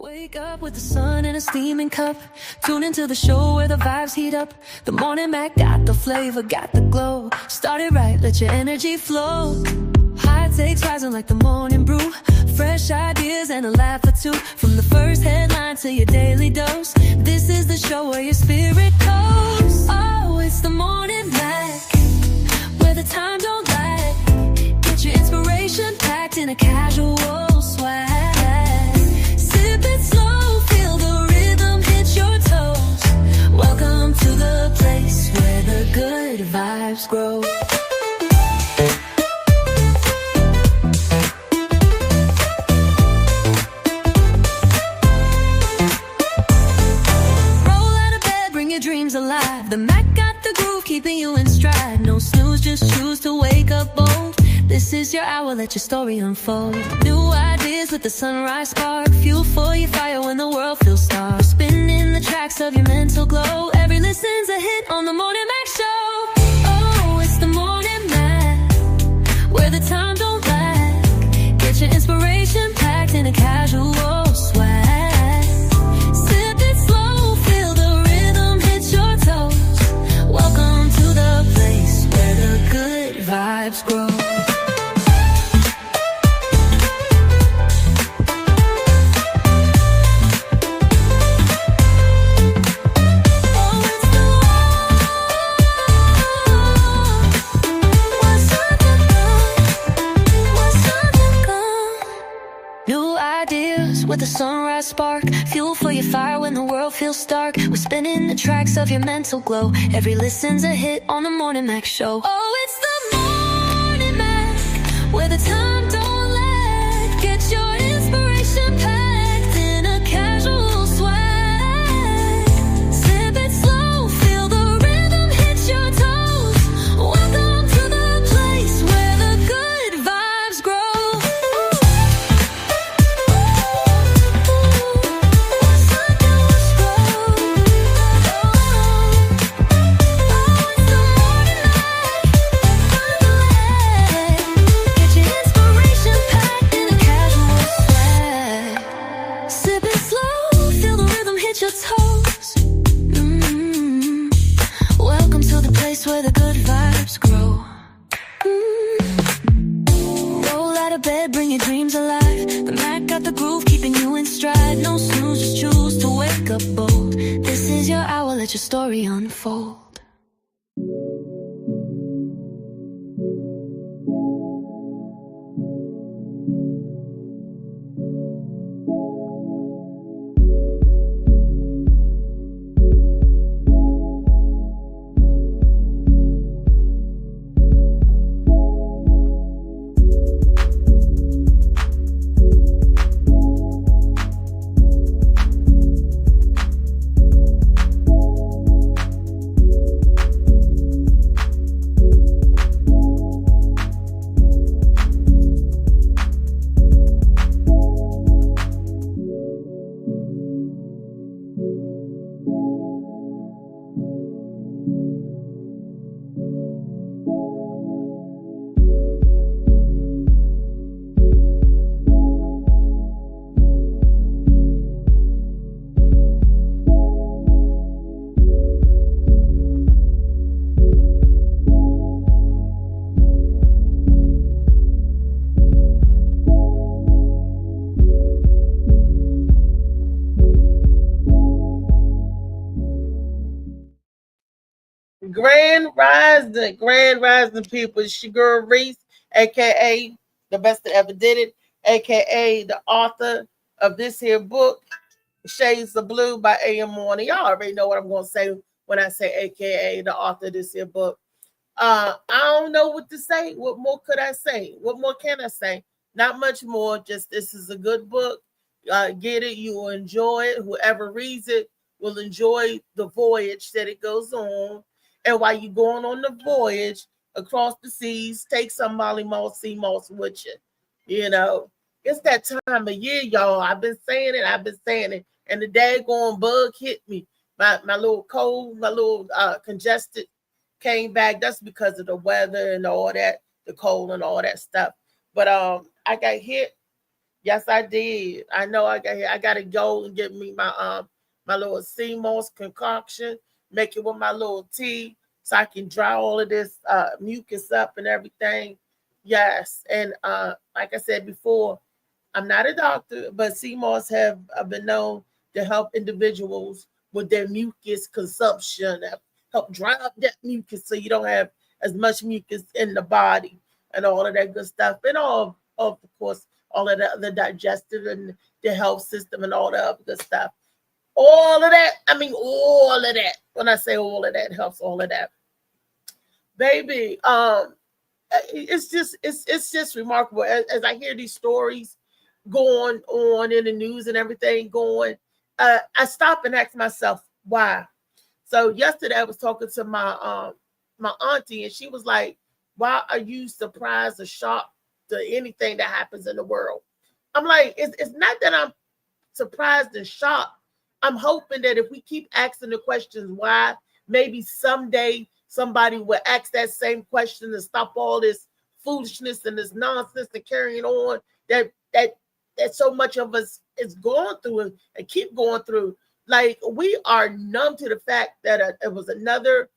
Wake up with the sun in a steaming cup. Tune into the show where the vibes heat up. The Morning Mac got the flavor, got the glow. Start it right, let your energy flow. High takes rising like the morning brew. Fresh ideas and a laugh or two. From the first headline to your daily dose. This is the show where your spirit goes. Oh, it's the Morning Mac, where the time don't lag. Get your inspiration packed in a casual swag. Sip it slow, feel the rhythm hit your toes. Welcome to the place where the good vibes grow. Dreams alive. The Mac got the groove, keeping you in stride. No snooze, just choose to wake up bold. This is your hour, let your story unfold. New ideas with the sunrise spark. Fuel for your fire when the world feels stark. Spinning the tracks of your mental glow. Every listen's a hit on the Morning Mac Show. Oh, it's the Morning Mac, where the time don't lag. Get your inspiration packed in a casual swag. Welcome to the place where the good vibes grow. With a sunrise spark, fuel for your fire when the world feels stark. We're spinning the tracks of your mental glow. Every listen's a hit on the Morning Mac Show. Oh, it's the Morning Mac, where the time don't lag. Get your inspiration packed in a casual swag. Sip it slow, feel the rhythm hit your toes. Welcome to the place where the good vibes grow. Welcome to the place where the good vibes grow. Roll out of bed, bring your dreams alive. The Mac got the groove, keeping you in stride. No snooze, just choose to wake up bold. This is your hour, let your story unfold. Grand Rising people. It's your girl Reese, aka the best that ever did it, aka the author of this here book, Shades of Blue by A.M. Morning. Y'all already know what I'm gonna say when I say aka the author of this here book. I don't know what to say. What more could I say? What more can I say? Not much more. Just this is a good book. Get it, you will enjoy it. Whoever reads it will enjoy the voyage that it goes on. And while you're going on the voyage across the seas, take some Molly Moss, sea moss with you. You know, it's that time of year, y'all. I've been saying it. And the daggone bug hit me. My little cold, my little congested came back. That's because of the weather and all that, the cold and all that stuff. But I got hit Yes, I did. I know I got to go and get me my little sea moss concoction, make it with my little tea so I can dry all of this mucus up and everything. Yes, and like I said before, I'm not a doctor, but sea moss have been known to help individuals with their mucus consumption, help dry up that mucus so you don't have as much mucus in the body and all of that good stuff. And all of course, all of the digestive and the health system and all the other good stuff. All of that, I mean, all of that. When I say all of that, helps all of that. Baby, it's just remarkable. As I hear these stories going on in the news and everything going, I stop and ask myself, why? So yesterday I was talking to my auntie, and she was like, why are you surprised or shocked to anything that happens in the world? I'm like, it's not that I'm surprised and shocked. I'm hoping that if we keep asking the questions why, maybe someday somebody will ask that same question and stop all this foolishness and this nonsense and carrying on that so much of us is going through and keep going through. Like, we are numb to the fact that it was another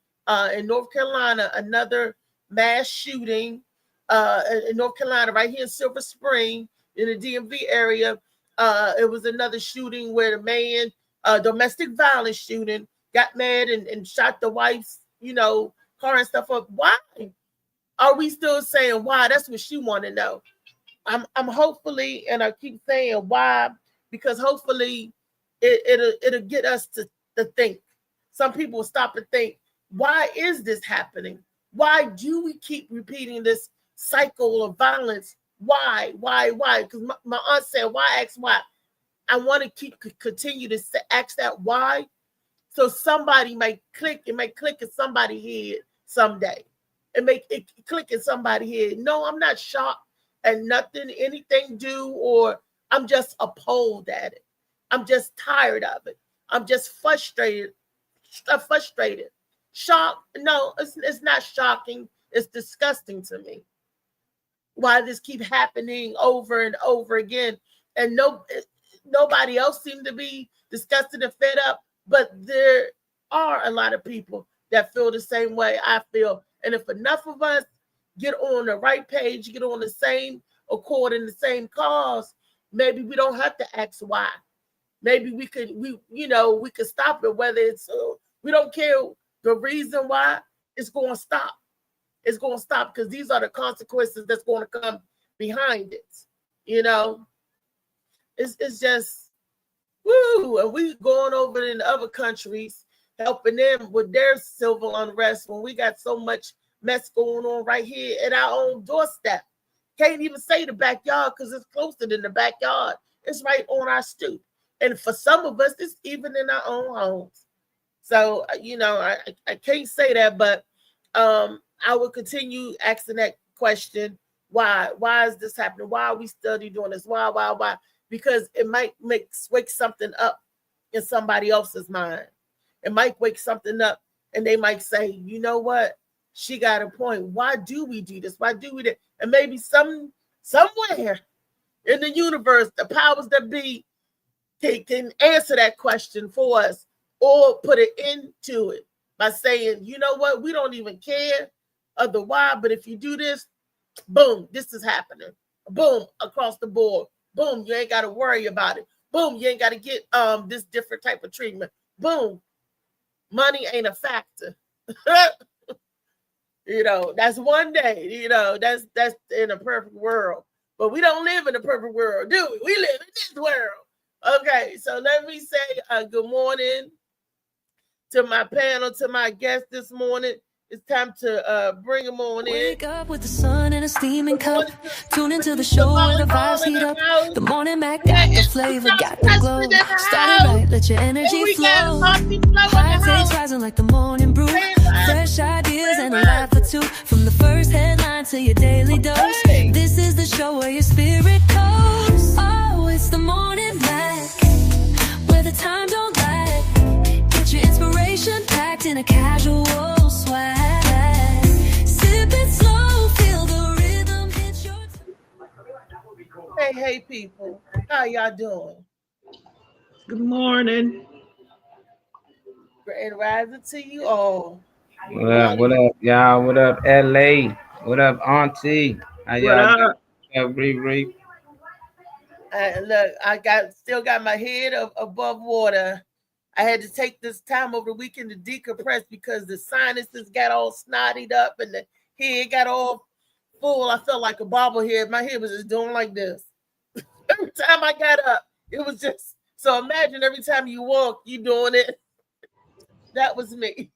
in North Carolina, another mass shooting in North Carolina, right here in Silver Spring, in the DMV area. It was another shooting where the man, domestic violence shooting, got mad and shot the wife's, car and stuff up. Why are we still saying why? That's what she want to know. I'm hopefully, and I keep saying why, because hopefully it'll get us to think. Some people will stop and think, why is this happening? Why do we keep repeating this cycle of violence? Why? Because my aunt said, why ask why? I want to continue to ask that why, so somebody might click. It might click in somebody's head someday. It may click in somebody's head. No, I'm not shocked at nothing, anything do, or I'm just appalled at it. I'm just tired of it. I'm just frustrated. Shocked? No, it's not shocking. It's disgusting to me. Why this keep happening over and over again, and nobody else seemed to be disgusted and fed up, but there are a lot of people that feel the same way I feel. And if enough of us get on the right page, get on the same accord in the same cause, maybe we don't have to ask why. Maybe we could stop it. Whether it's we don't care the reason why, it's going to stop. It's going to stop, because these are the consequences that's going to come behind it. It's just woo. And we going over in other countries, helping them with their civil unrest when we got so much mess going on right here at our own doorstep. Can't even say the backyard because it's closer than the backyard. It's right on our stoop. And for some of us, it's even in our own homes. So, I can't say that, but I will continue asking that question. Why? Why is this happening? Why are we studying doing this? Why? Because it might wake something up in somebody else's mind. It might wake something up, and they might say, you know what? She got a point. Why do we do this? Why do we do? And maybe somewhere in the universe, the powers that be can answer that question for us, or put it into it by saying, you know what? We don't even care of the why, but if you do this, boom, this is happening. Boom, across the board. Boom, you ain't got to worry about it. Boom, you ain't got to get this different type of treatment. Boom, money ain't a factor. That's one day. That's in a perfect world. But we don't live in a perfect world, do we? We live in this world. Okay, so let me say good morning to my panel, to my guest this morning. It's time to bring them on in. Wake up with the sun in a steaming cup. Tune into the show where the vibes heat up. The morning Mac got the flavor, got the glow. Start it right, let your energy flow. High takes rising like the morning brew. Fresh ideas and a laugh or two. From the first headline to your daily dose. This is the show where your spirit goes. Oh, it's the morning Mac, where the time don't lag. Get your inspiration packed in a casual swag. Hey, people. How y'all doing? Good morning. Grand rising to you all. What up? Y'all, What up, y'all? What up, LA? What up, Auntie? How What y'all doing? up? What up, Riri? look, I still got my head above water. I had to take this time over the weekend to decompress because the sinuses got all snotted up and the head got all full. I felt like a bobblehead. My head was just doing like this. Every time I got up, it was just so imagine every time you walk, you doing it. That was me.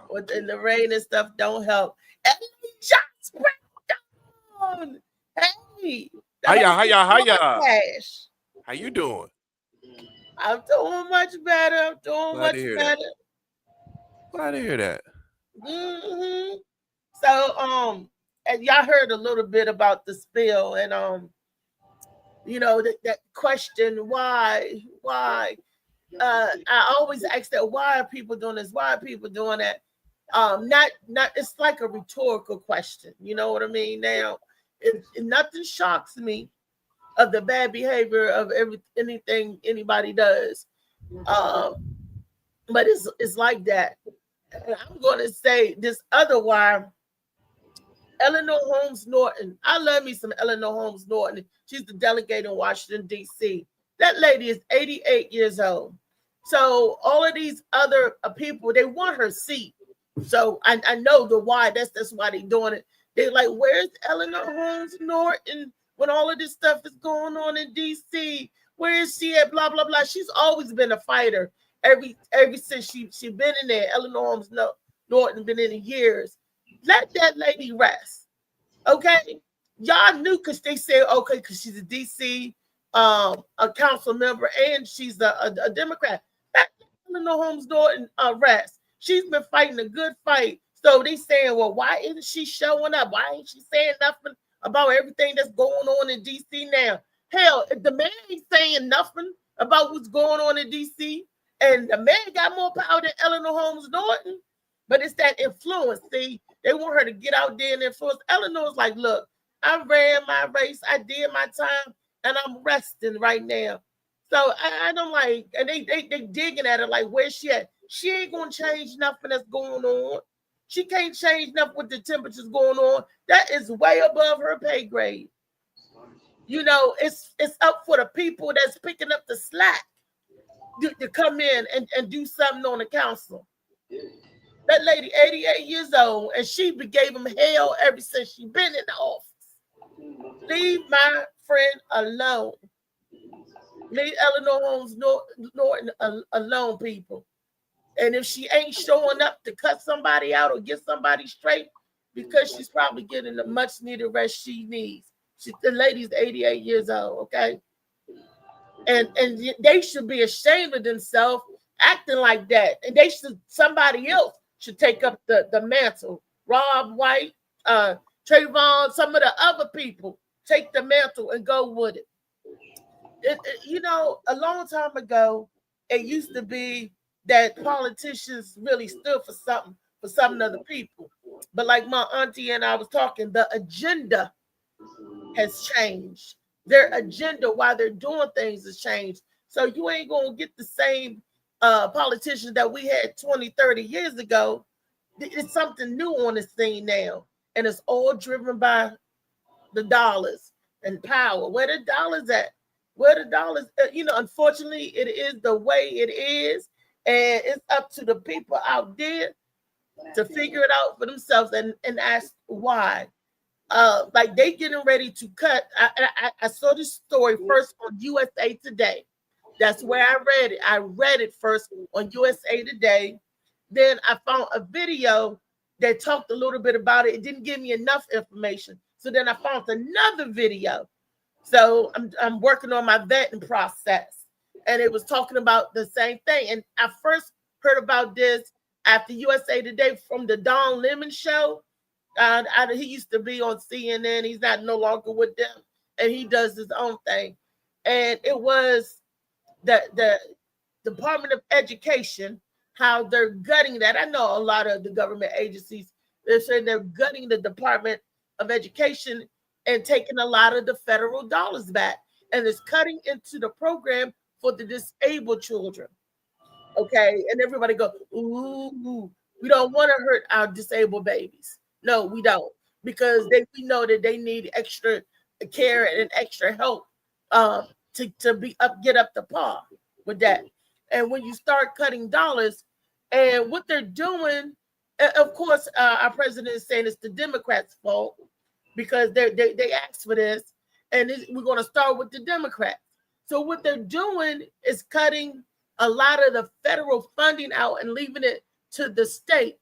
And the rain and stuff don't help. And just breakdown. Hey, the Hiya, whole hiya, hiya. cash. How you doing? I'm doing much better. I'm doing Glad much to hear that. better. Glad to hear that. hmm So, and y'all heard a little bit about the spill, and that question, why? I always ask that, why are people doing this? Why are people doing that? Not. It's like a rhetorical question. You know what I mean? Now, nothing shocks me of the bad behavior of anything anybody does. Um, but it's like that. And I'm going to say this other why. Eleanor Holmes Norton. I love me some Eleanor Holmes Norton. She's the delegate in Washington, D.C. That lady is 88 years old. So all of these other people, they want her seat. So I know the why. That's why they're doing it. They're like, where's Eleanor Holmes Norton when all of this stuff is going on in D.C.? Where is she at? Blah, blah, blah. She's always been a fighter. Every since she been in there. Eleanor Holmes Norton been in years. Let that lady rest. Okay. Y'all knew because they said, okay, because she's a DC a council member and she's a Democrat. Let Eleanor Holmes Norton rest. She's been fighting a good fight. So they saying, well, why isn't she showing up? Why ain't she saying nothing about everything that's going on in DC now? Hell, if the man ain't saying nothing about what's going on in DC, and the man got more power than Eleanor Holmes Norton, but it's that influence. See, they want her to get out there and influence. Eleanor's like, look, I ran my race, I did my time, and I'm resting right now. So I don't like, and they digging at her like, where's she at? She ain't gonna change nothing that's going on. She can't change nothing with the temperatures going on. That is way above her pay grade. It's up for the people that's picking up the slack to come in and do something on the council. That lady, 88 years old, and she gave him hell ever since she been in the office. Leave my friend alone. Leave Eleanor Holmes Norton alone, people. And if she ain't showing up to cut somebody out or get somebody straight, because she's probably getting the much needed rest she needs. The lady's 88 years old, okay? And they should be ashamed of themselves acting like that. And somebody else should take up the mantle. Rob White, Trayvon, some of the other people take the mantle and go with it. A long time ago, it used to be that politicians really stood for some of the people. But like my auntie and I was talking, the agenda has changed. Their agenda while they're doing things has changed. So you ain't going to get the same politicians that we had 20, 30 years ago. It's something new on the scene now. And it's all driven by the dollars and power. Where the dollars at? Where the dollars, unfortunately, it is the way it is. And it's up to the people out there to figure it out for themselves and ask why. Like they getting ready to cut. I saw this story first on USA Today. That's where I read it. I read it first on USA Today. Then I found a video that talked a little bit about it. It didn't give me enough information. So then I found another video. So I'm working on my vetting process. And it was talking about the same thing. And I first heard about this after USA Today from the Don Lemon show. He used to be on CNN. He's no longer with them. And he does his own thing. And it was the Department of Education, how they're gutting that. I know a lot of the government agencies, they're saying they're gutting the Department of Education and taking a lot of the federal dollars back, and it's cutting into the program for the disabled children. Okay, and everybody go, ooh, we don't want to hurt our disabled babies. No, we don't, because we know that they need extra care and extra help to be get up to par with that. And when you start cutting dollars, and what they're doing, of course, our president is saying it's the Democrats' fault because they asked for this, and we're going to start with the Democrats. So what they're doing is cutting a lot of the federal funding out and leaving it to the state.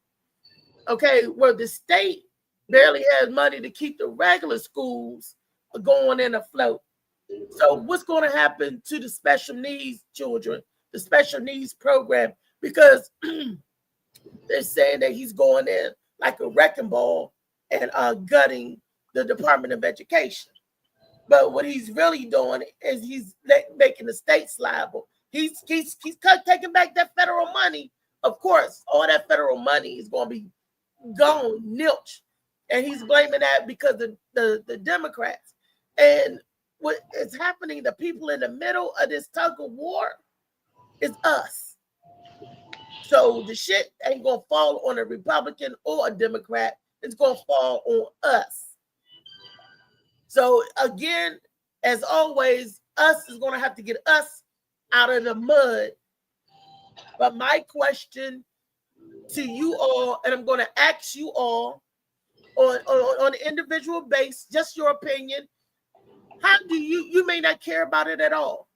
Okay, where the state barely has money to keep the regular schools going and afloat. So what's going to happen to the special needs children, the special needs program? Because they're saying that he's going in like a wrecking ball and gutting the Department of Education. But what he's really doing is he's making the states liable. He's taking back that federal money. Of course, all that federal money is going to be gone, nilch. And he's blaming that because of the Democrats. And what is happening, the people in the middle of this tug of war is us. So the shit ain't going to fall on a Republican or a Democrat. It's going to fall on us. So again, as always, us is going to have to get us out of the mud. But my question to you all, and I'm going to ask you all on an individual base, just your opinion. How do you may not care about it at all,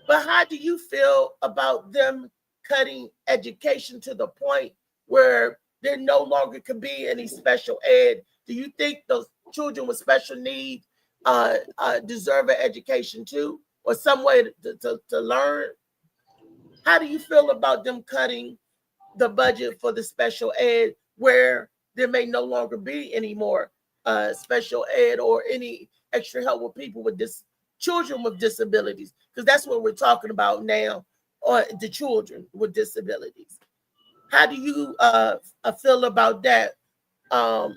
but how do you feel about them cutting education to the point where there no longer can be any special ed? Do you think those children with special needs deserve an education too, or some way to learn? How do you feel about them cutting the budget for the special ed where there may no longer be any more special ed or any extra help with people with children with disabilities? Because that's what we're talking about now, or the children with disabilities. How do you feel about that? I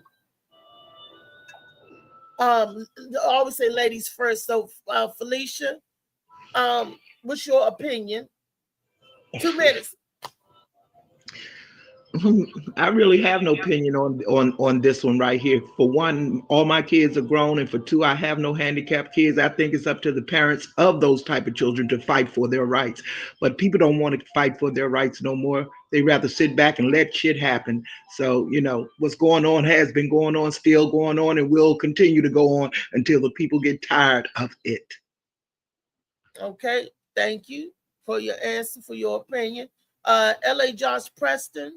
always say ladies first. So Felicia, what's your opinion? 2 minutes. I really have no opinion on this one right here. For one, all my kids are grown, and for two, I have no handicapped kids. I think it's up to the parents of those type of children to fight for their rights. But people don't want to fight for their rights no more. They rather sit back and let shit happen. So, what's going on has been going on, still going on, and will continue to go on until the people get tired of it. Okay, thank you for your answer, for your opinion. LA Josh Preston.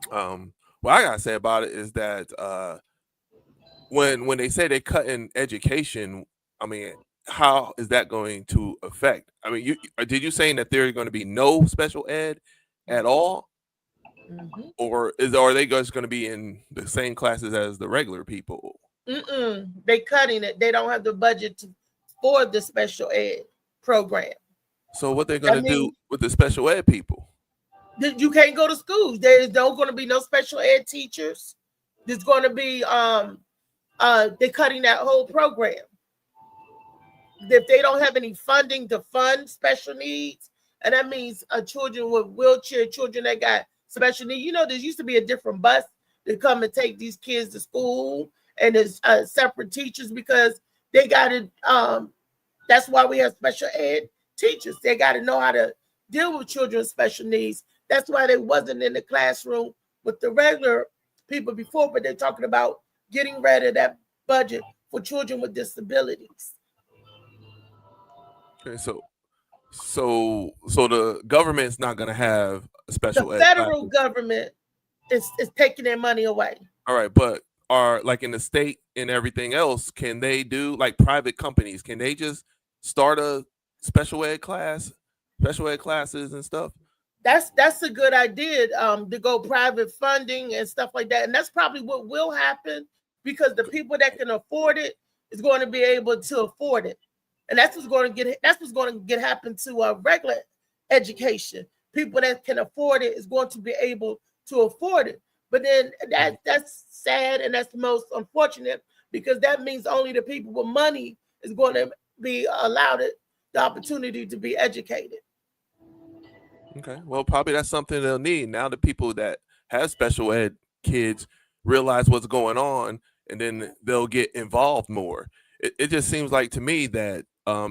What I gotta say about it is that when they say they're cutting education, I mean, how is that going to affect? I mean, did you saying that there's going to be no special ed at all, or are they just going to be in the same classes as the regular people? They cutting it. They don't have the budget for the special ed program. So what they're going to do with the special ed people? You can't go to schools. There's no going to be no special ed teachers. There's going to be they're cutting that whole program. If they don't have any funding to fund special needs, and that means children with wheelchair, children that got special needs. There used to be a different bus to come and take these kids to school, and there's separate teachers because they got to. That's why we have special ed teachers. They got to know how to deal with children with special needs. That's why they wasn't in the classroom with the regular people before, but they're talking about getting rid of that budget for children with disabilities. Okay, so the government's not going to have a special ed. The federal government is taking their money away. All right, but are like in the state and everything else, can they do like private companies? Can they just start a special ed classes and stuff? That's a good idea, to go private funding and stuff like that. And that's probably what will happen, because the people that can afford it is going to be able to afford it. And that's what's going to get happen to regular education. People that can afford it is going to be able to afford it. But then that's sad, and that's the most unfortunate. because that means only the people with money is going to be allowed the opportunity to be educated. Okay. Well, probably that's something they'll need. Now the people that have special ed kids realize what's going on, and then they'll get involved more. It just seems like to me that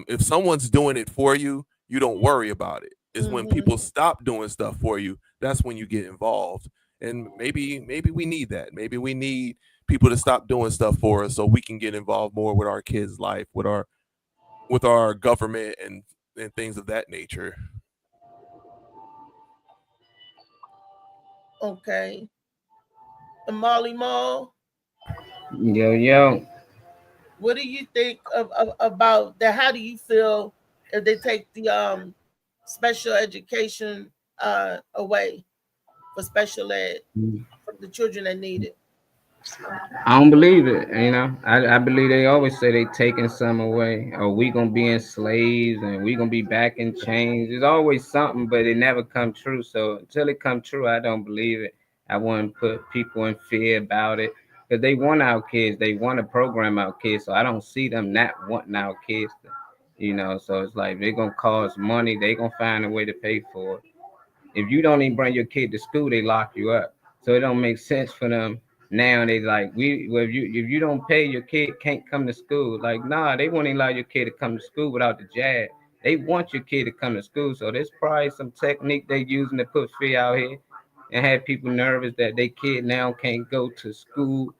if someone's doing it for you, you don't worry about it. It's when people stop doing stuff for you, that's when you get involved. And maybe we need that. Maybe we need people to stop doing stuff for us so we can get involved more with our kids' life, with our government and things of that nature. Okay. And Molly Mall, Yo. what do you think about that? How do you feel if they take the special education away for special ed from the children that need it? I don't believe it. I believe they always say they taking some away, or we gonna be enslaved and we gonna be back in chains. There's always something, but it never come true. So until it come true, I don't believe it. I wouldn't put people in fear about it because they want our kids. They want to program our kids. So I don't see them not wanting our kids. So it's like they're gonna cost money. They gonna find a way to pay for it. If you don't even bring your kid to school, they lock you up. So it don't make sense for them. Now they like if you don't pay, your kid can't come to school. Like, nah, they won't allow your kid to come to school without the jab. They want your kid to come to school. So there's probably some technique they using to put fear out here and have people nervous that their kid now can't go to school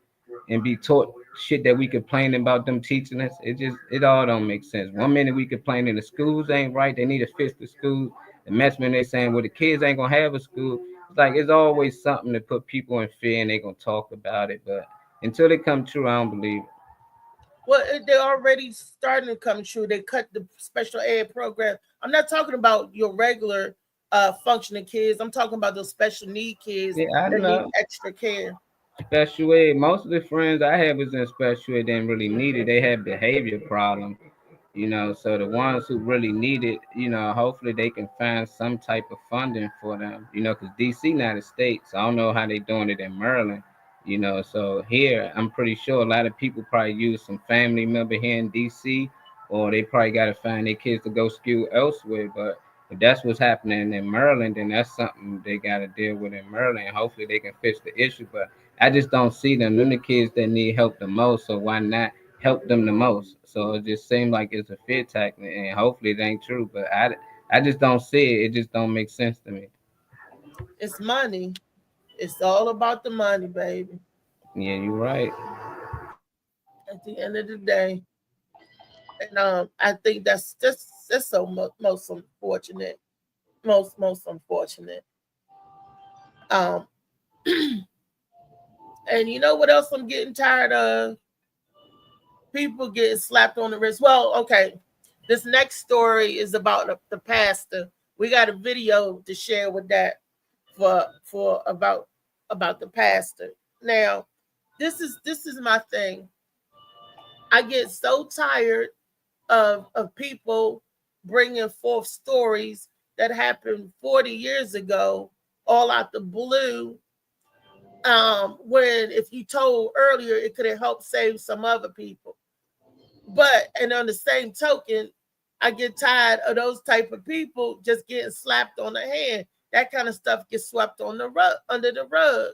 and be taught shit that we complaining about them teaching us. It all don't make sense. 1 minute we complaining the schools ain't right, they need to fix the schools. The next minute they saying, well, the kids ain't gonna have a school. It's like it's always something to put people in fear and they gonna talk about it. But until it come true, I don't believe it. Well, they're already starting to come true. They cut the special ed program. I'm not talking about your regular functioning kids. I'm talking about those special need kids that need extra care. Special ed, most of the friends I have was in special ed didn't really need it. They had behavior problems, so the ones who really need it, hopefully they can find some type of funding for them, because DC not a state, so I don't know how they doing it in Maryland, so here I'm pretty sure a lot of people probably use some family member here in DC, or they probably got to find their kids to go school elsewhere. But if that's what's happening in Maryland, then that's something they got to deal with in Maryland. Hopefully they can fix the issue, but I just don't see them. Them the kids that need help the most, so why not help them the most? So it just seems like it's a fear tactic, and hopefully it ain't true. But I just don't see it. It just don't make sense to me. It's money. It's all about the money, baby. Yeah, you're right. At the end of the day, and I think that's so most unfortunate, most unfortunate. And you know what else I'm getting tired of? People getting slapped on the wrist. Well, okay. This next story is about the pastor. We got a video to share with that for about the pastor. Now, this is my thing. I get so tired of people bringing forth stories that happened 40 years ago, all out the blue. When if you told earlier, it could have helped save some other people. But and on the same token, I get tired of those type of people just getting slapped on the hand. That kind of stuff gets swept on the rug, under the rug.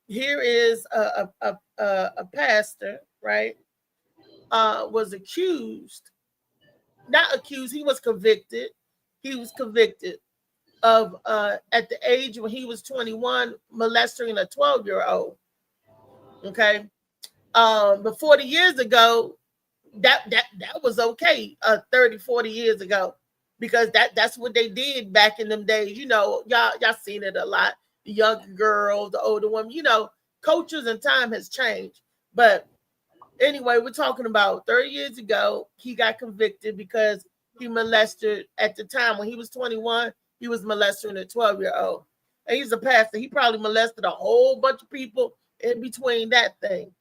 Here is a pastor, right? Was accused, not accused. He was convicted. He was convicted of at the age when he was 21 molesting a 12-year-old. Okay. But 40 years ago, that was okay. 30, 40 years ago, because that's what they did back in them days. Y'all seen it a lot. The younger girls, the older women, cultures and time has changed. But anyway, we're talking about 30 years ago, he got convicted because he molested at the time when he was 21. He was molesting a 12-year-old. And he's a pastor. He probably molested a whole bunch of people in between that thing.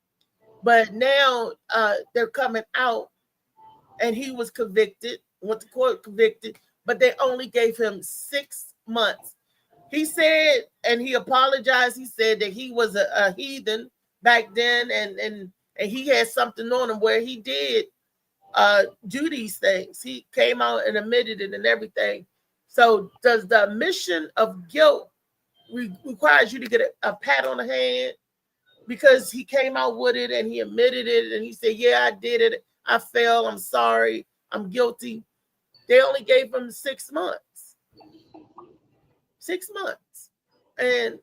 But now they're coming out, and he was convicted, went to court convicted, but they only gave him 6 months. He said, and he apologized, he said that he was a heathen back then, and and he had something on him where he did do these things. He came out and admitted it and everything. So does the admission of guilt requires you to get a pat on the hand because he came out with it and he admitted it and he said, yeah, I did it. I fell. I'm sorry. I'm guilty. They only gave him 6 months. 6 months. And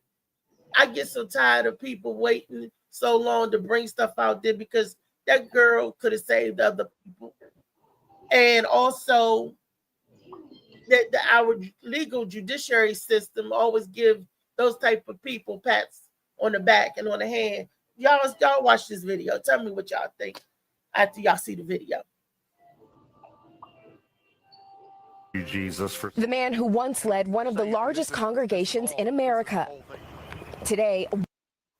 I get so tired of people waiting so long to bring stuff out there because that girl could have saved other people. And also that our legal judiciary system always give those type of people pats on the back and on the hand. Y'all watch this video. Tell me what y'all think after y'all see the video. Jesus for the man who once led one of the largest congregations in America. Today,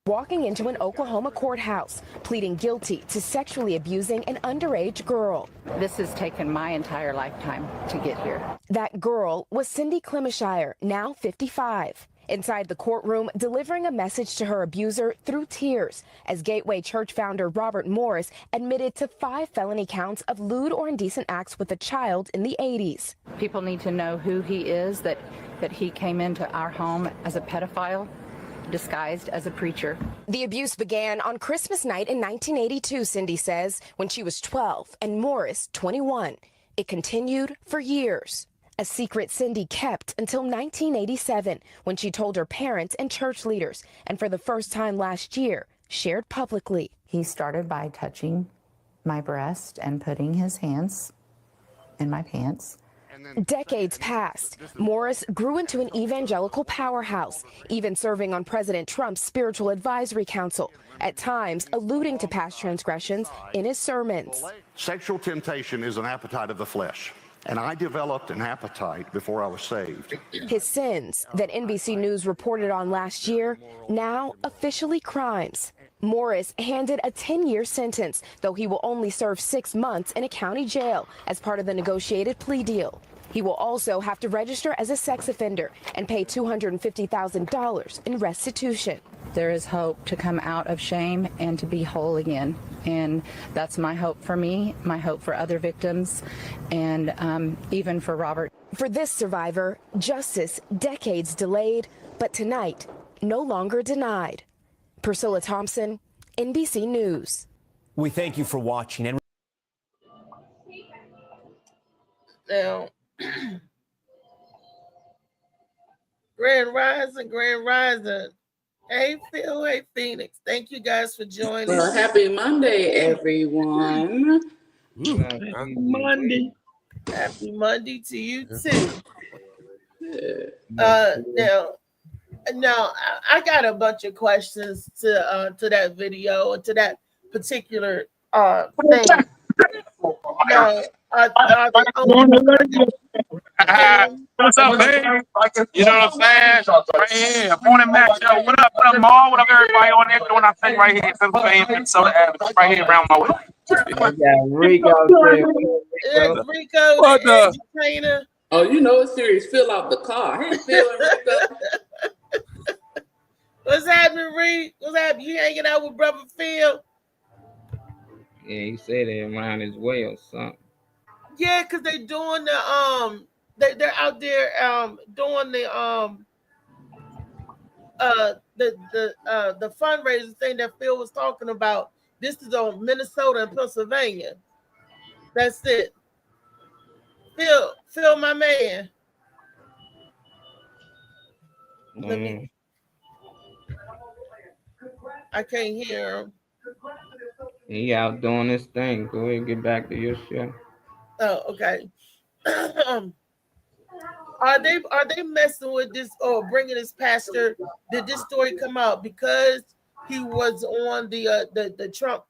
walking into an Oklahoma courthouse, pleading guilty to sexually abusing an underage girl. This has taken my entire lifetime to get here. That girl was Cindy Clemishire, now 55. Inside the courtroom, delivering a message to her abuser through tears, as Gateway Church founder Robert Morris admitted to 5 felony counts of lewd or indecent acts with a child in the 80s. People need to know who he is, that he came into our home as a pedophile, disguised as a preacher. The abuse began on Christmas night in 1982, Cindy says, when she was 12 and Morris 21. It continued for years. A secret Cindy kept until 1987, when she told her parents and church leaders, and for the first time last year, shared publicly. He started by touching my breast and putting his hands in my pants. Decades passed. Morris grew into an evangelical powerhouse, even serving on President Trump's Spiritual Advisory Council, at times alluding to past transgressions in his sermons. sexual temptation is an appetite of the flesh. And I developed an appetite before I was saved. His sins that NBC News reported on last year, now officially crimes. Morris handed a 10-year sentence, though he will only serve 6 months in a county jail as part of the negotiated plea deal. He will also have to register as a sex offender and pay $250,000 in restitution. There is hope to come out of shame and to be whole again. And that's my hope for me, my hope for other victims, and even for Robert. For this survivor, justice decades delayed, but tonight, no longer denied. Priscilla Thompson, NBC News. We thank you for watching. And now, Grand Rising. Hey, Phil. Hey, Phoenix. Thank you guys for joining. Well, happy Monday, everyone. Monday. Happy Monday to you, too. Now, I got a bunch of questions to that video or to that particular thing. Now, what's up, baby? You know what I'm saying? Right here, morning match. Yo, what up, Maul? What up, everybody on there doing our thing right here? Minnesota Avenue, right here around my way. Rico. What the? Trainer. Oh, you know it's serious. Fill out the car. Hey, Phil and Rico. What's happening, Reed? What's happening? You hanging out with brother Phil? Yeah, he said it around his way or something. Yeah, because they doing the they're out there doing the fundraising thing that Phil was talking about. This is on Minnesota and Pennsylvania. That's it. Phil, my man. I can't hear him. He out doing this thing. Go ahead and get back to your show. Oh, okay. Are they messing with this or bringing this pastor? Did this story come out because he was on the Trump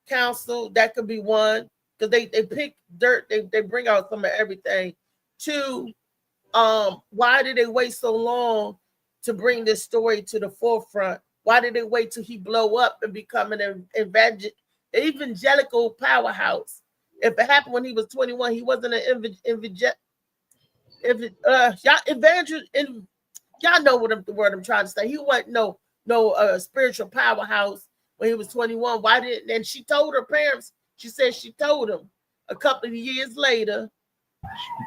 council? That could be one, because they pick dirt. They bring out some of everything. Two, why did they wait so long to bring this story to the forefront? Why did they wait till he blow up and become an evangelical powerhouse? If it happened when he was 21, he wasn't an y'all know what the word I'm trying to say. He wasn't no spiritual powerhouse when he was 21. Why didn't? And she told her parents. She said she told him a couple of years later.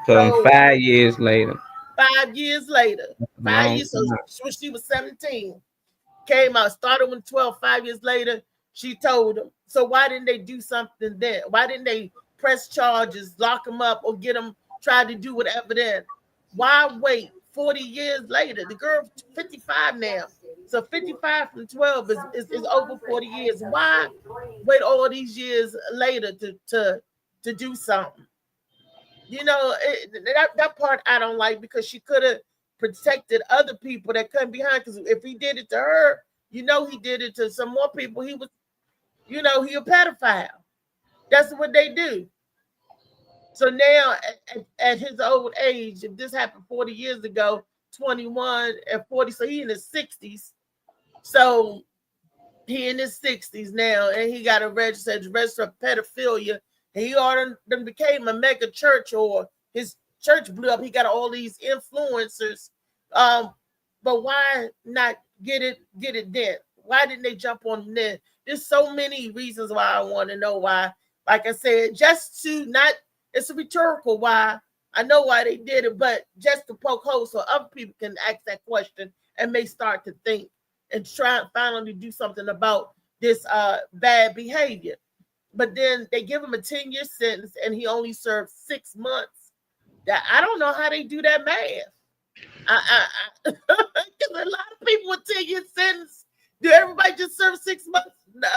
So 5 years later. 5 years later. 5 years. So when she was 17, came out, started when 12. 5 years later, she told him. So why didn't they do something then? Why didn't they press charges, lock him up, or get him, try to do whatever then? Why wait 40 years later? The girl 55 now. So 55 from 12 is over 40 years. Why wait all these years later to do something? You know, that part I don't like, because she could have protected other people that come behind. Because if he did it to her, you know, he did it to some more people. He was, you know, he a pedophile. That's what they do. So now at his old age, if this happened 40 years ago, 21 and 40, so he in his 60s. So he in his 60s now, and he got a register of pedophilia. And he already became a mega church, or his church blew up. He got all these influencers. But why not get it then? Why didn't they jump on then? There's so many reasons why I want to know why. Like I said, just to not, it's a rhetorical why. I know why they did it, but just to poke holes so other people can ask that question and may start to think and try and finally do something about this bad behavior. But then they give him a 10-year sentence and he only served 6 months. That I don't know how they do that math. Because a lot of people with 10-year sentence, do everybody just serve 6 months? No,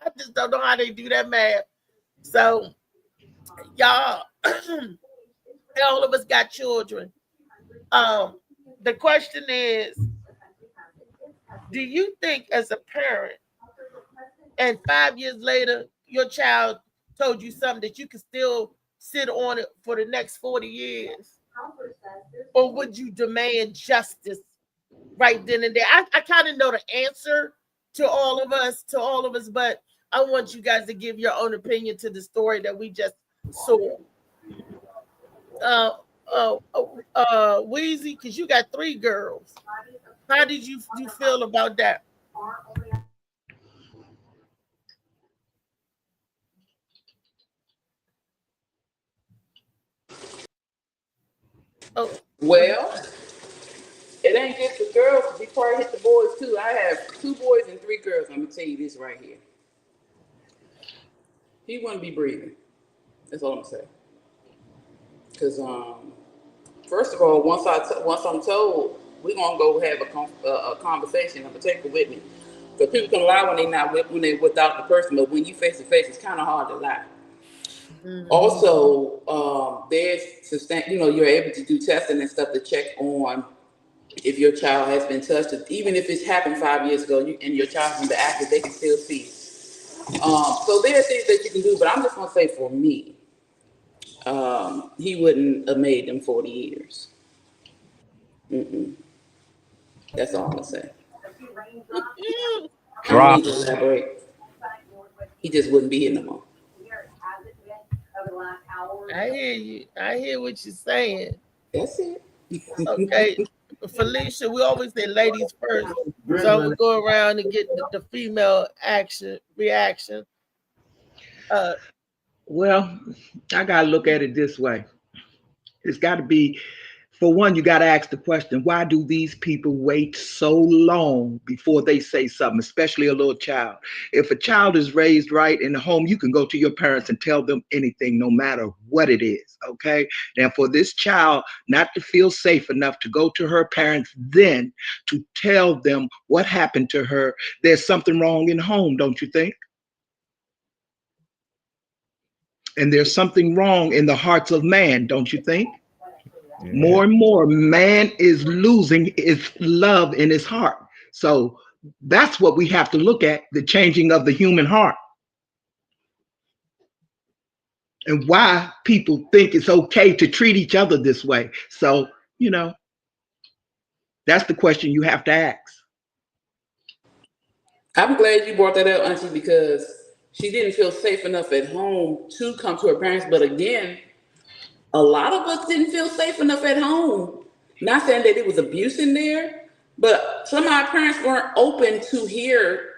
I just don't know how they do that math. So, y'all, all of us got children. The question is, do you think as a parent, and 5 years later, your child told you something that you can still sit on it for the next 40 years? Or would you demand justice right then and there? I kind of know the answer to all of us, but I want you guys to give your own opinion to the story that we just saw. Weezy, because you got 3 girls. How did you feel about that? Oh. Well, it ain't just the girls. Before I hit the boys too, I have 2 boys and 3 girls. I'm gonna tell you this right here. He wouldn't be breathing. That's all I'm saying. Because first of all, once I'm told, we're gonna go have a conversation. I'm gonna take it with me. Because people can lie when they're without the person, but when you face to face, it's kind of hard to lie. Mm-hmm. Also, there's you're able to do testing and stuff to check on if your child has been touched. Even if it's happened 5 years ago and your child's been active, they can still see it. So there are things that you can do, but I'm just gonna say for me, he wouldn't have made them 40 years. That's all I'm gonna say. Drop. He just wouldn't be here no more. I hear you. I hear what you're saying. That's it. Okay, Felicia, we always say ladies first, so we'll go around and get the female reaction. Well, I gotta look at it this way. It's got to be, for one, you got to ask the question, why do these people wait so long before they say something, especially a little child? If a child is raised right in the home, you can go to your parents and tell them anything, no matter what it is, okay? Now, for this child not to feel safe enough to go to her parents then to tell them what happened to her, there's something wrong in the home, don't you think? And there's something wrong in the hearts of man, don't you think? Yeah. More and more, man is losing his love in his heart. So that's what we have to look at, the changing of the human heart. And why people think it's okay to treat each other this way. So, that's the question you have to ask. I'm glad you brought that up, Auntie, because she didn't feel safe enough at home to come to her parents. But again, a lot of us didn't feel safe enough at home. Not saying that it was abuse in there, but some of our parents weren't open to hear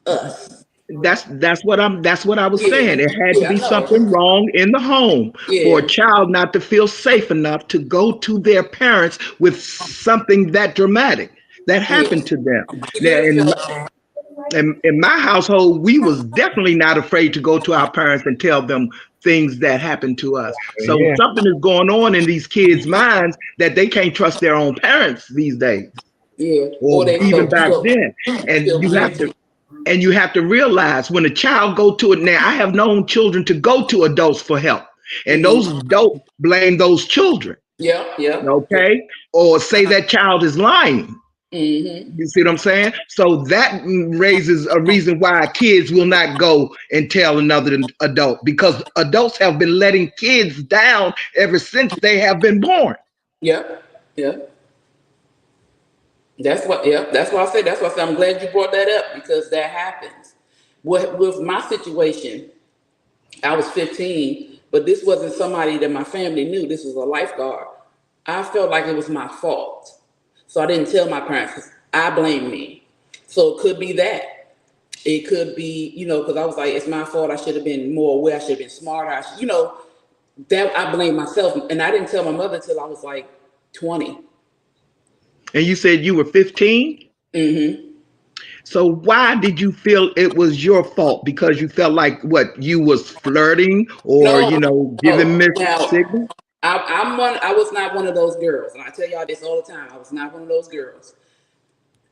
us. That's what I was saying. It had to I be know. something wrong in the home for a child not to feel safe enough to go to their parents with something that dramatic that happened to them. Now, in my household, we was definitely not afraid to go to our parents and tell them things that happened to us. So something is going on in these kids' minds that they can't trust their own parents these days. Or they even back then. And you have to realize when a child go to it now, I have known children to go to adults for help. And those adults blame those children. Okay? Or say that child is lying. You see what I'm saying? So that raises a reason why kids will not go and tell another adult, because adults have been letting kids down ever since they have been born. That's why I say I'm glad you brought that up, because that happens. With my situation, I was 15, but this wasn't somebody that my family knew. This was a lifeguard. I felt like it was my fault. So I didn't tell my parents, because I blame me. So it could be that. It could be, because I was like, it's my fault. I should have been more aware. I should have been smarter. That I blame myself. And I didn't tell my mother till I was like 20. And you said you were 15? So why did you feel it was your fault? Because you felt like you was flirting or giving mixed signals? I was not one of those girls, and I tell y'all this all the time. I was not one of those girls.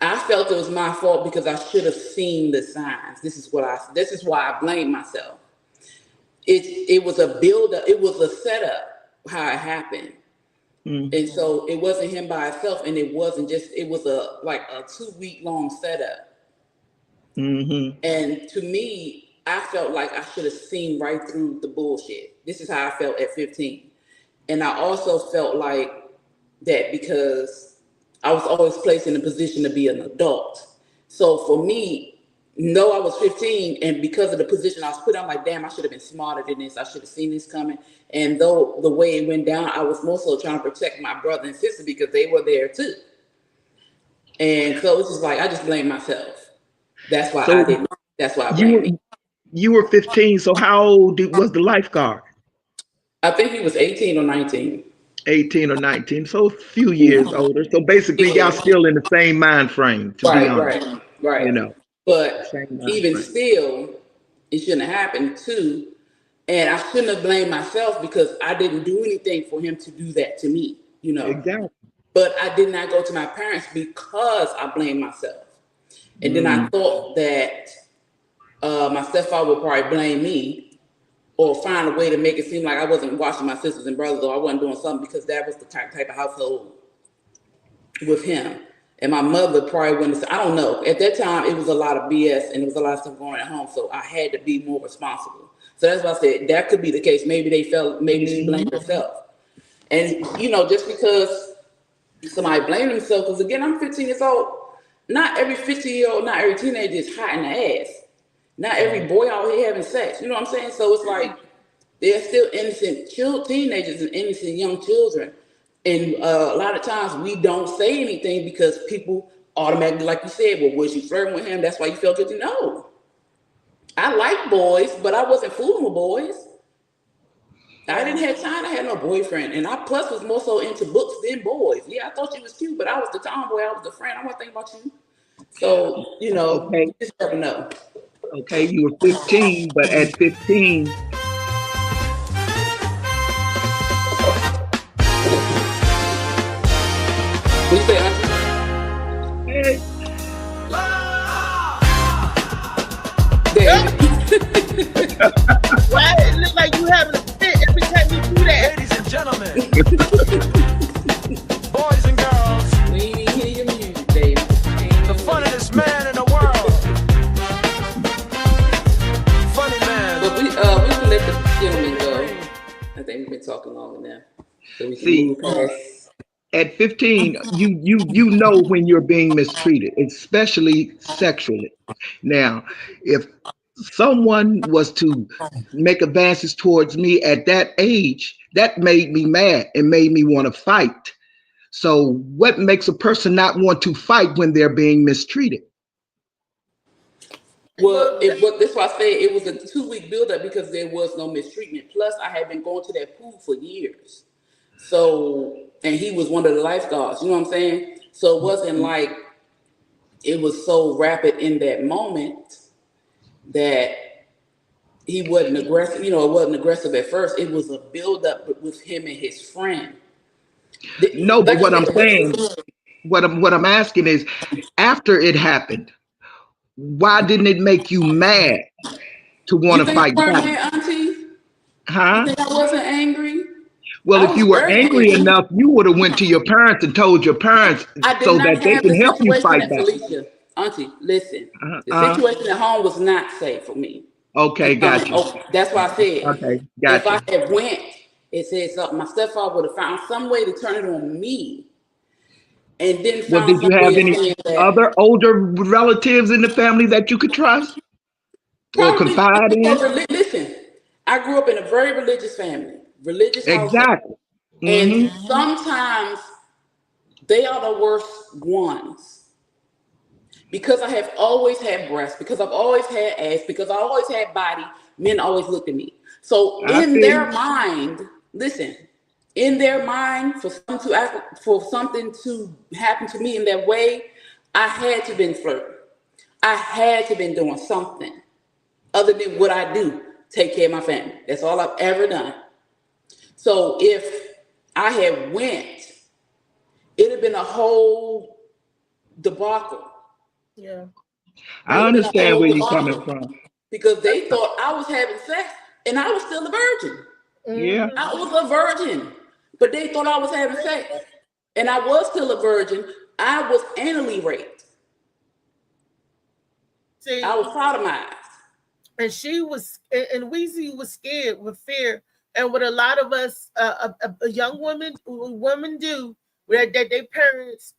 I felt it was my fault because I should have seen the signs. This is why I blame myself. It was a build-up. It was a setup how it happened. And so it wasn't him by itself, and it was a 2-week long setup. And to me, I felt like I should have seen right through the bullshit. This is how I felt at 15. And I also felt like that because I was always placed in a position to be an adult. So for me, I was 15, and because of the position I was put, I'm like, damn, I should have been smarter than this. I should have seen this coming. And though the way it went down, I was more so trying to protect my brother and sister because they were there too. And so it's just like, I just blame myself. That's why I didn't. That's why I blame me. You were 15, so how old was the lifeguard? I think he was 18 or 19. 18 or 19, so a few years older. So basically, y'all still in the same mind frame, to be honest. Right. But even still, it shouldn't have happened too. And I shouldn't have blamed myself because I didn't do anything for him to do that to me, Exactly. But I did not go to my parents because I blamed myself. And then I thought that my stepfather would probably blame me or find a way to make it seem like I wasn't watching my sisters and brothers, or I wasn't doing something, because that was the type of household with him. And my mother probably wouldn't. I don't know. At that time, it was a lot of BS and there was a lot of stuff going on at home, so I had to be more responsible. So that's why I said that could be the case. Maybe she blamed herself. And just because somebody blamed themselves, because again, I'm 15 years old. Not every 15-year-old, not every teenager is hot in the ass. Not every boy out here having sex. You know what I'm saying? So it's like they're still innocent teenagers and innocent young children. And a lot of times we don't say anything because people automatically, like you said, well, was you flirting with him? That's why you felt guilty. No. I like boys, but I wasn't fooling with boys. I didn't have time. I had no boyfriend. And I plus was more so into books than boys. Yeah, I thought you was cute, but I was the tomboy. I was the friend. I wasn't thinking about you. So, you just never know. Okay, you were 15, but at 15, what you say, Auntie? Why it look like you having a fit every time you do that? Ladies and gentlemen, boys and girls, we ain't hear your music, baby. The funniest man in the world. Funny man. But we can let the gentleman go. I think we've been talking long enough. So we can move past. At 15, you know when you're being mistreated, especially sexually. Now, if someone was to make advances towards me at that age, that made me mad and made me want to fight. So what makes a person not want to fight when they're being mistreated? Well, that's why I said it was a 2-week buildup because there was no mistreatment. Plus, I had been going to that pool for years. So, and he was one of the lifeguards, you know what I'm saying? So it wasn't like it was so rapid in that moment that he wasn't aggressive. You know, it wasn't aggressive at first. It was a buildup with him and his friend. No, but what I'm saying, what I'm asking is, after it happened, why didn't it make you mad to want to fight back? Mad, Auntie? Huh? You think I wasn't angry? Well, if you were angry enough, you would have went to your parents and told your parents so that they can help you fight back. Felicia, Auntie, listen, the situation at home was not safe for me. Okay, gotcha. That's why I said, okay, gotcha. If I had went, it said something, my stepfather would have found some way to turn it on me. And then well, did you have any other older relatives in the family that you could trust or confide in? Listen, I grew up in a very religious family, exactly. And sometimes they are the worst ones. Because I have always had breasts, because I've always had ass, because I always had body, men always looked at me. So in their mind, listen, in their mind, for something to happen to me in that way, I had to been flirting. I had to been doing something other than what I do, take care of my family. That's all I've ever done. So if I had went, it'd have been a whole debacle. Yeah, I understand where you're coming from. Because they thought I was having sex and I was still a virgin. Yeah. I was a virgin, but they thought I was having sex and I was still a virgin. I was anally raped. See, I was sodomized. And she was, and Weezy was scared with fear. And what a lot of us, a young women do, that their parents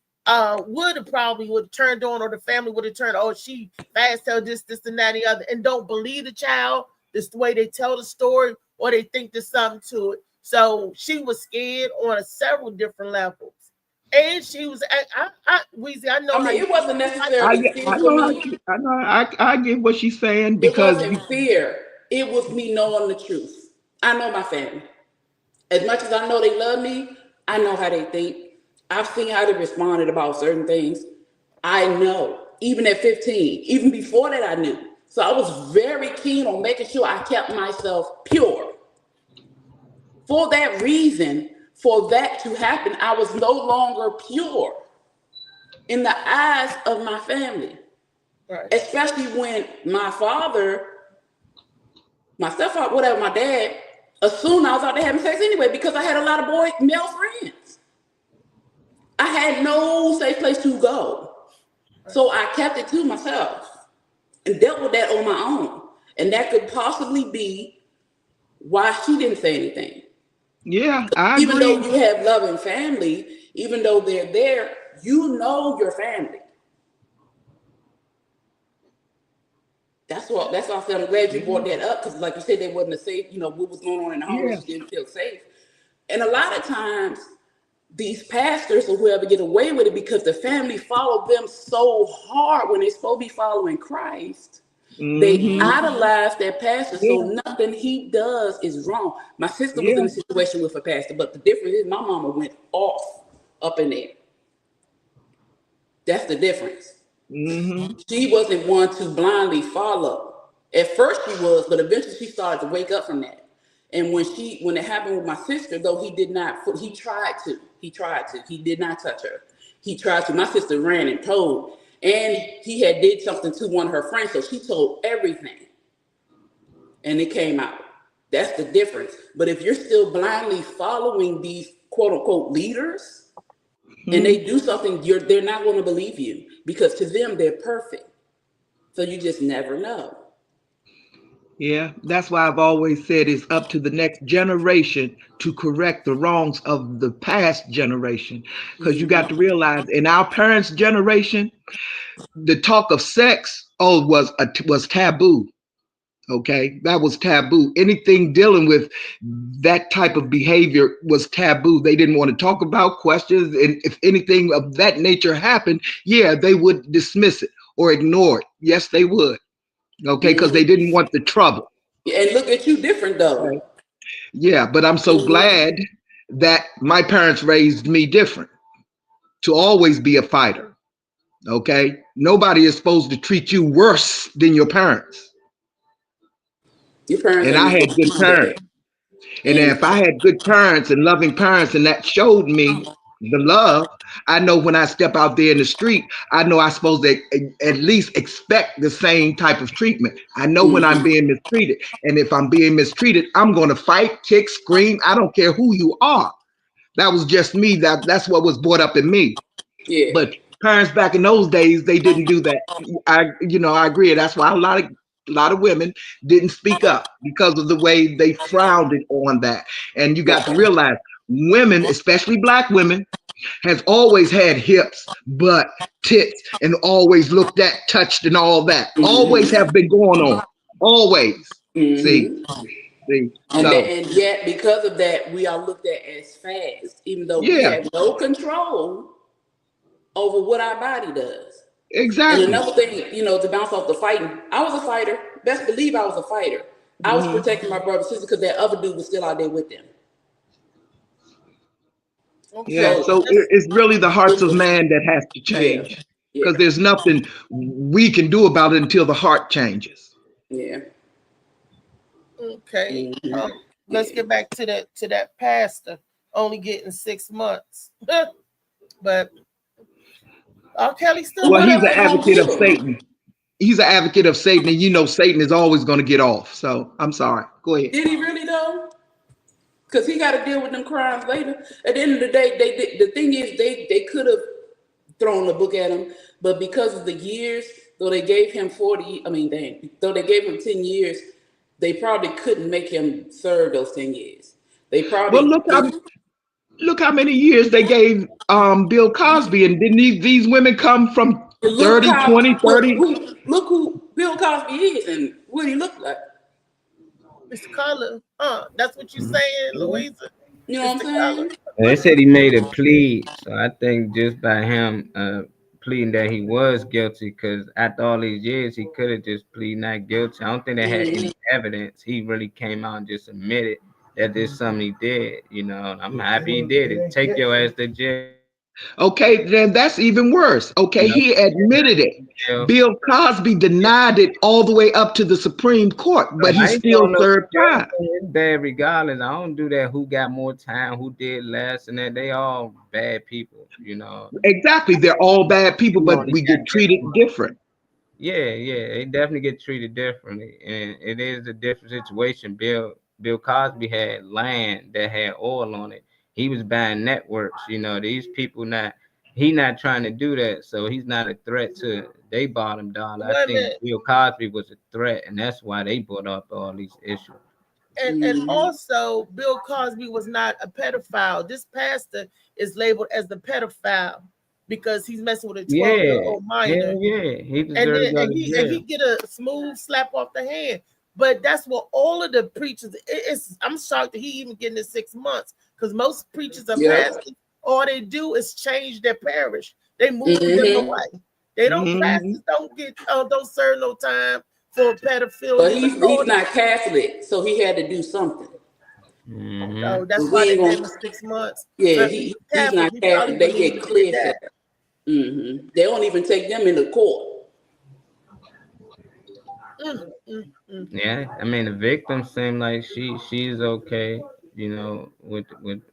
would have turned on, or the family would have turned, oh, she fast tell this, and that, and the other, and don't believe the child. This the way they tell the story, or they think there's something to it. So she was scared on several different levels. And she was, Weezy, I know. I mean, it wasn't necessarily fear for me. I get what she's saying, because it wasn't fear. It was me knowing the truth. I know my family. As much as I know they love me, I know how they think. I've seen how they responded about certain things. I know, even at 15, even before that, I knew. So I was very keen on making sure I kept myself pure. For that reason, for that to happen, I was no longer pure in the eyes of my family. Right. Especially when my father, my stepfather, whatever, my dad, assumed I was out there having sex anyway because I had a lot of male friends. I had no safe place to go. So I kept it to myself and dealt with that on my own. And that could possibly be why she didn't say anything. Yeah, I agree. Even though you have loving family, even though they're there, you know your family. That's why I said I'm glad you brought that up, because like you said, they wasn't a safe, what was going on in the home, she didn't feel safe. And a lot of times, these pastors or whoever get away with it because the family followed them so hard when they're supposed to be following Christ. They idolize their pastor, so nothing he does is wrong. My sister was in a situation with a pastor, but the difference is my mama went off up in there. That's the difference. She wasn't one to blindly follow. At first she was, but eventually she started to wake up from that. And when it happened with my sister, though he tried to. He did not touch her. He tried to. My sister ran and told. And he had did something to one of her friends, so she told everything. And it came out. That's the difference. But if you're still blindly following these quote unquote leaders, and they do something, they're not going to believe you, because to them they're perfect. So you just never know. Yeah, that's why I've always said it's up to the next generation to correct the wrongs of the past generation. Because you got to realize, in our parents' generation, the talk of sex was taboo. Okay, that was taboo. Anything dealing with that type of behavior was taboo. They didn't want to talk about questions, and if anything of that nature happened, they would dismiss it or ignore it. Yes, they would. Okay, because they didn't want the trouble. And look at you different though. Yeah, but I'm so glad that my parents raised me different, to always be a fighter. Okay, nobody is supposed to treat you worse than your parents. Your parents And I had good parents. And if I had good parents and loving parents, and that showed me the love, I know when I step out there in the street, I know I'm supposed to at least expect the same type of treatment. I know when I'm being mistreated. And if I'm being mistreated, I'm going to fight, kick, scream. I don't care who you are. That was just me. That's what was brought up in me. Yeah. But parents back in those days, they didn't do that. I agree. That's why a lot of women didn't speak up, because of the way they frowned on that. And you got to realize women, especially Black women, has always had hips, butt, tits, and always looked at, touched, and all that. Always have been going on. Always. See. And yet, because of that, we are looked at as fast, even though we have no control over what our body does. Exactly. And another thing, to bounce off the fighting, I was a fighter. Best believe I was a fighter. I was protecting my brother and sister because that other dude was still out there with them. Yeah, so it's really the hearts of man that has to change, because there's nothing we can do about it until the heart changes. Yeah. Okay. Let's get back to that pastor only getting 6 months. But R. Kelly still. Well, he's an advocate of Satan. He's an advocate of Satan, and Satan is always going to get off. So I'm sorry. Go ahead. Did he really though? Because he got to deal with them crimes later. At the end of the day, the thing is, they could have thrown the book at him, but because of the years, though they gave him 10 years, they probably couldn't make him serve those 10 years. They probably. Well, look how many years they gave Bill Cosby, and didn't these women come from 30, 20, 30? Look who Bill Cosby is and what he looked like. Mr. Collar, that's what you're saying, Louisa. You know what I'm saying? They said he made a plea, so I think just by him pleading that he was guilty, because after all these years, he could have just pleaded not guilty. I don't think they had any evidence. He really came out and just admitted that there's something he did. I'm happy he did it. Take your ass to jail. Okay, then that's even worse. Okay, he admitted it. Yeah. Bill Cosby denied it all the way up to the Supreme Court, but he still served time. It's bad regardless. I don't do that. Who got more time? Who did less? And that they all bad people. Exactly, they're all bad people, but we get treated different. Yeah, they definitely get treated differently, and it is a different situation. Bill Cosby had land that had oil on it. He was buying networks, these people he not trying to do that. So he's not a threat to they bottom dollar. I think Bill Cosby was a threat, and that's why they brought up all these issues. And also Bill Cosby was not a pedophile. This pastor is labeled as the pedophile because he's messing with a 12-year-old minor. And he get a smooth slap off the hand. But that's what all of the preachers I'm shocked that he even getting the 6 months, because most preachers are pastors, all they do is change their parish. They move them away. They don't pastors don't get don't serve no time for pedophilia. But he's not Catholic, so he had to do something. So that's why they gave him 6 months. Yeah, he's not Catholic. They get clear. They don't even take them into court. Yeah, I mean the victim seemed like she's okay, with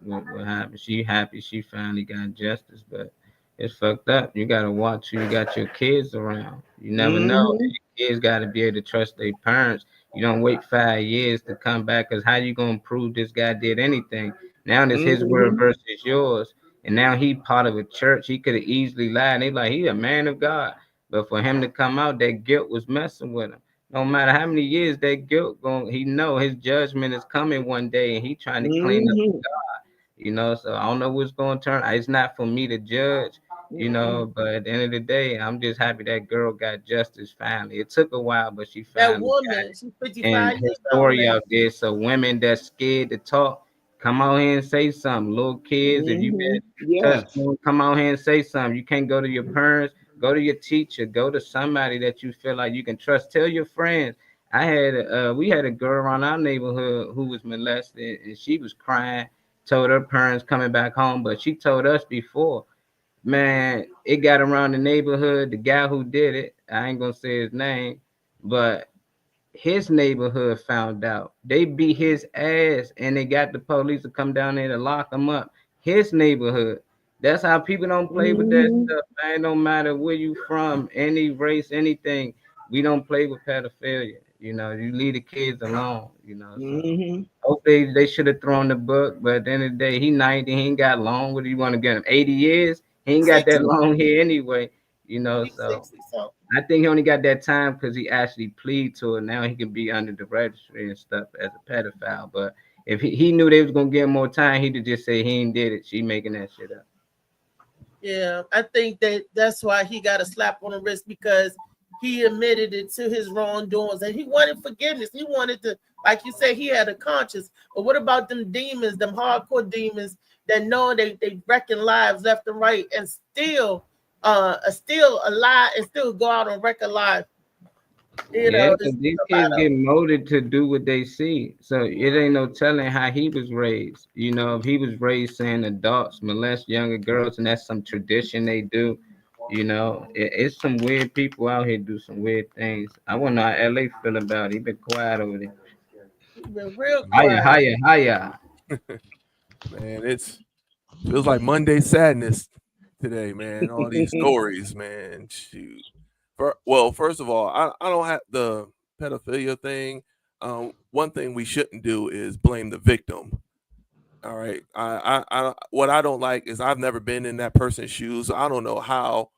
what happened. She happy she finally got justice, but it's fucked up. You gotta watch who you got your kids around. You never know. Your kids gotta be able to trust their parents. You don't wait 5 years to come back, because how you gonna prove this guy did anything? Now it's his word versus yours, and now he part of a church. He could have easily lied. They like he's a man of God, but for him to come out, that guilt was messing with him. No matter how many years that guilt he know his judgment is coming one day, and he trying to clean up God, so I don't know what's going to turn. It's not for me to judge, but at the end of the day, I'm just happy that girl got justice finally. It took a while, but she finally that woman, she's 55 and years her story old, out there. So women that's scared to talk, come out here and say something. Little kids, if you been touched, come out here and say something. You can't go to your parents. Go to your teacher. Go to somebody that you feel like you can trust. Tell your friends. We had a girl around our neighborhood who was molested, and she was crying. Told her parents coming back home, but she told us before. Man, it got around the neighborhood. The guy who did it, I ain't gonna say his name, but his neighborhood found out. They beat his ass, and they got the police to come down there to lock him up. His neighborhood. That's how people don't play with that stuff, man. No matter where you from, any race, anything. We don't play with pedophilia. You know, you leave the kids alone. You know, so hope they should have thrown the book, but at the end of the day, he 90, he ain't got long. What do you want to get him? 80 years? He ain't got that long here anyway. You know, so I think he only got that time because he actually plead to it. Now he can be under the registry and stuff as a pedophile. But if he knew they was gonna give him more time, he'd just say he ain't did it. She making that shit up. Yeah, I think that's why he got a slap on the wrist, because he admitted it to his wrongdoings and he wanted forgiveness. He wanted to, like you said, he had a conscience. But what about them demons, them hardcore demons that know they wrecking lives left and right and still alive and still go out and wreck a life? You know, these kids get molded to do what they see. So it ain't no telling how he was raised. You know, if he was raised saying adults molest younger girls and that's some tradition they do, you know, it's some weird people out here do some weird things. I want to know how LA feel about it. He been quiet over there. He been real quiet. Hiya. Man, feels like Monday sadness today, man. All these stories, man. Shoot. Well, first of all, I don't have the pedophilia thing. One thing we shouldn't do is blame the victim. All right. What I don't like is I've never been in that person's shoes. I don't know how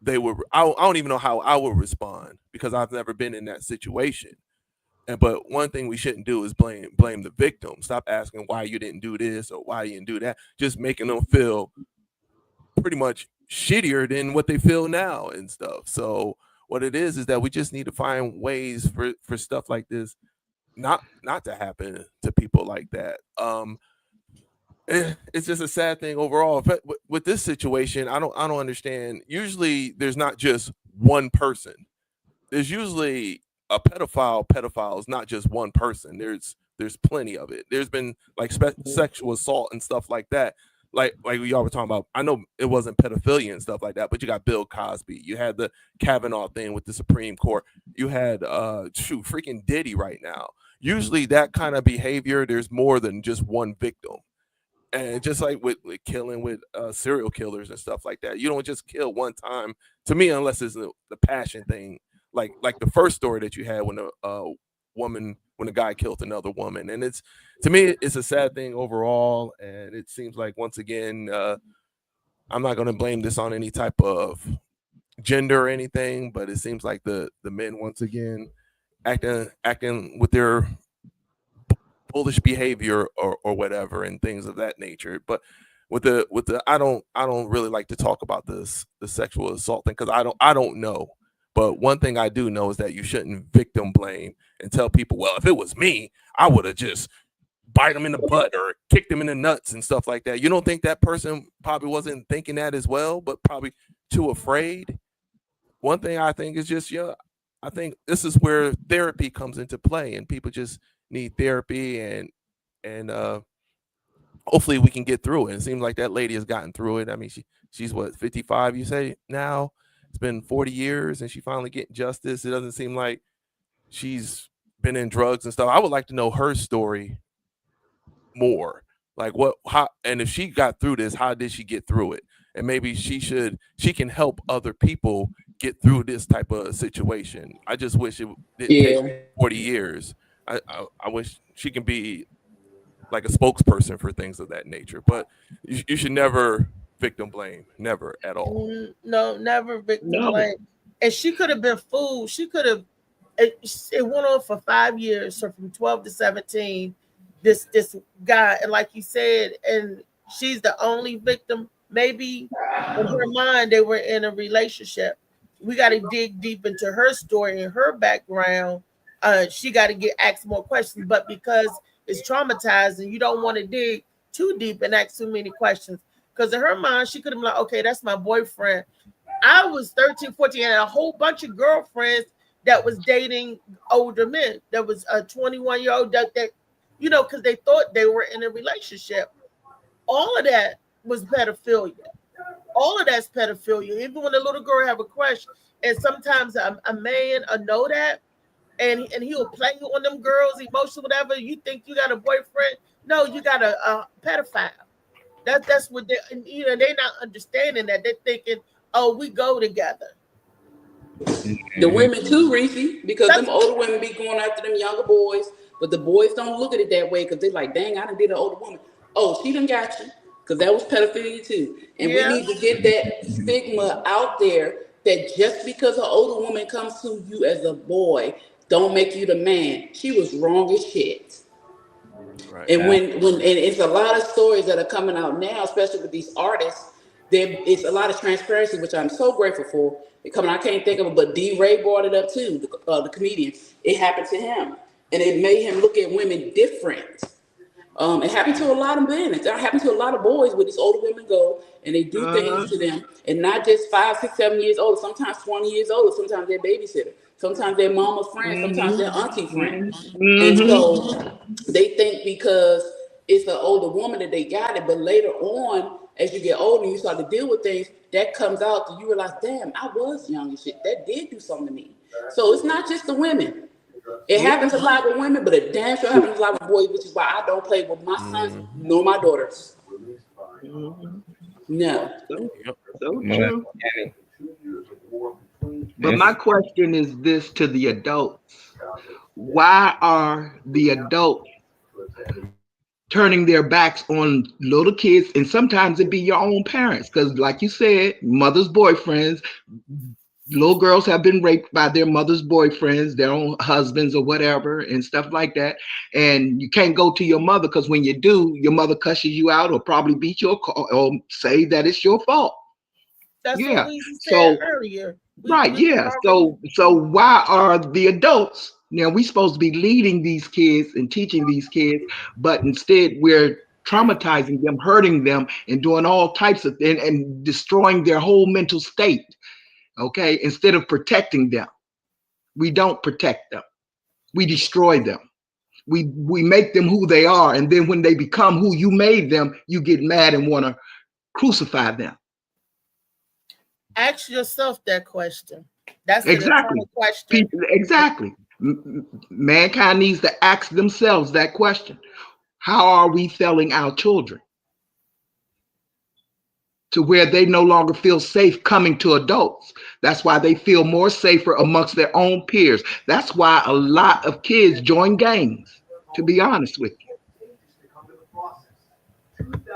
they would. I don't even know how I would respond because I've never been in that situation. But one thing we shouldn't do is blame the victim. Stop asking why you didn't do this or why you didn't do that. Just making them feel pretty much shittier than what they feel now and stuff. So what it is that we just need to find ways for stuff like this not to happen to people like that. It's just a sad thing overall. But with this situation, I don't understand. Usually there's not just one person. There's usually a pedophile is not just one person. There's plenty of it. There's been like sexual assault and stuff like that. Like y'all were talking about, I know it wasn't pedophilia and stuff like that, but you got Bill Cosby. You had the Kavanaugh thing with the Supreme Court. You had freaking Diddy right now. Usually that kind of behavior, there's more than just one victim. And just like with killing with serial killers and stuff like that, you don't just kill one time. To me, unless it's the passion thing, like the first story that you had when a guy killed another woman. And to me, it's a sad thing overall. And it seems like, once again, I'm not going to blame this on any type of gender or anything, but it seems like the men, once again, acting with their bullish behavior or whatever and things of that nature. But with the I don't really like to talk about the sexual assault thing because I don't know. But one thing I do know is that you shouldn't victim blame and tell people, well, if it was me, I would have just bite them in the butt or kicked them in the nuts and stuff like that. You don't think that person probably wasn't thinking that as well, but probably too afraid? One thing I think is just, I think this is where therapy comes into play, and people just need therapy, and hopefully we can get through it. It seems like that lady has gotten through it. I mean, she's what, 55, you say now? It's been 40 years and she finally getting justice. It doesn't seem like she's been in drugs and stuff. I would like to know her story more. Like and if she got through this, how did she get through it? And maybe she can help other people get through this type of situation. I just wish it didn't take 40 years. I wish she can be like a spokesperson for things of that nature. But you should never victim blame, never at all. No, never victim blame. And she could have been fooled. She could have. It went on for 5 years, so from 12 to 17. This guy, and like you said, and she's the only victim. Maybe in her mind they were in a relationship. We got to dig deep into her story and her background. She got to get asked more questions, but because it's traumatizing, you don't want to dig too deep and ask too many questions. Because in her mind, she could have been like, okay, that's my boyfriend. I was 13, 14, and a whole bunch of girlfriends that was dating older men. That was a 21-year-old that you know, because they thought they were in a relationship. All of that was pedophilia. All of that's pedophilia. Even when a little girl have a crush, and sometimes a man know that, and he'll play on them girls, emotional, whatever. You think you got a boyfriend? No, you got a pedophile. That's what they, you know, they're not understanding that. They're thinking, oh, we go together. The women too, Reese, because them older women be going after them younger boys, but the boys don't look at it that way because they're like, dang, I done did an older woman. Oh, she done got you, because that was pedophilia too. And we need to get that stigma out there that just because an older woman comes to you as a boy, don't make you the man. She was wrong as shit. Right. And when and it's a lot of stories that are coming out now, especially with these artists, it's a lot of transparency, which I'm so grateful for. I can't think of it, but D. Ray brought it up too, the comedian. It happened to him, and it made him look at women different. It happened to a lot of men. It happened to a lot of boys where these older women go and they do things to them, and not just 5, 6, 7 years old. Sometimes 20 years old. Sometimes they're babysitter. Sometimes they're mama's friend. Sometimes they're auntie friend. And so they think because it's an older woman that they got it, but later on, as you get older and you start to deal with things, that comes out and you realize, damn, I was young and shit. That did do something to me. So it's not just the women. It happens a lot with women, but it damn sure happens a lot with boys, which is why I don't play with my sons nor my daughters. No. So true. But my question is this to the adults. Why are the adults turning their backs on little kids? And sometimes it be your own parents, because like you said, mother's boyfriends, little girls have been raped by their mother's boyfriends, their own husbands or whatever, and stuff like that. And you can't go to your mother, because when you do, your mother cusses you out or probably beat you or say that it's your fault. That's what we said earlier. So why are the adults, now we supposed to be leading these kids and teaching these kids, but instead we're traumatizing them, hurting them, and doing all types of things and destroying their whole mental state. Okay, instead of protecting them, we don't protect them. We destroy them. We make them who they are, and then when they become who you made them, you get mad and want to crucify them. Ask yourself that question. That's exactly the question. Exactly. Mankind needs to ask themselves that question. How are we failing our children to where they no longer feel safe coming to adults? That's why they feel more safer amongst their own peers. That's why a lot of kids join gangs, to be honest with you.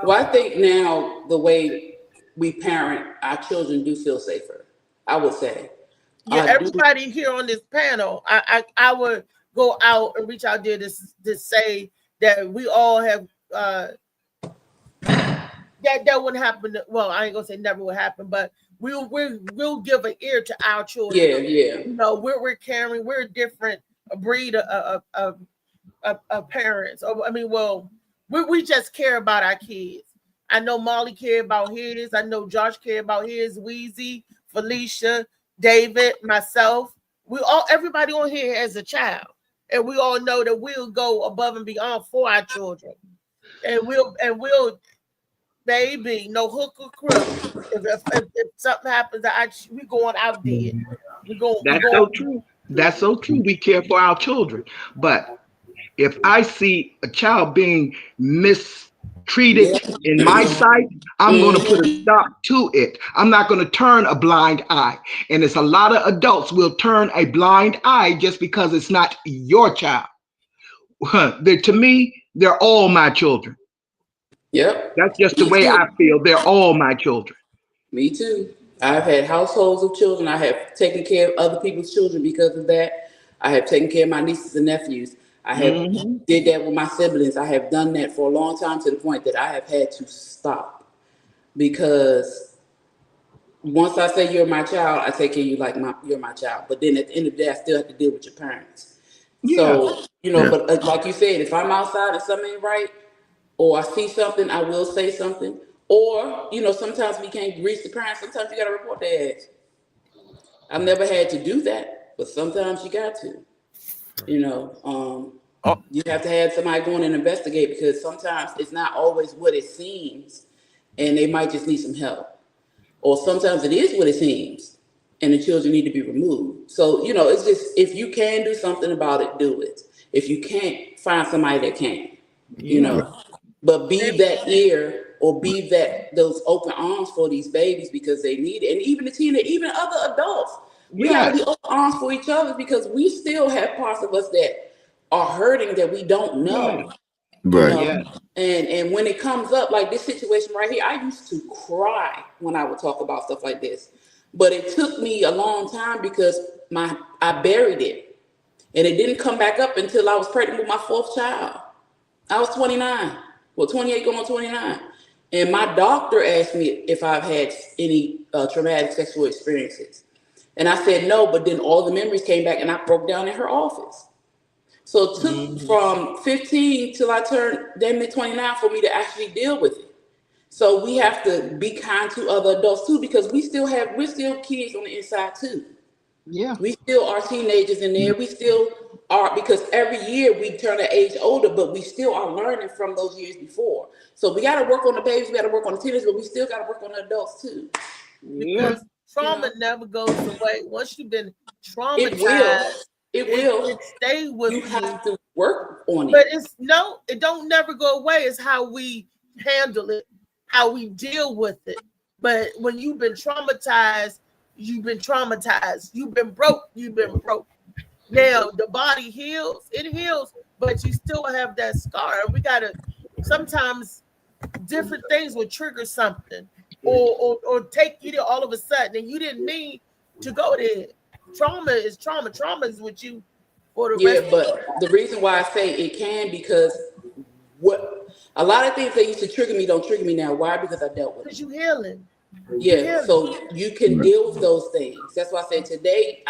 Well, I think now the way we parent our children do feel safer, I would say. Yeah, everybody here on this panel, I would go out and reach out there to say that we all have that wouldn't happen. Well, I ain't gonna say never would happen, but we'll give an ear to our children. Yeah. You know, we're caring. We're a different breed of parents. I mean, well, we just care about our kids. I know Molly cared about his. I know Josh cared about his. Weezy, Felicia, David, myself. Everybody on here has a child, and we all know that we'll go above and beyond for our children, and we'll. Baby, no hook or crook. If something happens, we going out there. That's so true. That's so true. We care for our children. But if I see a child being mistreated in my sight, I'm going to put a stop to it. I'm not going to turn a blind eye. And it's a lot of adults will turn a blind eye just because it's not your child. To me, they're all my children. Yep. That's just the way I feel. They're all my children. Me too. I've had households of children. I have taken care of other people's children because of that. I have taken care of my nieces and nephews. I have did that with my siblings. I have done that for a long time, to the point that I have had to stop, because once I say you're my child, I take care of you like you're my child. But then at the end of the day, I still have to deal with your parents. So, but like you said, if I'm outside and something ain't right, or I see something, I will say something. Or, sometimes we can't reach the parents. Sometimes you got to report their ass. I've never had to do that, but sometimes you got to. You know, you have to have somebody go in and investigate, because sometimes it's not always what it seems, and they might just need some help. Or sometimes it is what it seems, and the children need to be removed. So, you know, it's just, if you can do something about it, do it. If you can't, find somebody that can, you know. But be that ear, or be those open arms for these babies, because they need it. And even the teenagers, even other adults, we gotta be open arms for each other, because we still have parts of us that are hurting that we don't know. Right. You know? And when it comes up, like this situation right here, I used to cry when I would talk about stuff like this. But it took me a long time, because I buried it. And it didn't come back up until I was pregnant with my 4th child. I was 29, well, 28 going on 29. And my doctor asked me if I've had any traumatic sexual experiences. And I said no, but then all the memories came back, and I broke down in her office. So it took from 15 till I turned damn near 29 for me to actually deal with it. So we have to be kind to other adults too, because we're still kids on the inside too. Yeah. We still are teenagers in there. We still are, because every year we turn an age older, but we still are learning from those years before. So we got to work on the babies, we got to work on the teenagers, but we still got to work on the adults too. Because trauma never goes away. Once you've been traumatized, it will. It stay with you. You have to work on it. But it don't never go away. It's how we handle it, how we deal with it. But when you've been traumatized, you've been traumatized. You've been broke. Now the body heals, it heals, but you still have that scar. We gotta, sometimes different things will trigger something, or take you there all of a sudden, and you didn't mean to go there. Trauma is trauma. Trauma is with you for the rest. But the reason why I say it can, because a lot of things that used to trigger me don't trigger me now. Why? Because I dealt with it. Because you healing. Yeah, so you can deal with those things. That's why I said today,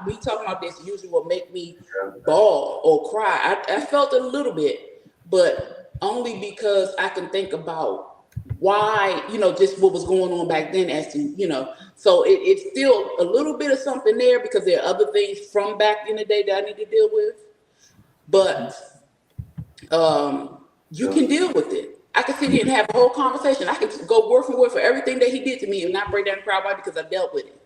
we talking about this usually will make me bawl or cry. I felt a little bit, but only because I can think about why, just what was going on back then as to, so it's still a little bit of something there, because there are other things from back in the day that I need to deal with. But you can deal with it. I could sit here and have a whole conversation. I could go word for word for everything that he did to me and not break down and cry about it, because I dealt with it.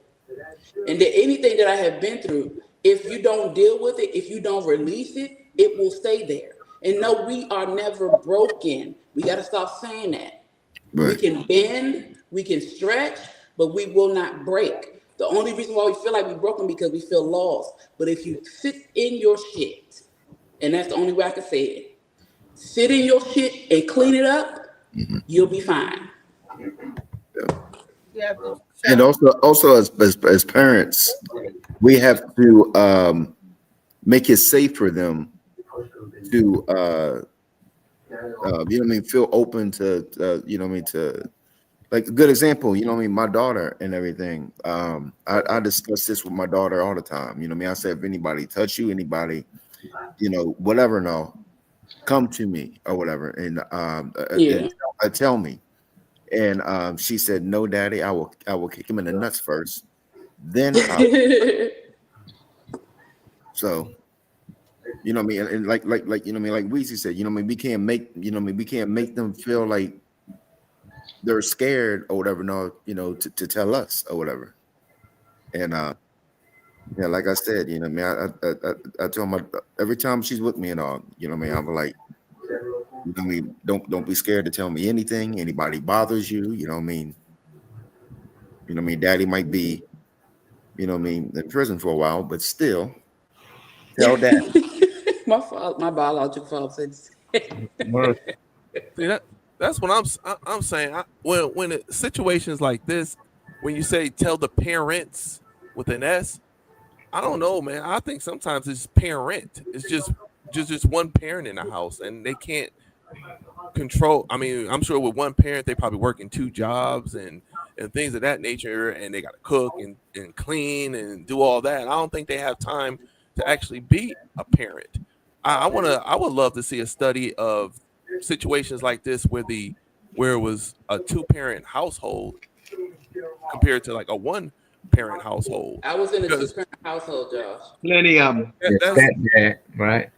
And that anything that I have been through, if you don't deal with it, if you don't release it, it will stay there. And no, we are never broken. We got to stop saying that. Right. We can bend, we can stretch, but we will not break. The only reason why we feel like we're broken because we feel lost. But if you sit in your shit, and that's the only way I can say it, sit in your shit and clean it up, you'll be fine. Yeah. And also as parents, we have to make it safe for them to feel open to to, like, a good example, my daughter and everything. I discuss this with my daughter all the time. I said, if anybody touch you, anybody, whatever, no, come to me or whatever, and tell me. And she said, no, Daddy, I will kick him in the nuts first, then so and like Weezy said, we can't make we can't make them feel like they're scared or whatever, no, to tell us or whatever. And like I said, I tell my, every time she's with me and all, I'm like, don't be scared to tell me anything. Anybody bothers you, Daddy might be, in prison for a while, but still, tell Daddy. my biological father said. See, that's what I'm saying. When it, situations like this, when you say tell the parents with an S, I don't know, man. I think sometimes it's parent. It's just one parent in the house, and they can't control. I mean, I'm sure with one parent, they probably working 2 jobs and things of that nature, and they got to cook and clean and do all that. I don't think they have time to actually be a parent. I would love to see a study of situations like this where it was a 2-parent household compared to like a one parent household. I was in a Because two-parent household, Josh. Plenty of them. Stepdad, right?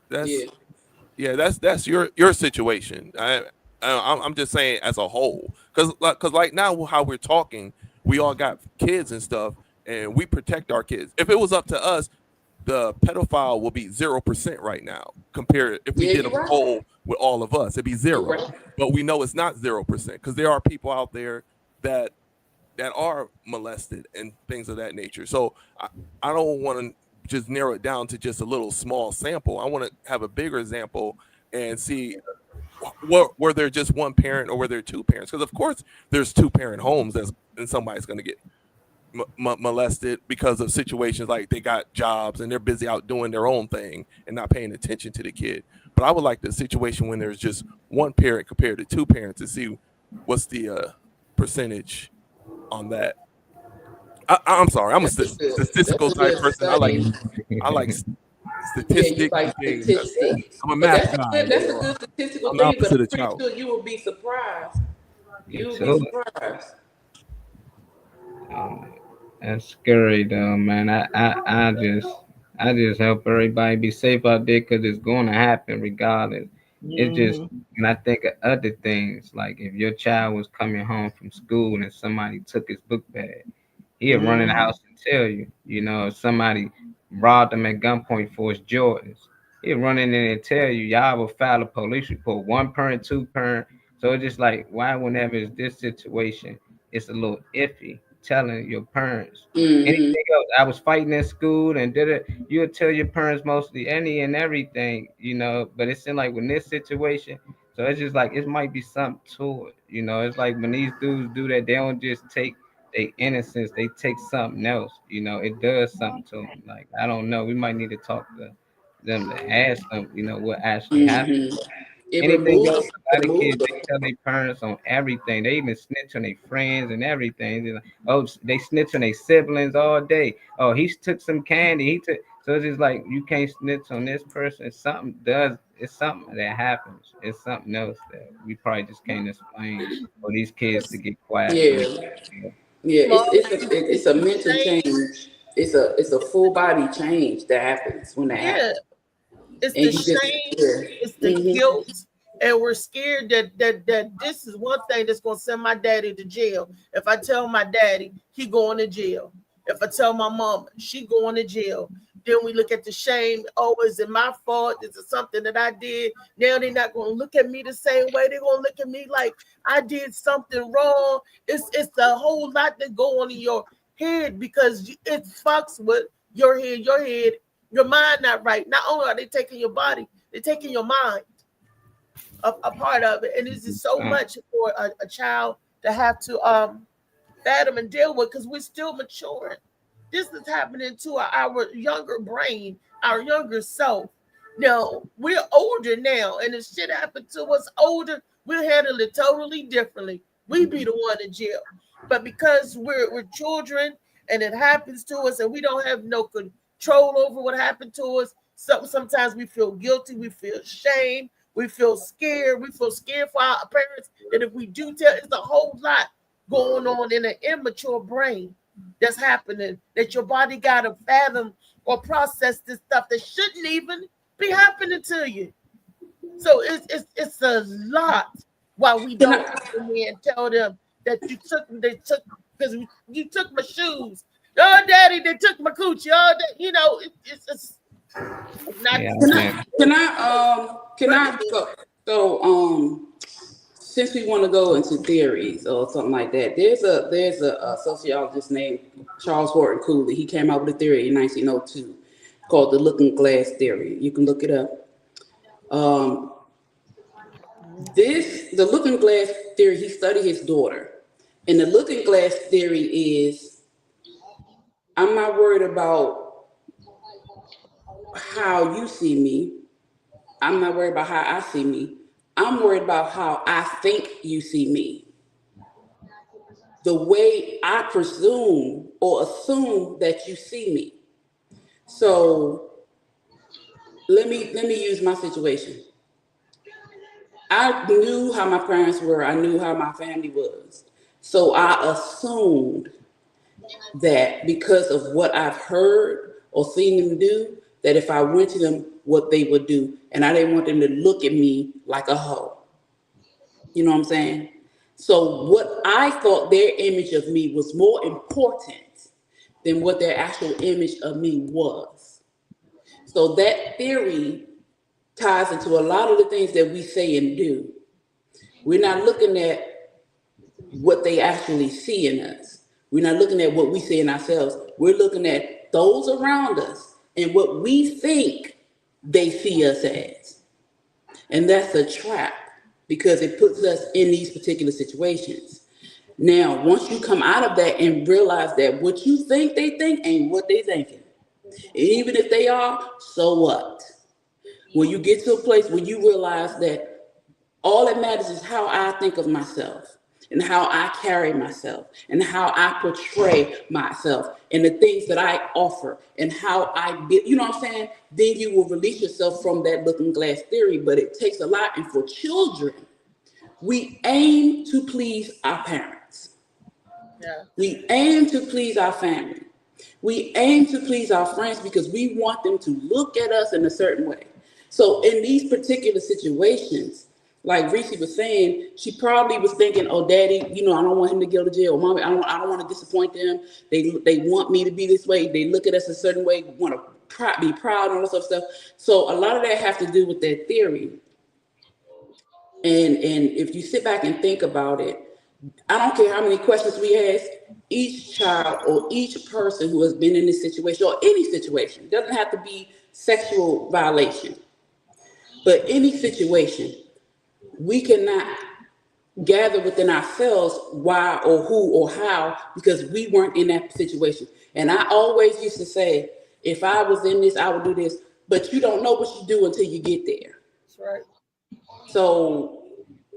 That's your situation. I'm just saying as a whole, because like now how we're talking, we all got kids and stuff, and we protect our kids. If it was up to us, the pedophile will be 0% right now. Compared if we did a poll with all of us, it'd be 0. But we know it's not 0% because there are people out there that are molested and things of that nature. So I don't want to just narrow it down to just a little small sample. I want to have a bigger example and see were there just one parent or were there two parents? Because of course there's 2-parent homes and somebody's going to get molested because of situations like they got jobs and they're busy out doing their own thing and not paying attention to the kid. But I would like the situation when there's just one parent compared to 2 parents to see what's the percentage on that. I'm sorry, I'm a statistical type person. I like statistics. I'm a math guy. That's a good statistical thing, but I'm pretty sure you will be surprised. You will be surprised. That's scary though, man. I just hope everybody be safe out there because it's going to happen regardless. It's just, and I think of other things, like if your child was coming home from school and somebody took his book bag, he'd run in the house and tell you, if somebody robbed him at gunpoint for his Jordans, he'd run in there and tell you, y'all will file a police report, 1 parent, 2 parent. So it's just like, why whenever it's this situation, it's a little iffy telling your parents anything else. I was fighting in school and did it. You'll tell your parents mostly any and everything, but it's in like when this situation. So it's just like, it might be something to it. It's like when these dudes do that, they don't just take their innocence, they take something else. It does something to them. Like, I don't know. We might need to talk to them to ask them, what actually happened. Anything else, a lot of kids, they tell their parents on everything. They even snitch on their friends and everything. They're like, oh, they snitch on their siblings all day. Oh, he took some candy. So it's just like, you can't snitch on this person. It's something that happens. It's something else that we probably just can't explain for these kids to get quiet. It's a mental change. It's a full body change that happens when that happens. It's the shame, it's the guilt, and we're scared that this is one thing that's gonna send my daddy to jail. If I tell my daddy, he going to jail. If I tell my mom, she going to jail. Then we look at the shame. Oh, is it my fault? Is it something that I did? Now they're not gonna look at me the same way. They're gonna look at me like I did something wrong. It's a whole lot that go on in your head because it fucks with your head. Your mind not right. Not only are they taking your body, they're taking your mind, a part of it. And it's just so much for a child to have to fathom and deal with because we're still maturing. This is happening to our younger brain, our younger self. Now, we're older now, and if shit happened to us older, we'll handle it totally differently. We be the one in jail. But because we're children and it happens to us and we don't have no control over what happened to us. Sometimes we feel guilty, we feel shame, we feel scared for our parents. And if we do tell, it's a whole lot going on in an immature brain that's happening, that your body got to fathom or process this stuff that shouldn't even be happening to you. So it's a lot why we don't come in and tell them that they took because you took my shoes. Oh, daddy, they took my coochie. Oh, it's not. Can I go? Since we want to go into theories or something like that, there's a sociologist named Charles Horton Cooley. He came out with a theory in 1902 called the looking glass theory. You can look it up. The looking glass theory, he studied his daughter. And the looking glass theory is, I'm not worried about how you see me. I'm not worried about how I see me. I'm worried about how I think you see me. The way I presume or assume that you see me. So let me use my situation. I knew how my parents were. I knew how my family was. So I assumed that because of what I've heard or seen them do, that if I went to them, what they would do. And I didn't want them to look at me like a hoe. You know what I'm saying? So what I thought their image of me was more important than what their actual image of me was. So that theory ties into a lot of the things that we say and do. We're not looking at what they actually see in us. We're not looking at what we see in ourselves. We're looking at those around us and what we think they see us as. And that's a trap because it puts us in these particular situations. Now, once you come out of that and realize that what you think they think ain't what they thinking, even if they are, so what? When you get to a place where you realize that all that matters is how I think of myself and how I carry myself and how I portray myself and the things that I offer and how I get, you know what I'm saying? Then you will release yourself from that looking glass theory, but it takes a lot. And for children, we aim to please our parents. Yeah. We aim to please our family. We aim to please our friends because we want them to look at us in a certain way. So in these particular situations, like Reese was saying, she probably was thinking, oh, daddy, you know, I don't want him to go to jail. Mommy, I don't want to disappoint them. They want me to be this way. They look at us a certain way, want to be proud and all this other stuff. So a lot of that has to do with that theory. And if you sit back and think about it, I don't care how many questions we ask, each child or each person who has been in this situation or any situation, doesn't have to be sexual violation, but any situation, we cannot gather within ourselves why or who or how, because we weren't in that situation. And I always used to say, if I was in this, I would do this, but you don't know what you do until you get there. That's right. So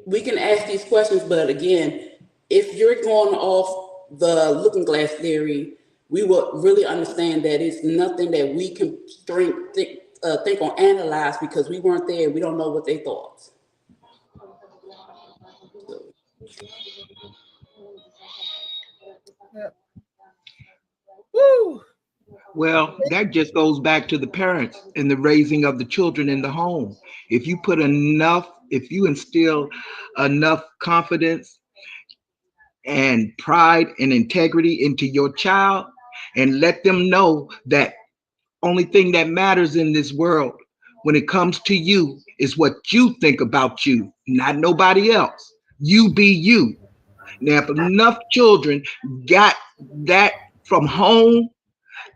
we can ask these questions, but again, if you're going off the looking glass theory, we will really understand that it's nothing that we can think or analyze because we weren't there. We don't know what they thought. Yep. Woo! Well, that just goes back to the parents and the raising of the children in the home. If you instill enough confidence and pride and integrity into your child and let them know that only thing that matters in this world when it comes to you is what you think about you, not nobody else. You be you. Now, if enough children got that from home,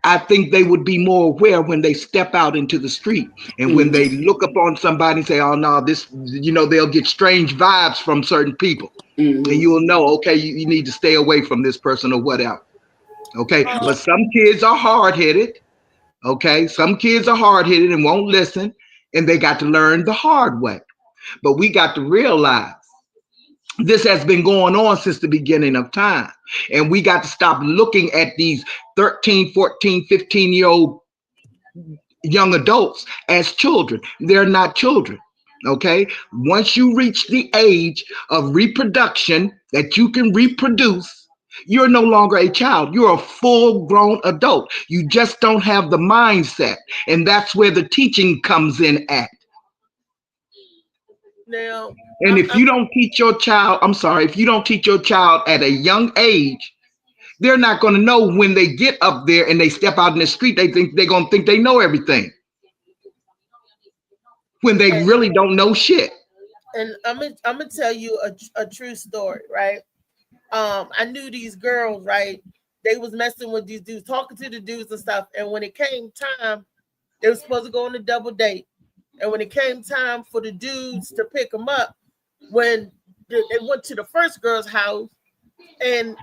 I think they would be more aware when they step out into the street and when they look upon somebody and say, oh no, this, you know, they'll get strange vibes from certain people. And you will know, okay, you need to stay away from this person or whatever. Okay, but some kids are hard-headed. Okay, some kids are hard-headed and won't listen, and they got to learn the hard way. But we got to realize this has been going on since the beginning of time. And we got to stop looking at these 13, 14, 15-year-old young adults as children. They're not children, okay? Once you reach the age of reproduction that you can reproduce, you're no longer a child. You're a full-grown adult. You just don't have the mindset. And that's where the teaching comes in at. Now, and if you don't teach your child, if you don't teach your child at a young age, they're not going to know when they get up there and they step out in the street, they're going to think they know everything when they really don't know shit. And I'm gonna tell you a true story, right? I knew these girls, right? They was messing with these dudes, talking to the dudes and stuff. And when it came time, they were supposed to go on a double date. And when it came time for the dudes to pick them up, when they went to the first girl's house, and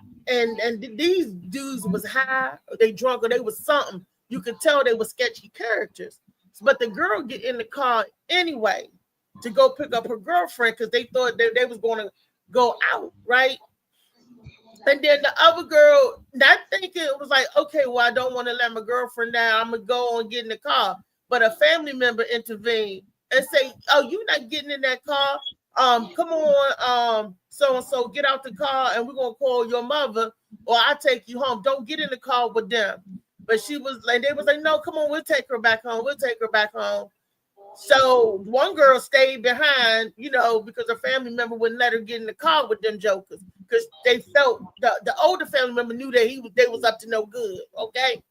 these dudes was high, or they drunk, or they was something. You could tell they were sketchy characters. But the girl get in the car anyway to go pick up her girlfriend because they thought they was going to go out, right? And then the other girl, not thinking, it was like, okay, well, I don't want to let my girlfriend down. I'm going to go and get in the car. But a family member intervened and say, oh, you're not getting in that car. come on, so and so, get out the car and we're gonna call your mother, or I'll take you home. Don't get in the car with them. But she was like, they was like, no, come on, we'll take her back home. We'll take her back home. So one girl stayed behind, you know, because her family member wouldn't let her get in the car with them jokers, because they felt the older family member knew that they was up to no good. Okay.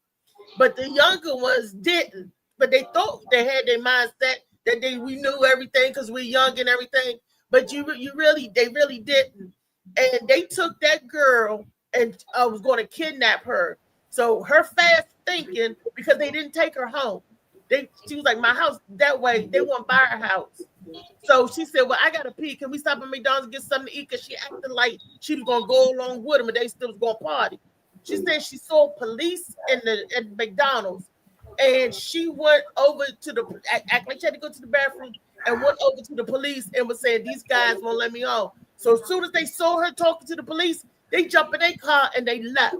But the younger ones didn't. But they thought they had their mindset that we knew everything because we're young and everything. But they really didn't. And they took that girl and was going to kidnap her. So her fast thinking, because they didn't take her home. She was like, my house that way. They won't buy her house. So she said, well, I got to pee. Can we stop at McDonald's and get something to eat? Because she acted like she was going to go along with them and they still was going to party. She said she saw police at McDonald's, and she went over to act like she had to go to the bathroom and went over to the police and was saying, these guys won't let me on. So as soon as they saw her talking to the police, they jumped in their car and they left.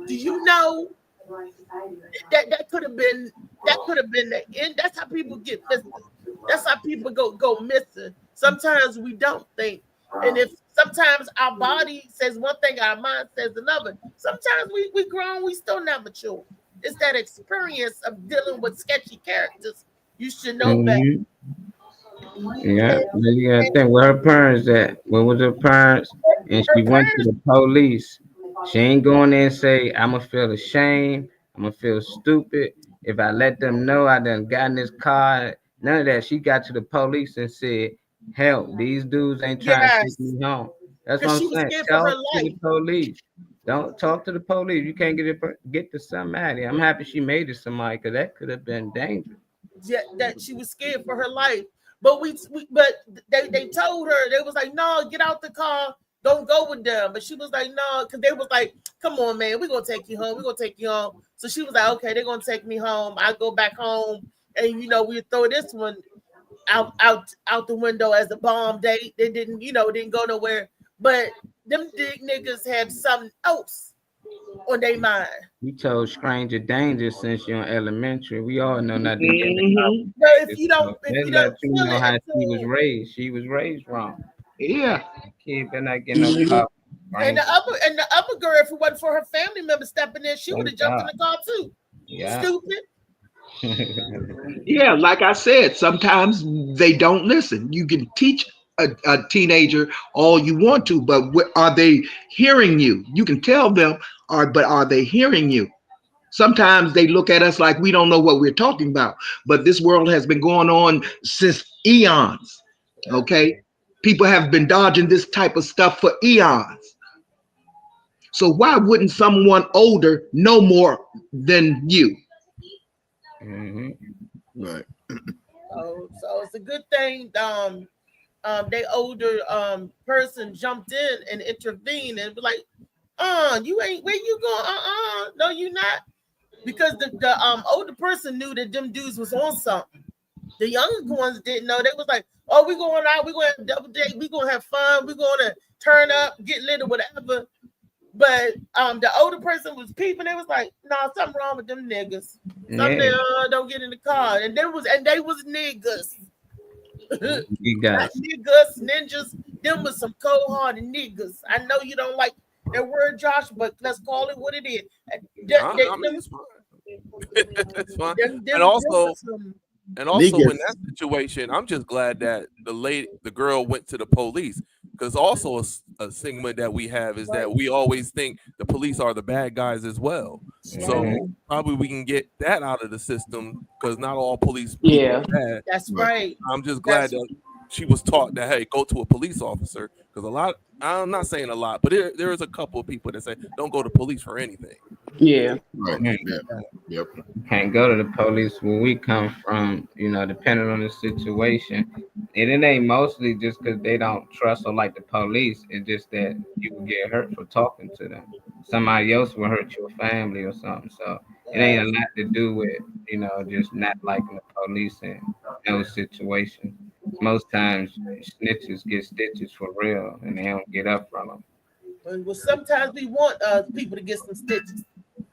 Do you know that could have been the end? That's how people get missing. That's how people go missing. Sometimes we don't think. And if sometimes our body says one thing, our mind says another. Sometimes we grown, we still not mature. It's that experience of dealing with sketchy characters. You should know better. Yeah, you gotta think where her parents at. Where was her parents? And she went to the police. She ain't going there and say, I'm gonna feel ashamed. I'm gonna feel stupid if I let them know I done got in this car. None of that. She got to the police and said, help, these dudes ain't trying to take me home. That's what I'm saying. Talk to the police. Don't talk to the police. You can't get to somebody. I'm happy she made it somebody, because that could have been dangerous. Yeah, that she was scared for her life. But they told her, they was like, no, get out the car. Don't go with them. But she was like, no, because they was like, come on, man, we're going to take you home. We're going to take you home. So she was like, okay, they're going to take me home. I go back home. And, you know, we throw this one out the window as a bomb date. They didn't go nowhere. But them big niggas had something else on their mind. You told stranger danger since you're in elementary. We all know not to get in the car. But if you don't know how she was raised. She was raised wrong. Yeah. Kid better not get no car. And the other girl, if it wasn't for her family member stepping in, she would have jumped in the car too. Yeah. Stupid. Yeah, like I said, sometimes they don't listen. You can teach a teenager all you want to, but are they hearing you? You can tell them, but are they hearing you? Sometimes they look at us like we don't know what we're talking about, but this world has been going on since eons. Okay, people have been dodging this type of stuff for eons. So why wouldn't someone older know more than you? Mm-hmm. Right. So it's a good thing. They older person jumped in and intervened and be like, you ain't, where you going? No, you not. Because the older person knew that them dudes was on something. The younger ones didn't know. They was like, oh, we going out, we going to have a double date, we going to have fun, we going to turn up, get lit or whatever. But the older person was peeping. They was like, nah, something wrong with them niggas. Something, don't get in the car. And they was niggas. You got niggas, ninjas. Them was some cold-hearted niggas. I know you don't like that word, Josh, but let's call it what it is. It's fine. It's fine. And also niggas. in that situation, I'm just glad that the girl went to the police, because also a stigma that we have is that we always think the police are the bad guys as well. So probably we can get that out of the system, because not all police people are bad. That's right. I'm just glad that she was taught that, hey, go to a police officer, because I'm not saying a lot, but there is a couple of people that say don't go to police for anything. Yeah. Right. Yeah. Yep. Can't go to the police where we come from, depending on the situation. And it ain't mostly just because they don't trust or like the police. It's just that you will get hurt for talking to them. Somebody else will hurt your family or something. So it ain't a lot to do with, just not liking the police in those situations. Most times snitches get stitches for real and they don't get up from them. Well, sometimes we want people to get some stitches.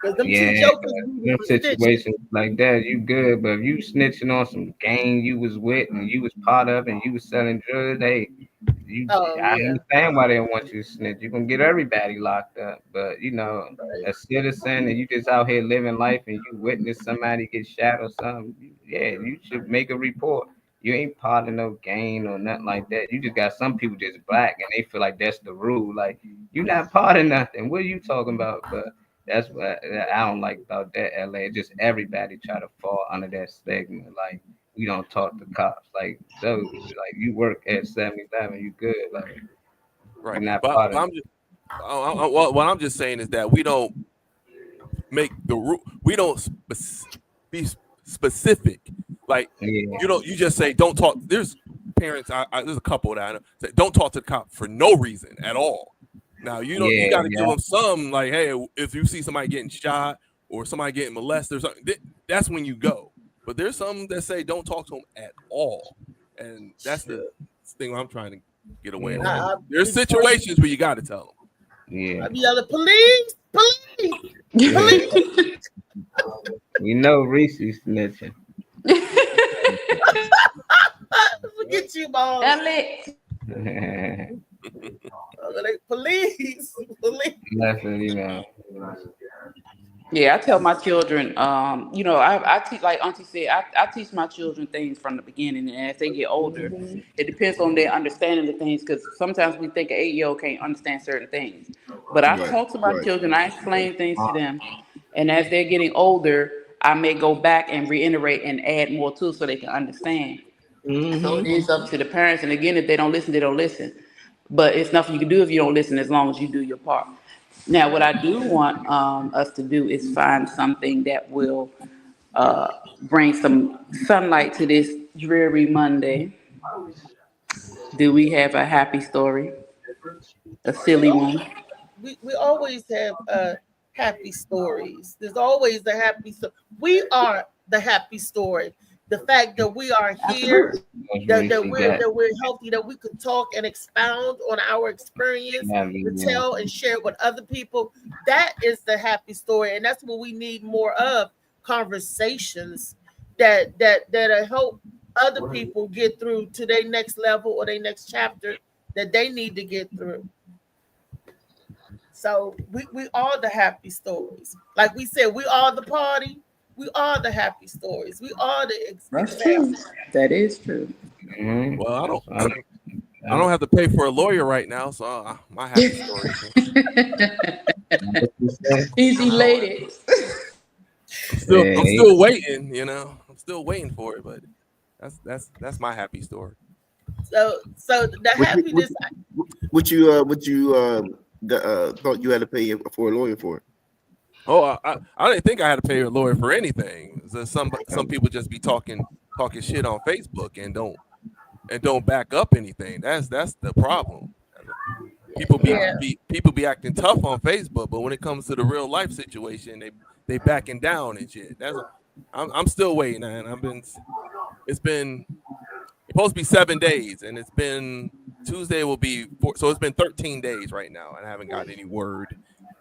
Because them two Yeah, jokers them was snitching. situations like that, you good. But if you snitching on some gang you was with and you was part of and you was selling drugs, hey, Oh, I yeah. understand why they don't want you to snitch. You can get everybody locked up. But you know, a citizen and you just out here living life and you witness somebody get shot or something, yeah, you should make a report. You ain't part of no gang or nothing like that. You just got some people just black and they feel like that's the rule. Like you're not part of nothing. What are you talking about? But that's what I don't like about that LA. Just everybody try to fall under that stigma. Like we don't talk to cops. Like those, like you work at 7-Eleven, you good. Like Right. you're not But part of I'm just, what I'm just saying is that we don't make the rule. We don't be specific. Like you just say don't talk. There's parents. There's a couple that I know say don't talk to the cop for no reason at all. Now you don't. You got to give them some like, hey, if you see somebody getting shot or somebody getting molested or something, that's when you go. But there's some that say don't talk to them at all, and that's the thing I'm trying to get away from. There's situations where you got to tell them. Yeah. I be yelling, police, police, police. We know Reese's snitching. Forget you, Mom. Police, police. Definitely, man. Yeah, I tell my children, you know, I teach, like Auntie said, I teach my children things from the beginning, and as they get older, it depends on their understanding of things, because sometimes we think an 8-year-old can't understand certain things. But I talk to my children, I explain things to them, and as they're getting older, I may go back and reiterate and add more to it so they can understand. So it is up to the parents, and again, if they don't listen, they don't listen. But it's nothing you can do if you don't listen, as long as you do your part. Now, what I do want us to do is find something that will bring some sunlight to this dreary Monday. Do we have a happy story? A silly one? We always have happy stories. There's always a happy story. We are the happy story. The fact that we are here, that we're healthy, that we could talk and expound on our experience, to tell and share with other people. That is the happy story, and that's what we need more of. Conversations that help other people get through to their next level or their next chapter that they need to get through. So we are the happy stories. Like we said, we are the party. We are the happy stories. We are the examples. That is true. Well, I don't have to pay for a lawyer right now, so my happy story. He's elated. I'm still waiting. You know, I'm still waiting for it, but that's my happy story. So the happiness. Would you thought you had to pay for a lawyer for it? Oh, I didn't think I had to pay a lawyer for anything. So some people just be talking shit on Facebook and don't back up anything. That's the problem. People be acting tough on Facebook, but when it comes to the real life situation, they backing down and shit. I'm still waiting, man. It's been supposed to be 7 days, and it's been Tuesday will be 4, so it's been 13 days right now, and I haven't got any word.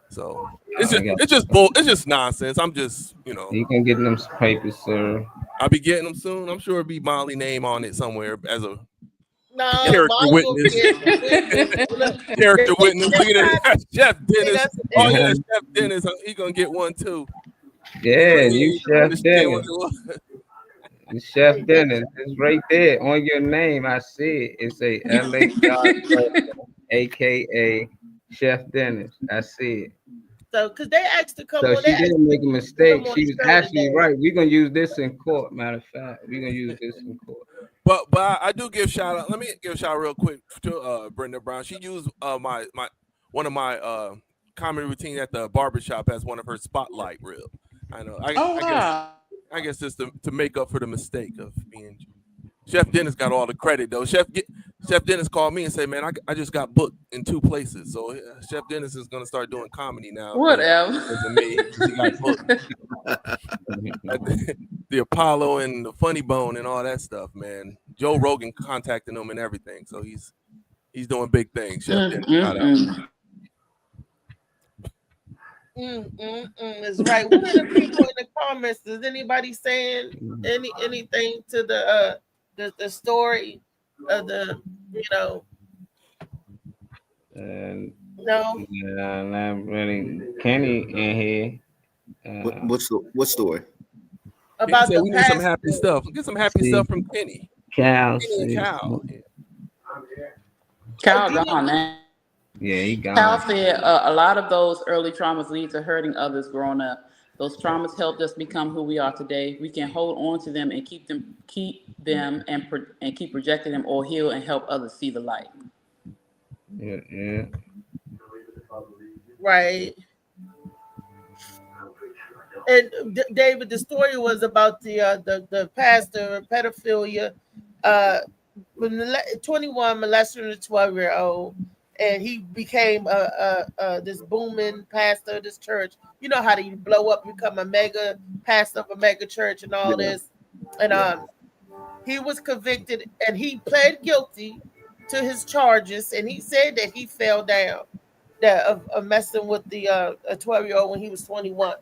So it's just nonsense. I'm just, you know. You can get them papers, sir. I'll be getting them soon. I'm sure it'll be Molly name on it somewhere as a character witness. Character witness. Look at that, Chef Dennis. Oh yeah, Chef Dennis. He gonna get one too. Yeah, you Chef Dennis. Chef Dennis. It's right there on your name. I see it. It's a LA aka Chef Dennis. I see it. So, because they asked to come so on. She didn't make a mistake. She was actually right. We're gonna use this in court. Matter of fact, we're gonna use this in court. But I do give shout out. Let me give a shout out real quick to Brenda Brown. She used one of my comedy routines at the barbershop as one of her spotlight reel. I know. I guess it's to make up for the mistake of being. Chef Dennis got all the credit though. Chef Dennis called me and said, "Man, I just got booked in 2 places." So Chef Dennis is gonna start doing comedy now. Whatever. Me, he got booked. The Apollo and the Funny Bone and all that stuff, man. Joe Rogan contacting him and everything, so he's doing big things. Chef Dennis got out. Is right. One of the people in the comments, is anybody saying anything to the story of the, no? Yeah, not really. Kenny in here. What story? About Kenny said the we need some pastor. happy stuff. Get some happy stuff from Kenny. Cal. Kenny and Cal. Cal gone, man. Yeah, he gone. Cal said a lot of those early traumas lead to hurting others growing up. Those traumas helped us become who we are today. We can hold on to them and keep them and keep projecting them, or heal and help others see the light. Yeah. Right. And David, the story was about the pastor pedophilia, 21 molesting a 12-year-old, and he became this booming pastor of this church. You know how you blow up, become a mega pastor of a mega church and all this. And he was convicted and he pled guilty to his charges, and he said that he fell down of messing with a 12-year-old when he was 21.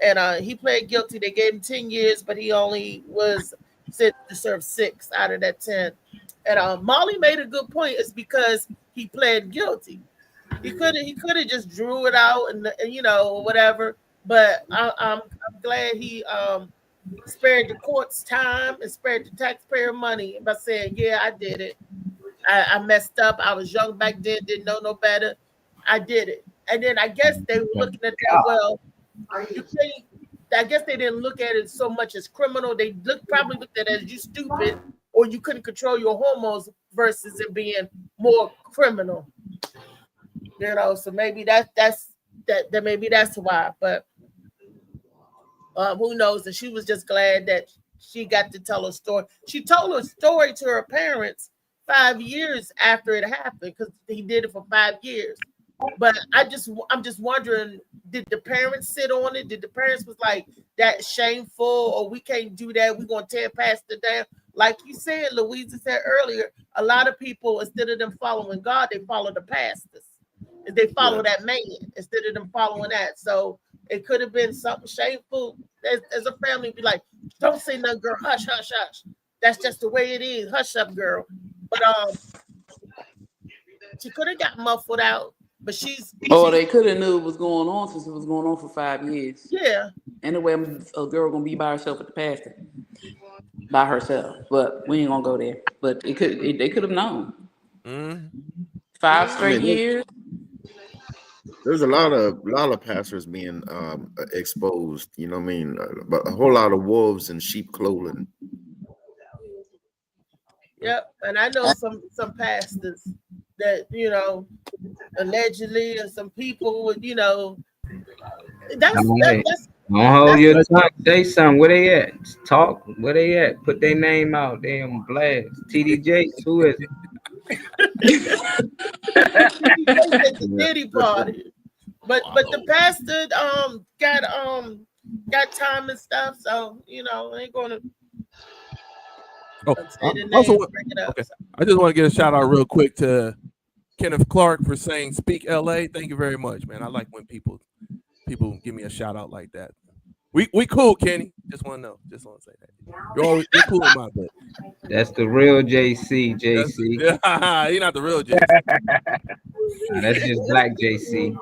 And he pled guilty. They gave him 10 years, but he only was said to serve 6 out of that 10. And Molly made a good point. It's because he pled guilty. He could have just drew it out and whatever. But I'm glad he spared the court's time and spared the taxpayer money by saying, yeah, I did it. I messed up. I was young back then, didn't know no better. I did it. And then I guess they were looking at that, well, I guess they didn't look at it so much as criminal. They probably looked at it as you stupid or you couldn't control your hormones versus it being more criminal. So maybe that's maybe that's why. But who knows? And she was just glad that she got to tell her story. She told her story to her parents 5 years after it happened because he did it for 5 years. But I'm just wondering, did the parents sit on it? Did the parents was like, that's shameful, or we can't do that, we're gonna tear pastor down? Like you said, Louisa said earlier, a lot of people, instead of them following God, they follow the pastors. They follow that man instead of them following that. So it could have been something shameful. As a family, be like, don't say nothing, girl, hush, hush, hush. That's just the way it is. Hush up, girl. But she could have got muffled out. But they could have knew what was going on since it was going on for 5 years. Yeah. Anyway, a girl gonna be by herself at the pastor, by herself. But we ain't gonna go there. But they could have known. 5 straight years. There's a lot of pastors being exposed. You know what I mean? But a whole lot of wolves in sheep clothing. Yep, and I know some pastors that allegedly, and some people would that's don't hold your tongue. Say something. Where they at? Talk. Where they at? Put their name out. They on blast. TDJ. Who is it? At the Diddy party, but the pastor got time and stuff, so ain't gonna. I just want to get a shout out real quick to Kenneth Clark for saying "Speak LA." Thank you very much, man. I like when people give me a shout out like that. We cool, Kenny. Just want to know. Just want to say that you're cool in my book. That's the real JC. You're not the real JC. That's just Black JC.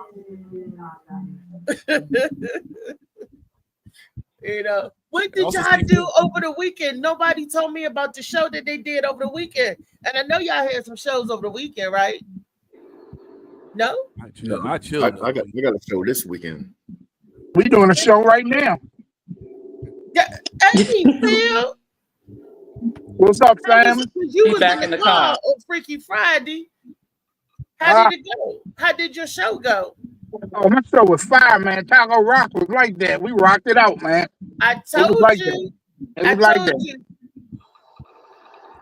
What did y'all do over the weekend? Nobody told me about the show that they did over the weekend. And I know y'all had some shows over the weekend, right? No? I chill. I got a show this weekend. We doing a show right now. Hey, Phil. What's up, fam? You was back in the car on Freaky Friday. How did it go? How did your show go? Oh, my show was fire, man. Taco Rock was like that. We rocked it out, man. I told you. It was like that.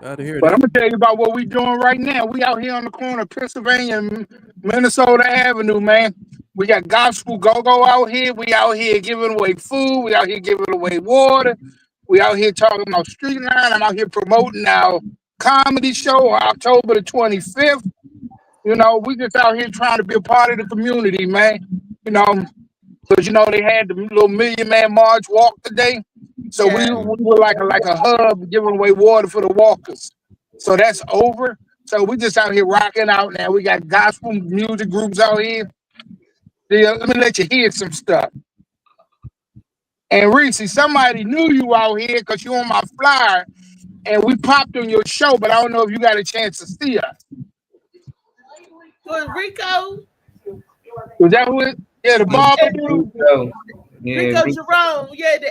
But I'm gonna tell you about what we doing right now. We out here on the corner of Pennsylvania and Minnesota Avenue, man. We got gospel go-go out here. We out here giving away food. We out here giving away water. We out here talking about Street Line. I'm out here promoting our comedy show on October the 25th. We just out here trying to be a part of the community, man. because you know they had the little Million Man March walk today. So we were like a hub giving away water for the walkers. So that's over. So we just out here rocking out now. We got gospel music groups out here. Yeah, let me let you hear some stuff. And Reese, somebody knew you out here because you on my flyer, and we popped on your show, but I don't know if you got a chance to see us. Was Rico? Was that who it? Yeah, the barber dude. Rico Jerome. Yeah, the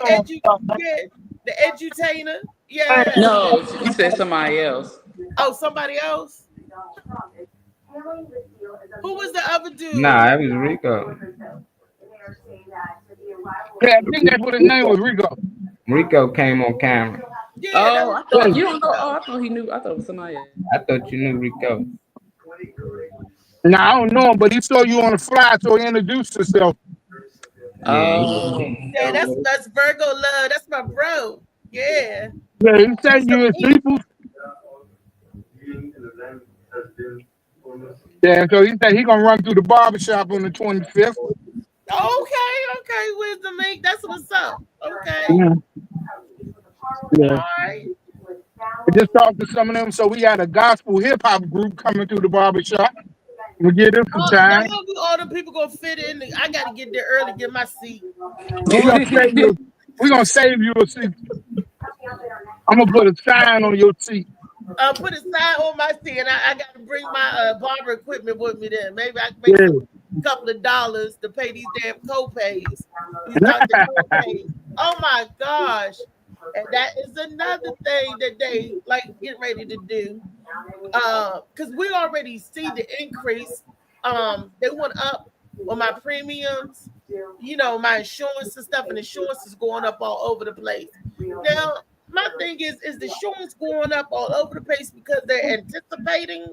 edutainer. Yeah. No, you said somebody else. Oh, somebody else? Who was the other dude? Nah, it was Rico. Yeah, I think that's what his name was, Rico. Rico came on camera. Yeah, Oh, I thought you don't know. Oh, I thought he knew. I thought it was somebody else. I thought you knew Rico. Nah, I don't know him, but he saw you on the fly, so he introduced himself. Oh. Yeah, that's Virgo Love. That's my bro. Yeah. Yeah, he said you his people. Yeah, so he said he gonna run through the barbershop on the 25th. Okay, Wisdom Inc. That's what's up. Okay. Yeah. All right. I just talked to some of them, so we got a gospel hip hop group coming through the barbershop. We get them some time. All the people gonna fit in. I gotta get there early, get my seat. We're gonna save you a seat. I'm gonna put a sign on your seat. Put a sign on my seat, and I gotta bring my barber equipment with me then. Maybe I can make a couple of dollars to pay these damn co-pays. Oh my gosh. And that is another thing that they like get ready to do. Because we already see the increase. They went up on my premiums, you know, my insurance and stuff, and insurance is going up all over the place. Now, my thing is the insurance going up all over the place because they're anticipating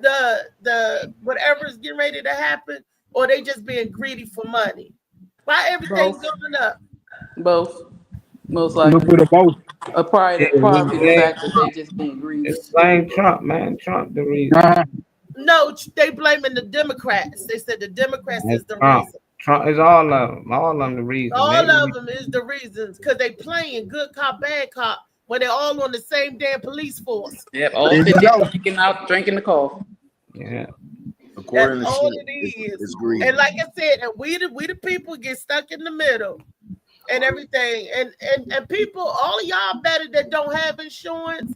the whatever is getting ready to happen, or they just being greedy for money? Why everything's going up? Both. Most likely. A part of the fact that they just being greedy. It's blame Trump, man. Trump the reason. No, they blaming the Democrats. They said the Democrats is the reason. Trump is all of them. All of them the reason. All of them is the reasons because they playing good cop, bad cop when they're all on the same damn police force. Yep, all drinking out, drinking the coffee. Yeah. According That's to all shit, it is. it's greed. And like I said, and we the people get stuck in the middle and everything. And people, all of y'all better that don't have insurance.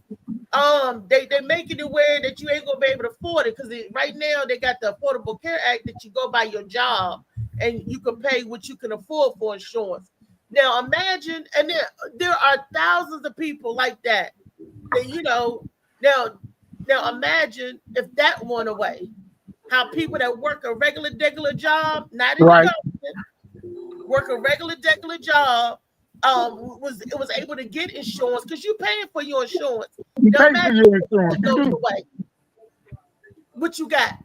They making it where that you ain't gonna be able to afford it because right now they got the Affordable Care Act that you go by your job and you can pay what you can afford for insurance. Now imagine, and there are thousands of people like that. You know, now imagine if that went away. How people that work a regular job, not in the government, work a regular job, was able to get insurance because you're paying for your insurance. You pay for your insurance. Goes away. What you got?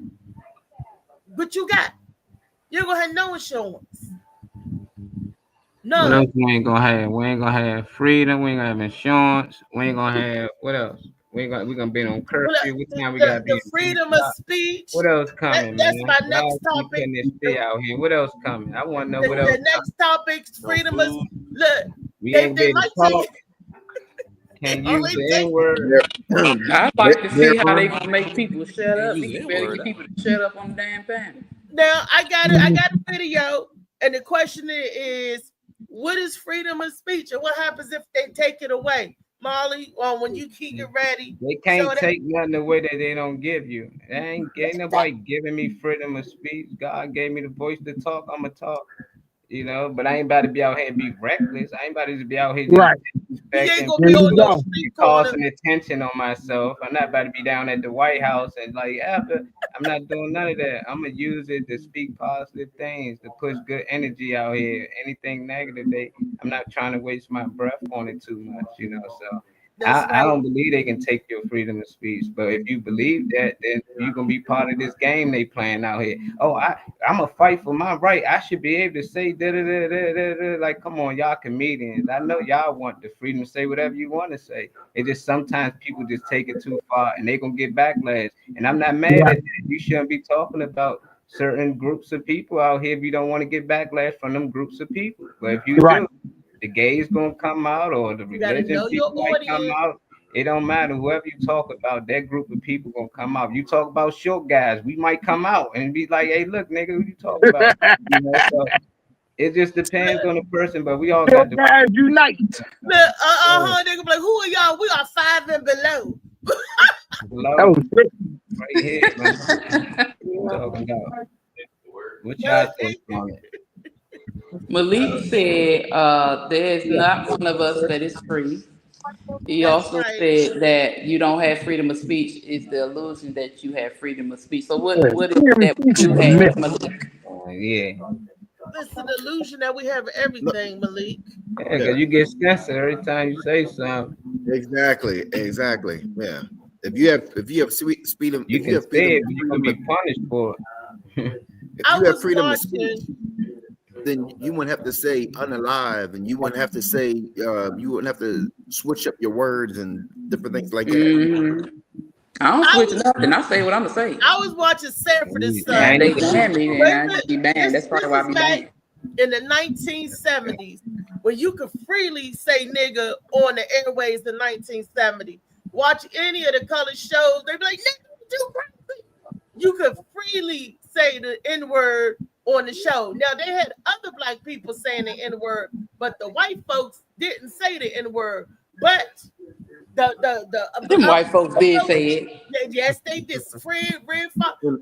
You're gonna have no insurance. No. What else we ain't gonna have? We ain't gonna have freedom. We ain't gonna have insurance. We ain't gonna have what else? We're gonna be on curfew. What time we gotta be? The freedom of speech. What else coming? That's man? my next topic. Stay out here. What else coming? I want to know what else. The next topic, freedom of look. We ain't They able to talk. Can't use the N-word. I'd like to see how they gonna make people shut up. You better get people to shut up on the damn panel. Now I got a video, and the question is, what is freedom of speech, and what happens if they take it away? Molly, when you keep it ready, they can't take nothing away that they don't give you. Ain't nobody giving me freedom of speech. God gave me the voice to talk. I'ma talk, you know. But I ain't about to be out here and be reckless. I ain't about to be out here causing attention on myself. I'm not about to be down at the White House and like after. I'm not doing none of that. I'm gonna use it to speak positive things, to push good energy out here. Anything negative, I'm not trying to waste my breath on it too much, you know. So I don't believe they can take your freedom of speech. But if you believe that, then you're gonna be part of this game they playing out here. Oh, I'm gonna fight for my right. I should be able to say da. Like, come on, y'all comedians. I know y'all want the freedom to say whatever you want to say. It just sometimes people just take it too far and they gonna get backlash. And I'm not mad at that. You shouldn't be talking about certain groups of people out here if you don't want to get backlash from them groups of people. But if you Right. do, the gays gonna come out or the You gotta religion know your people might come audience. out. It don't matter. Whoever you talk about, that group of people gonna come out. You talk about short guys, we might come out and be like, "Hey, look, nigga, who you talking about?" You know, so it just depends on the person. But we all got Short guys unite. They gonna be like, who are y'all? We are 5 and below. Oh, shit. right here, man. What you talking about? What y'all think on it? Malik said there's not one of us that is free. He also said that you don't have freedom of speech. It's the illusion that you have freedom of speech. So what is that we do have, Malik? Yeah. It's an illusion that we have everything, Malik. Yeah, because you get censored every time you say something. Exactly. Yeah. If you have speed of, You if can you have say freedom, it, but you can be punished for it. if you have freedom of speech, then you wouldn't have to say unalive, and you wouldn't have to say you wouldn't have to switch up your words and different things like that. Mm-hmm. I don't switch it up, and I say what I'm gonna say. I was watching Sanford and Son. And they banned me, and I be banned. That's probably why I be banned. In the 1970s, when you could freely say nigga on the airways in 1970, watch any of the colored shows, they'd be like, nigga, you crazy. You could freely say the N-word on the show. Now, they had other black people saying the N-word, but the white folks didn't say the N-word. But them white folks did say it. Yes, they did. Fred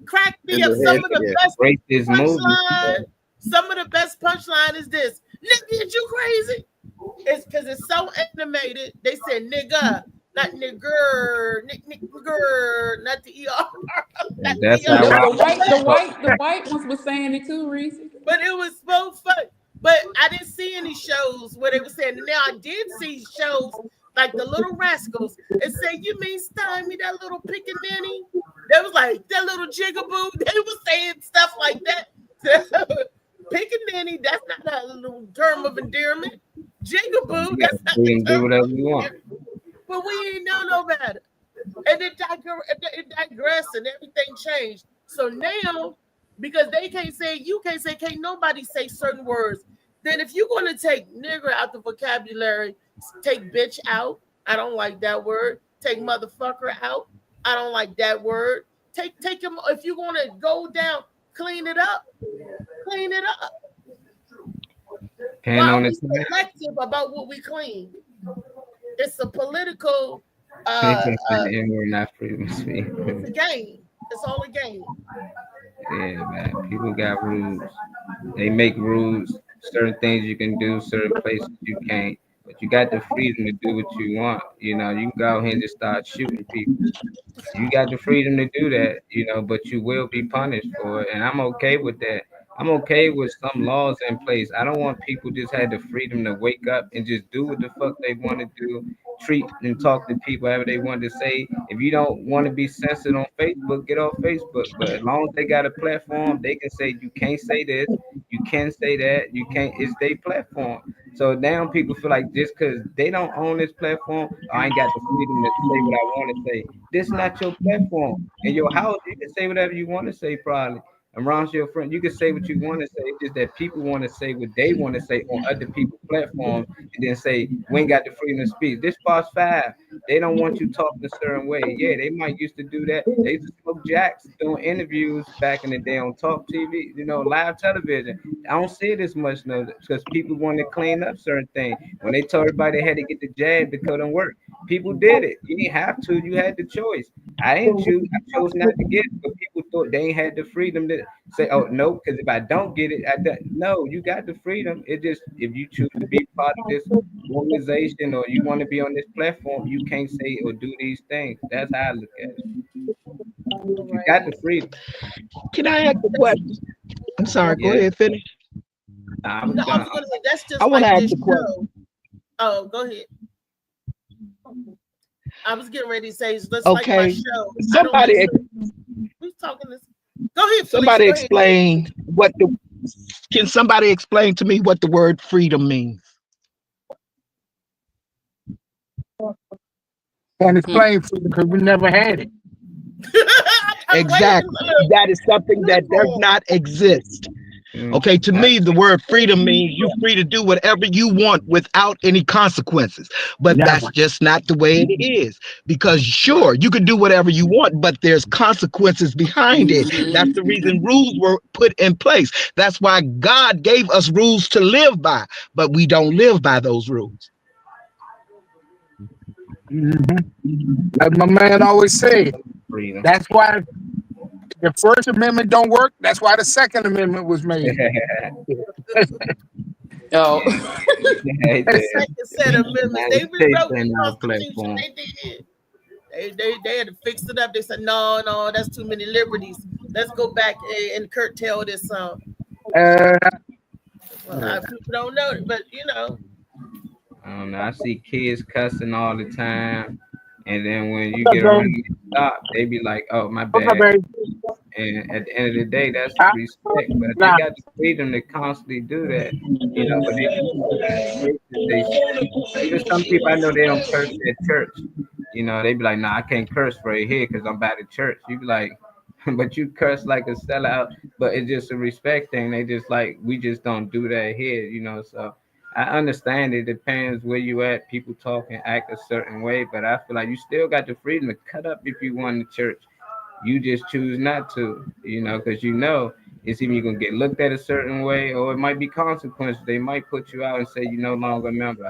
cracked me up. Some of the best punchline. Some of the best punchline is this. Nigga, is you crazy? It's because it's so animated. They said nigga, not nigger, nigger, not the ER. That's how the white ones were saying it too, Reese. But it was so fun. But I didn't see any shows where they were saying. Now I did see shows like the Little Rascals and say, "You mean stymie, that little pickaninny?" They was like that little jigaboo. They were saying stuff like that. Pickaninny, that's not a little term of endearment. Jigaboo, that's not we can do whatever you want. But we ain't know no better. And it digressed and everything changed. So now, because they can't say, you can't say, can't nobody say certain words. Then if you're going to take nigger out the vocabulary, take bitch out. I don't like that word. Take motherfucker out. I don't like that word. Take him. If you're going to go down, clean it up. Clean it up. Why are we selective about what we clean? It's a political not freedom of speech. it's a game. It's all a game. Yeah, man. People got rules. They make rules. Certain things you can do, certain places you can't. But you got the freedom to do what you want. You know, you can go out here and just start shooting people. You got the freedom to do that, you know, but you will be punished for it. And I'm okay with that. I'm okay with some laws in place. I don't want people just had the freedom to wake up and just do what the fuck they want to do, treat and talk to people however they want to say. If you don't want to be censored on Facebook, get off Facebook. But as long as they got a platform, they can say you can't say this, you can say that, you can't. It's their platform. So now people feel like just because they don't own this platform, I ain't got the freedom to say what I want to say. This is not your platform. In your house, you can say whatever you want to say, probably. Around your friend, you can say what you want to say. It's just that people want to say what they want to say on other people's platforms, and then say we ain't got the freedom of speech. This Fox 5, they don't want you talking a certain way. Yeah, they might used to do that. They used to smoke jacks doing interviews back in the day on Talk TV, you know, live television. I don't see it as much now because people want to clean up certain things. When they told everybody they had to get the jab to couldn't work, people did it. You didn't have to. You had the choice. I didn't choose. I chose not to get it, but people thought they ain't had the freedom to say, oh, no, because if I don't get it, I don't. No, you got the freedom. It just, if you choose to be part of this organization or you want to be on this platform, you can't say or do these things. That's how I look at it. You got the freedom. Can I ask a question? I'm sorry, go ahead, finish. I was gonna say, that's just I want to like ask a question. Oh, go ahead. I was getting ready to say, let's like my show. Somebody, who's talking this? Go ahead. Somebody Felicia, explain can somebody explain to me what the word freedom means? Can't explain freedom because we never had it. Exactly. That is something that does not exist. Okay, to me, the word freedom means you're free to do whatever you want without any consequences. But that's just not the way it is. Because sure, you can do whatever you want, but there's consequences behind it. That's the reason rules were put in place. That's why God gave us rules to live by, but we don't live by those rules. Like my man always said, that's why the First Amendment don't work. That's why the Second Amendment was made. Oh, The second set of amendments, they rewrote the Constitution. They did. They had to fix it up. They said, no, that's too many liberties. Let's go back and curtail this. People don't know it, but you know. I don't know. I see kids cussing all the time, and then when you get around and stop, they be like, "Oh, my bad." And at the end of the day, that's respect. But they got the freedom to constantly do that, you know. But even some people I know, they don't curse at church. You know, they be like, "Nah, I can't curse right here because I'm back at church." You be like, "But you curse like a sellout." But it's just a respect thing. They just like, we just don't do that here, you know. So I understand it depends where you at. People talk and act a certain way, but I feel like you still got the freedom to cut up if you want in church. You just choose not to, you know, because you know it's either you're gonna get looked at a certain way, or it might be consequences. They might put you out and say you no longer a member.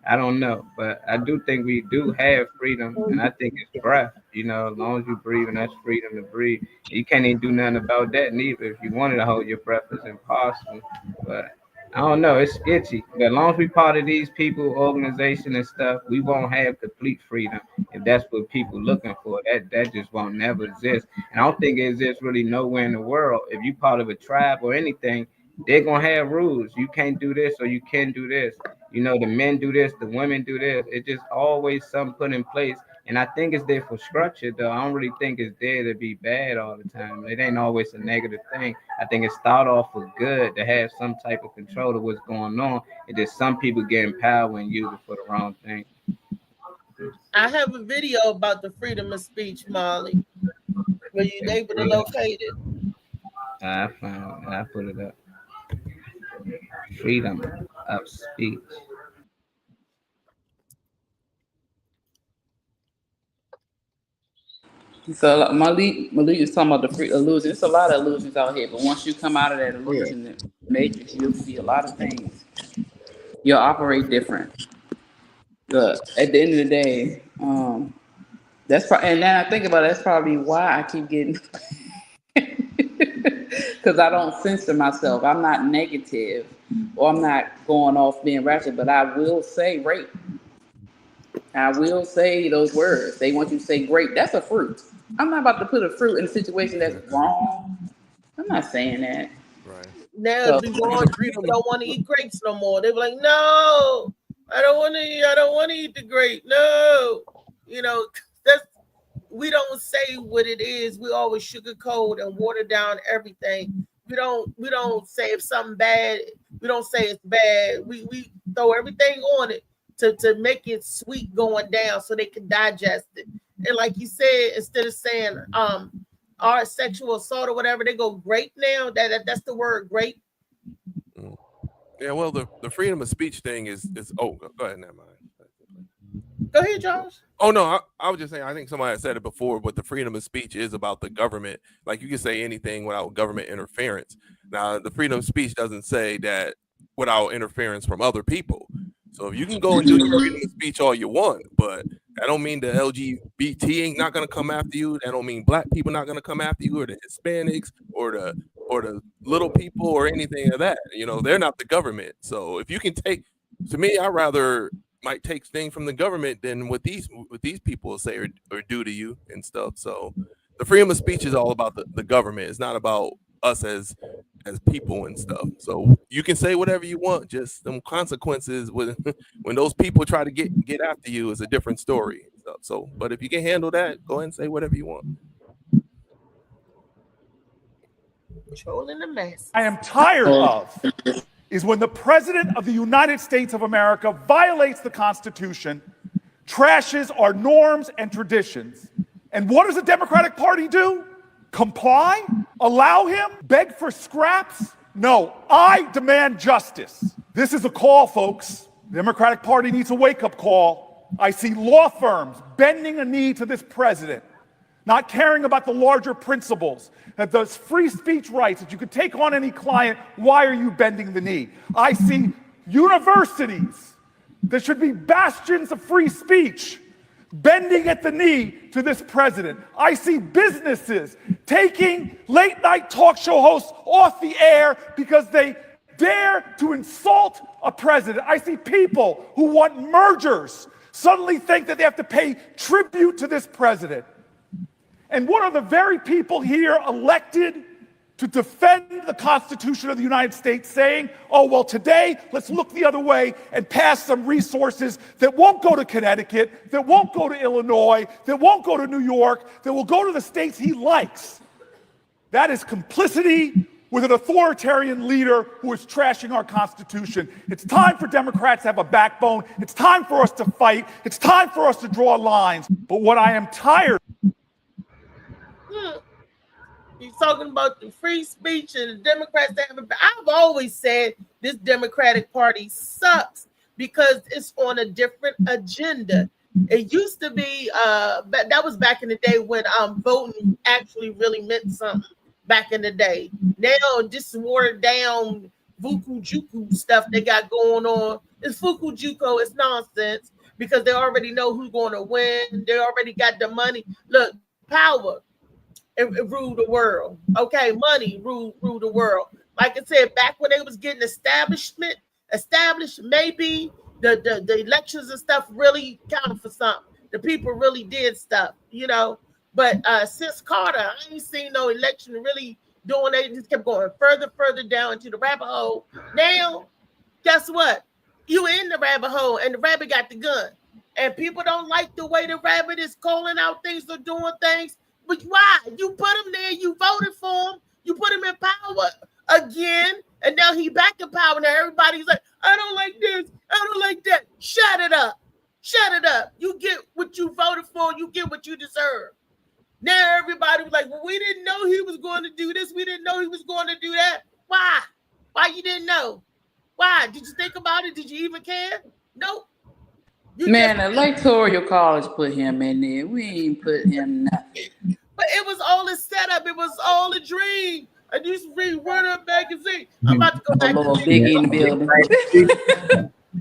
I don't know, but I do think we do have freedom, and I think it's breath. You know, as long as you breathe, and that's freedom to breathe. You can't even do nothing about that neither. If you wanted to hold your breath, it's impossible. But I don't know, it's sketchy. But as long as we part of these people, organization and stuff, we won't have complete freedom. If that's what people looking for, that just won't never exist. And I don't think it exists really nowhere in the world. If you part of a tribe or anything, they're gonna have rules. You can't do this or you can do this. You know, the men do this, the women do this. It's just always something put in place. And I think it's there for structure, though. I don't really think it's there to be bad all the time. It ain't always a negative thing. I think it start off with good to have some type of control of what's going on. It's just some people getting power and use it for the wrong thing. I have a video about the freedom of speech, Molly. Were you able to locate it? I found it. I put it up. Freedom of speech. So Malik is talking about the free illusion. It's a lot of illusions out here, but once you come out of that illusion matrix, you'll see a lot of things. You'll operate different. But at the end of the day, that's probably, and then I think about it, that's probably why I keep getting, because I don't censor myself. I'm not negative, or I'm not going off being ratchet, but I will say rape. I will say those words. They want you to say grape. That's a fruit. I'm not about to put a fruit in a situation that's wrong. I'm not saying that. Right. Now people don't want to eat grapes no more. They're like, no, I don't want to eat the grape. No. You know, we don't say what it is. We always sugarcoat and water down everything. We don't say if something bad, we don't say it's bad. We throw everything on it to make it sweet going down so they can digest it. And like you said, instead of saying our sexual assault or whatever, they go grape now. That's the word grape. Yeah, well, the freedom of speech thing is go ahead, never mind. Go ahead, Josh. Oh no, I was just saying, I think somebody had said it before, but the freedom of speech is about the government. Like you can say anything without government interference. Now, the freedom of speech doesn't say that without interference from other people. So if you can go and do the freedom of speech all you want, but that don't mean the LGBT ain't not gonna come after you. That don't mean black people not gonna come after you, or the Hispanics, or the little people, or anything of that. You know, they're not the government. So if you can take, to me, I rather might take things from the government than what these people say or do to you and stuff. So the freedom of speech is all about the government. It's not about us as people and stuff. So you can say whatever you want, just some consequences when those people try to get after you is a different story. So but if you can handle that, go ahead and say whatever you want. Controlling the mess. I am tired of is when the President of the United States of America violates the Constitution, trashes our norms and traditions. And what does the Democratic Party do? Comply? Allow him? Beg for scraps? No, I demand justice. This is a call, folks. The Democratic Party needs a wake-up call. I see law firms bending a knee to this president, not caring about the larger principles, that those free speech rights, that you could take on any client. Why are you bending the knee? I see universities that should be bastions of free speech bending at the knee to this president. I see businesses taking late night talk show hosts off the air because they dare to insult a president. I see people who want mergers suddenly think that they have to pay tribute to this president. And what are the very people here elected to defend the Constitution of the United States saying, oh, well, today, let's look the other way and pass some resources that won't go to Connecticut, that won't go to Illinois, that won't go to New York, that will go to the states he likes. That is complicity with an authoritarian leader who is trashing our Constitution. It's time for Democrats to have a backbone. It's time for us to fight. It's time for us to draw lines. But what I am tired He's talking about the free speech and the Democrats. I've always said this Democratic Party sucks because it's on a different agenda. It used to be, that was back in the day when voting actually really meant something back in the day. Now, this watered down Vuku-Juku stuff they got going on. It's Fuku-Juku, it's nonsense because they already know who's going to win. They already got the money. Look, power. It ruled the world. Okay, money ruled the world. Like I said, back when they was getting established, maybe the elections and stuff really counted for something. The people really did stuff, you know. But since Carter, I ain't seen no election really doing it. It just kept going further down into the rabbit hole. Now, guess what? You in the rabbit hole, and the rabbit got the gun. And people don't like the way the rabbit is calling out things or doing things. But why? You put him there, you voted for him, you put him in power again, and now he back in power. Now everybody's like, I don't like this, I don't like that. Shut it up. Shut it up. You get what you voted for, you get what you deserve. Now everybody was like, well, we didn't know he was going to do this, we didn't know he was going to do that. Why? Why you didn't know? Why? Did you think about it? Did you even care? Nope. Man, Electoral College put him in there. We ain't put him nothing. But it was all a setup. It was all a dream. I used to read Word Up magazine. I'm about to go back to big in the building.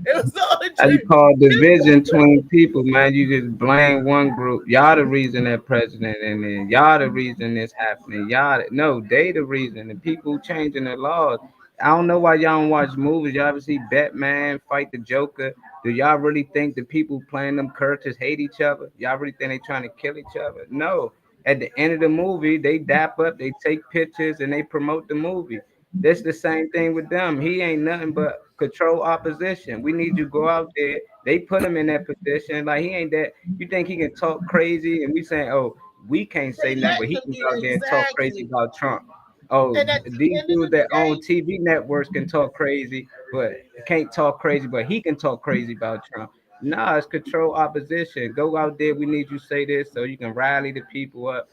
It was all a dream. How you call division between people, man? You just blame one group. Y'all the reason that president and then y'all the reason this happening. No, they the reason. The people changing the laws. I don't know why y'all don't watch movies. Y'all ever see Batman fight the Joker? Do y'all really think the people playing them characters hate each other? Y'all really think they trying to kill each other? No. At the end of the movie, they dap up, they take pictures, and they promote the movie. That's the same thing with them. He ain't nothing but control opposition. We need you to go out there. They put him in that position. Like, he ain't that. You think he can talk crazy? And we saying, oh, we can't say nothing, but he can go out there and talk crazy about Trump. Oh, these dudes that own TV networks can talk crazy, but can't talk crazy, but he can talk crazy about Trump. Nah, it's control opposition. Go out there. We need you to say this so you can rally the people up.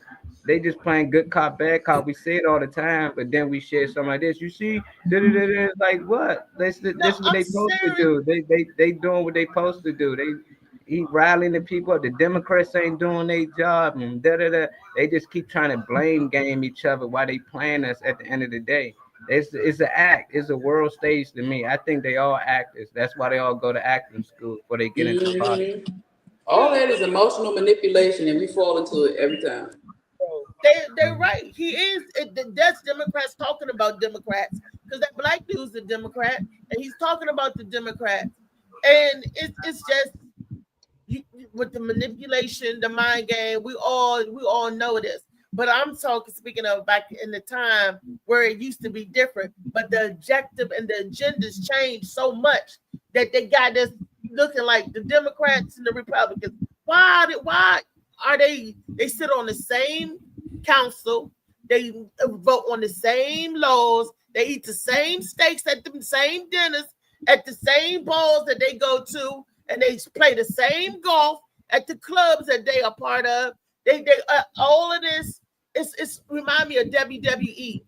They just playing good cop, bad cop. We say it all the time, but then we share something like this. You see, like what? This what they supposed to do. They doing what they supposed to do. He rallying the people up. The Democrats ain't doing their job, and They just keep trying to blame game each other while they playing us. At the end of the day, it's an act. It's a world stage to me. I think they all actors. That's why they all go to acting school before they get into politics. All that is emotional manipulation, and we fall into it every time. They're right. He is. That's Democrats talking about Democrats because that black dude's a Democrat, and he's talking about the Democrats, and it's just. With the manipulation, the mind game, we all know this. But I'm speaking of back in the time where it used to be different. But the objective and the agendas changed so much that they got us looking like the Democrats and the Republicans. Why are they sit on the same council, they vote on the same laws, they eat the same steaks at the same dinners, at the same balls that they go to, and they play the same golf at the clubs that they are part of. They all of this it's remind me of WWE.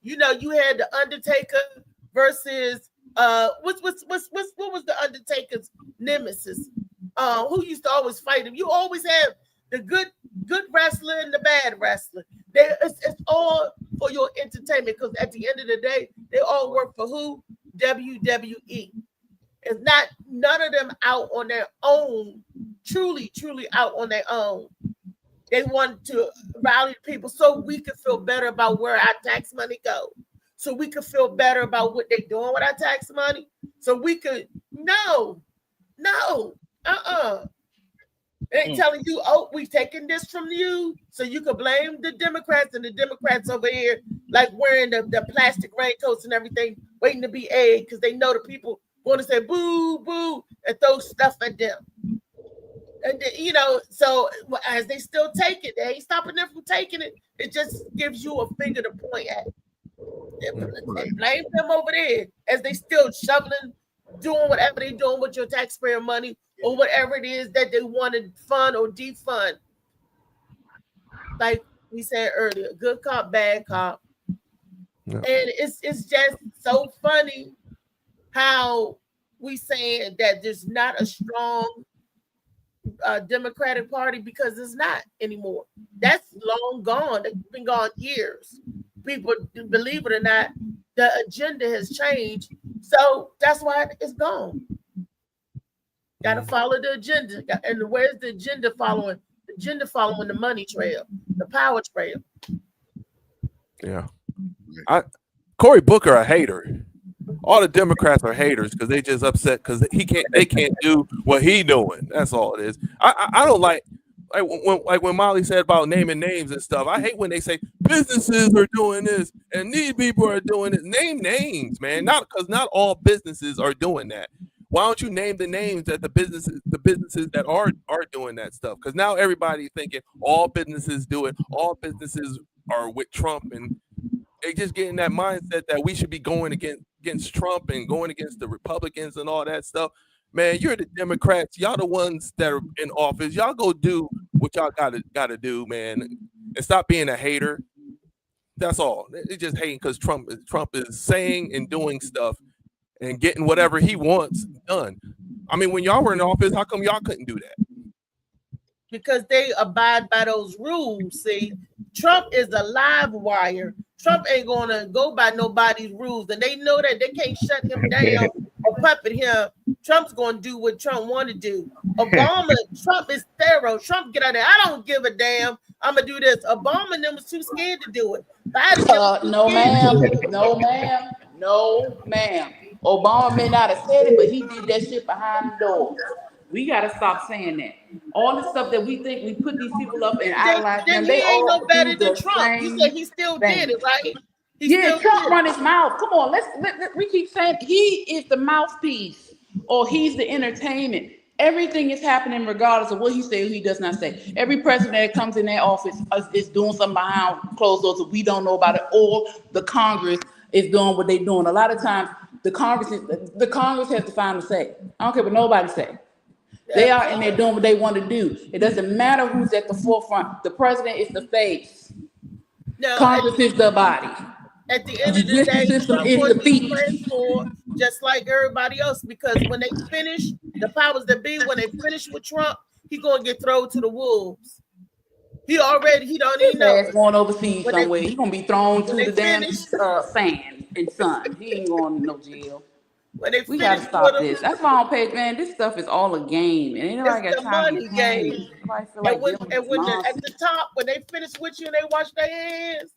You know, you had the Undertaker versus what was the Undertaker's nemesis? Who used to always fight him? You always have the good wrestler and the bad wrestler. It's all for your entertainment, because at the end of the day, they all work for who? WWE. It's not none of them out on their own, truly out on their own. They want to rally people so we can feel better about where our tax money goes. So we can feel better about what they're doing with our tax money. So we could They ain't telling you, oh, we taking this from you, so you can blame the Democrats, and the Democrats over here like wearing the plastic raincoats and everything, waiting to be egged, because they know the people want to say boo, boo, and throw stuff at them. And you know, so as they still take it, they ain't stopping them from taking it. It just gives you a finger to point at. They blame them over there as they still shoveling, doing whatever they're doing with your taxpayer money, or whatever it is that they want to fund or defund. Like we said earlier, good cop, bad cop. Yeah. And it's just so funny how we saying that there's not a strong Democratic Party, because it's not anymore. That's long gone. It's been gone years. People, believe it or not, the agenda has changed. So that's why it's gone. Got to follow the agenda. And where's the agenda following? The agenda following the money trail, the power trail. Yeah. Cory Booker a hater. All the Democrats are haters because they just upset because they can't do what he doing. That's all it is. I don't like when Molly said about naming names and stuff. I hate when they say businesses are doing this and these people are doing it. Name names, man. Not all businesses are doing that. Why don't you name the names that the businesses that are doing that stuff? Because now everybody thinking all businesses do it. All businesses are with Trump, and they just getting that mindset that we should be going against Trump and going against the Republicans and all that stuff. Man, you're the Democrats. Y'all the ones that are in office. Y'all go do what y'all gotta do, man, and stop being a hater. That's all. They just hating because Trump is saying and doing stuff and getting whatever he wants done. I mean, when y'all were in office, how come y'all couldn't do that? Because they abide by those rules. See, Trump is a live wire. Trump ain't gonna go by nobody's rules, and they know that they can't shut him down or puppet him. Trump's gonna do what Trump want to do. Obama, Trump is thorough. Trump get out there. I don't give a damn. I'm gonna do this. Obama and them was too scared to do it. No, ma'am. Obama may not have said it, but he did that shit behind the doors. We gotta stop saying that. All the stuff that we think we put these people up and idolize them, they ain't all no better do than the Trump. You said he still did it, right? Trump run his mouth. Come on, we keep saying he is the mouthpiece, or he's the entertainment. Everything is happening regardless of what he says or he does not say. Every president that comes in that office is doing something behind closed doors that we don't know about it, or the Congress is doing what they're doing. A lot of times the Congress has to find a say. I don't care what nobody say. They are in there doing what they want to do. It doesn't matter who's at the forefront. The president is the face. No, Congress is the body. At the end of the day, Trump was praying for just like everybody else, because when they finish, the powers that be, when they finish with Trump, he's gonna get thrown to the wolves. He don't even know. He's going overseas somewhere. He's gonna be thrown to the damn sand and sun. He ain't going to no jail. We gotta stop this. That's why on page, man. This stuff is all a game, and ain't nobody got time to game. At the top, when they finish with you and they wash their hands,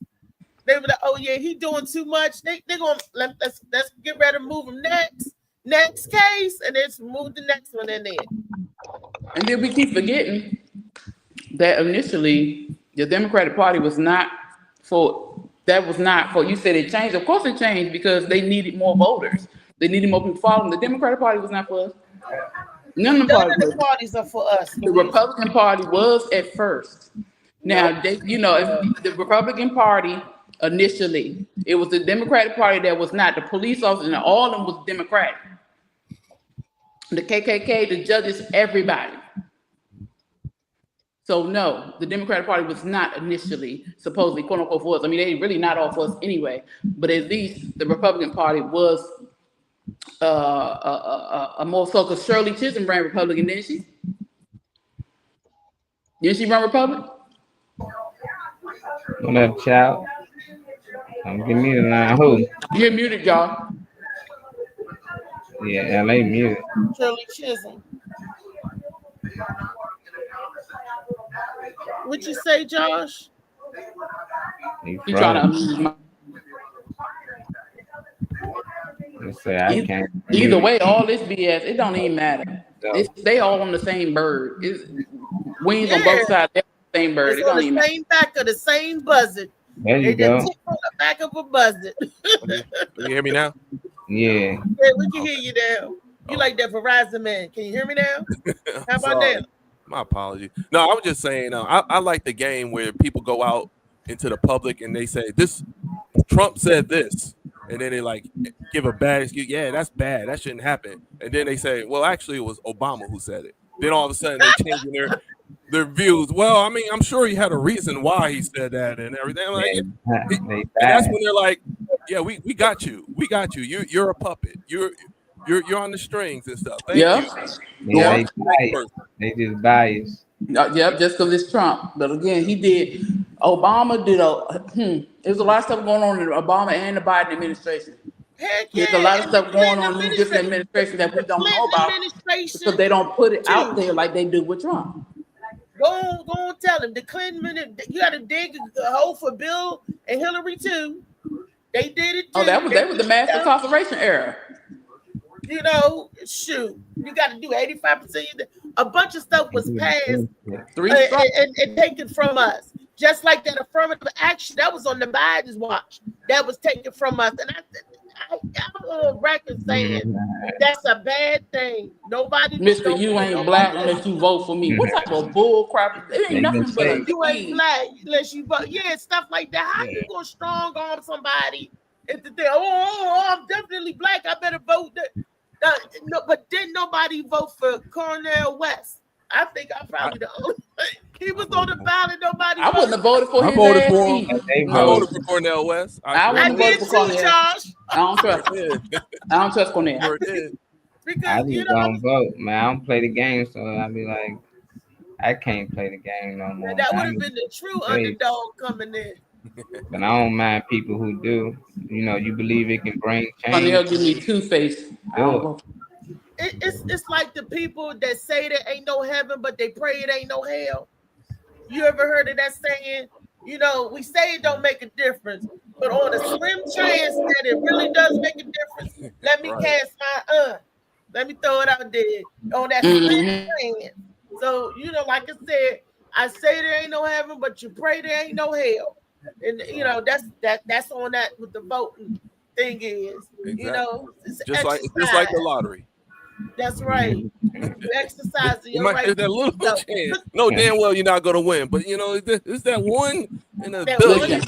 they were like, "Oh yeah, he doing too much." They gonna let's get ready to move him next case, and let's move the next one in there. And then we keep forgetting that initially the Democratic Party was not for. That was not for. You said it changed. Of course, it changed because they needed more voters. They needed more people following. The Democratic Party was not for us. None of the parties are for us. The Republican Party was at first. Now, if the Republican Party initially, it was the Democratic Party that was not. The police officers and all of them was Democratic. The KKK, the judges, everybody. So no, the Democratic Party was not initially supposedly quote unquote for us. I mean, they really not all for us anyway. But at least the Republican Party was a more so, because Shirley Chisholm ran Republican, didn't she? Didn't she run Republican? What up, child? I'm getting muted now. Who? You're muted, y'all. Yeah, LA muted. Shirley Chisholm. What you say, Josh? He trying to froze. amuse my. Let's say I can't. Either way, all this BS, it don't even matter. So, They all on the same bird. Wings on both sides, they're on the same bird. It's It don't on even the matter. same back of the same buzzard. there you They just go. tick on the back of a buzzard. Can you hear me now? Yeah. Yeah, we can hear you now. You like that Verizon man. Can you hear me now? How about Sorry. that? My apology. No, I was just saying, I like the game where people go out into the public and they say, this Trump said this. And then they like give a bad excuse. Yeah, that's bad. That shouldn't happen. And then they say, well, actually, it was Obama who said it. Then all of a sudden they changing their views. Well, I mean, I'm sure he had a reason why he said that and everything. Like, and that's when they're like, yeah, we got you. We got you. You're a puppet. You're on the strings and stuff. Thank you. Yeah, they just biased. Yep, just because it's Trump. But again, Obama did there's a lot of stuff going on in the Obama and the Biden administration. Heck There's a lot of stuff going on in these different administrations that we don't know about because they don't put it out there like they do with Trump. Go on, tell him the Clinton. You got to dig a hole for Bill and Hillary too. They did it too. Oh, that was the mass incarceration era. You know, shoot, you got to do 85%. A bunch of stuff was passed and taken from us. Just like that affirmative action that was on the Biden's watch, that was taken from us. And I'm on record saying that's a bad thing. Nobody. Mr. You ain't black unless you vote for me. What type of bull crap? It ain't nothing but you ain't black unless you vote. Yeah, stuff like that. How you gonna strong arm somebody if they I'm definitely black, I better vote that. No, but didn't nobody vote for Cornel West? I think I'm probably the only. He was on the ballot. Nobody. I wouldn't have voted for him. I voted for him. I voted for Cornel West. I did too, Josh. I don't trust Cornel. I just don't vote, man. I don't play the game, so I'll be like, I can't play the game no more. That would have been the true underdog coming in. But I don't mind people who do. You know, you believe it can bring change. Cornel give me two-faced. It's like the people that say there ain't no heaven, but they pray it ain't no hell. You ever heard of that saying? You know, we say it don't make a difference, but on a slim chance that it really does make a difference, let me cast my let me throw it out there on that slim chance. So, you know, like I said, I say there ain't no heaven, but you pray there ain't no hell. And you know, that's on that what the voting thing is. Exactly. You know, it's just like the lottery. That's right. You exercise your right. There's that little chance. No, damn well you're not gonna win, but you know, it's that one in a billion.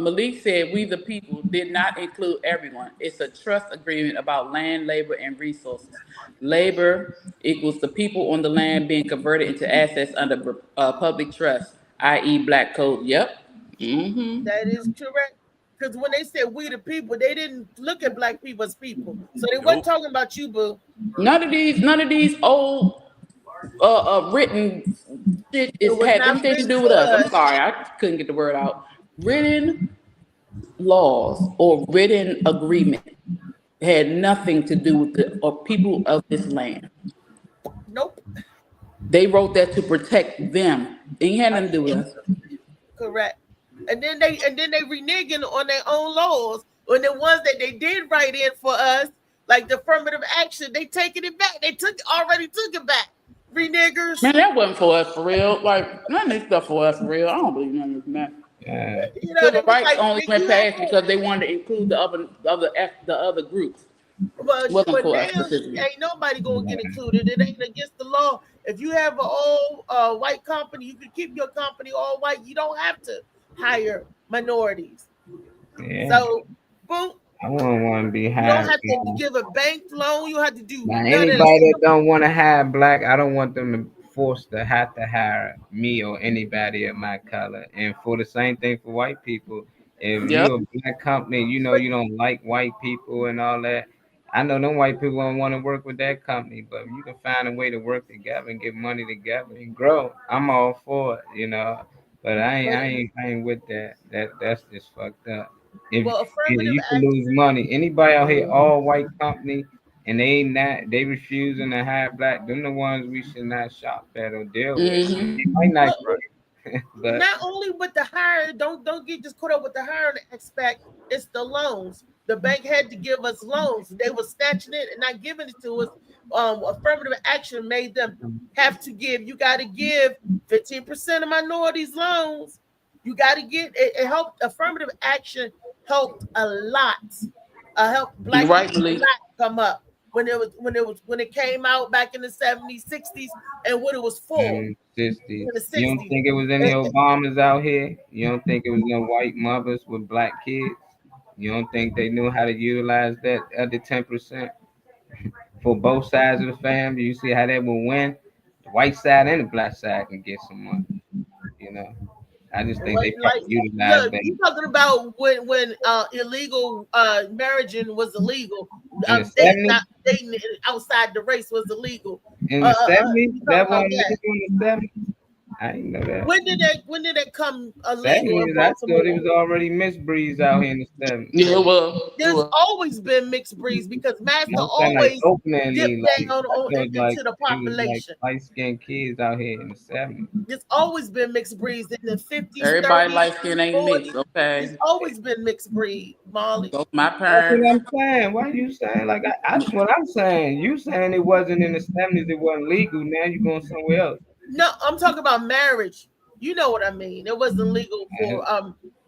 Malik said we the people did not include everyone. It's a trust agreement about land, labor, and resources. Labor equals the people on the land being converted into assets under public trust, i.e. black code. Yep. Mm-hmm. That is correct. Because when they said we the people, they didn't look at black people as people. So they weren't talking about you, boo. None of these old written shit had anything to do with us. I'm sorry, I couldn't get the word out. Written laws or written agreement had nothing to do with the people of this land. Nope. They wrote that to protect them. It ain't had nothing to do with us. Correct. And then they reneging on their own laws. When the ones that they did write in for us, like the affirmative action, they taking it back. They already took it back. Renegers. Man, that wasn't for us for real. Like none of this stuff for us for real. I don't believe none of this, man. You know, Civil rights only went past because they wanted to include the other groups. But now, ain't nobody gonna get included. It ain't against the law. If you have an all white company, you can keep your company all white. You don't have to hire minorities. Yeah. So, boom. I wouldn't want to be hired. You don't have to give a bank loan. You have to do now, anybody that don't want to hire black, I don't want them to forced to have to hire me or anybody of my color. And for the same thing for white people, if Yep. you're a black company, you know you don't like white people and all that. I know them white people don't want to work with that company, but if you can find a way to work together and get money together and grow, I'm all for it, you know. But I ain't with that. That's just fucked up. If Well, affirmative you can lose money, anybody out here, all white company, and they refusing to hire black, them the ones we should not shop at or deal with. Mhm. It might not, Well, but not only with the hire, don't get just caught up with the hiring aspect. It's the loans. The bank had to give us loans. They were snatching it and not giving it to us. Affirmative action made them have to give. You got to give 15% of minorities loans. You got to get it. It helped. Affirmative action helped a lot. Helped black Right, people a Malik. lot come up when it came out back in the 70s, 60s, and what it was for. 60s. In the You don't 60s. think it was any Obamas out here? You don't think it was no white mothers with black kids? You don't think they knew how to utilize that other 10% for both sides of the family? You see how they will win? The white side and the black side can get some money. You know, I just think they probably utilize that. You talking about when illegal marriaging was illegal? In the 70s? Dating outside the race was illegal. In the 70s? You That talking about wasn't legal in the 70s? I didn't know that. When did that come illegal 70s, in I thought Baltimore? it was already mixed breeds out here in the 70s. Yeah, well, There's always been mixed breeds because Master I'm saying, always openly, dipped down into like, the population. light skinned kids out here in the 70s. There's always been mixed breeds in the 50s. everybody 30s, light skin ain't 40s. mixed, okay? There's always been mixed breed, Molly. Both my That's parents. what I'm saying. Why you saying like that's what I'm saying? You saying it wasn't in the 70s, it wasn't legal. Now you're going somewhere else. No, I'm talking about marriage. You know what I mean. It wasn't legal for You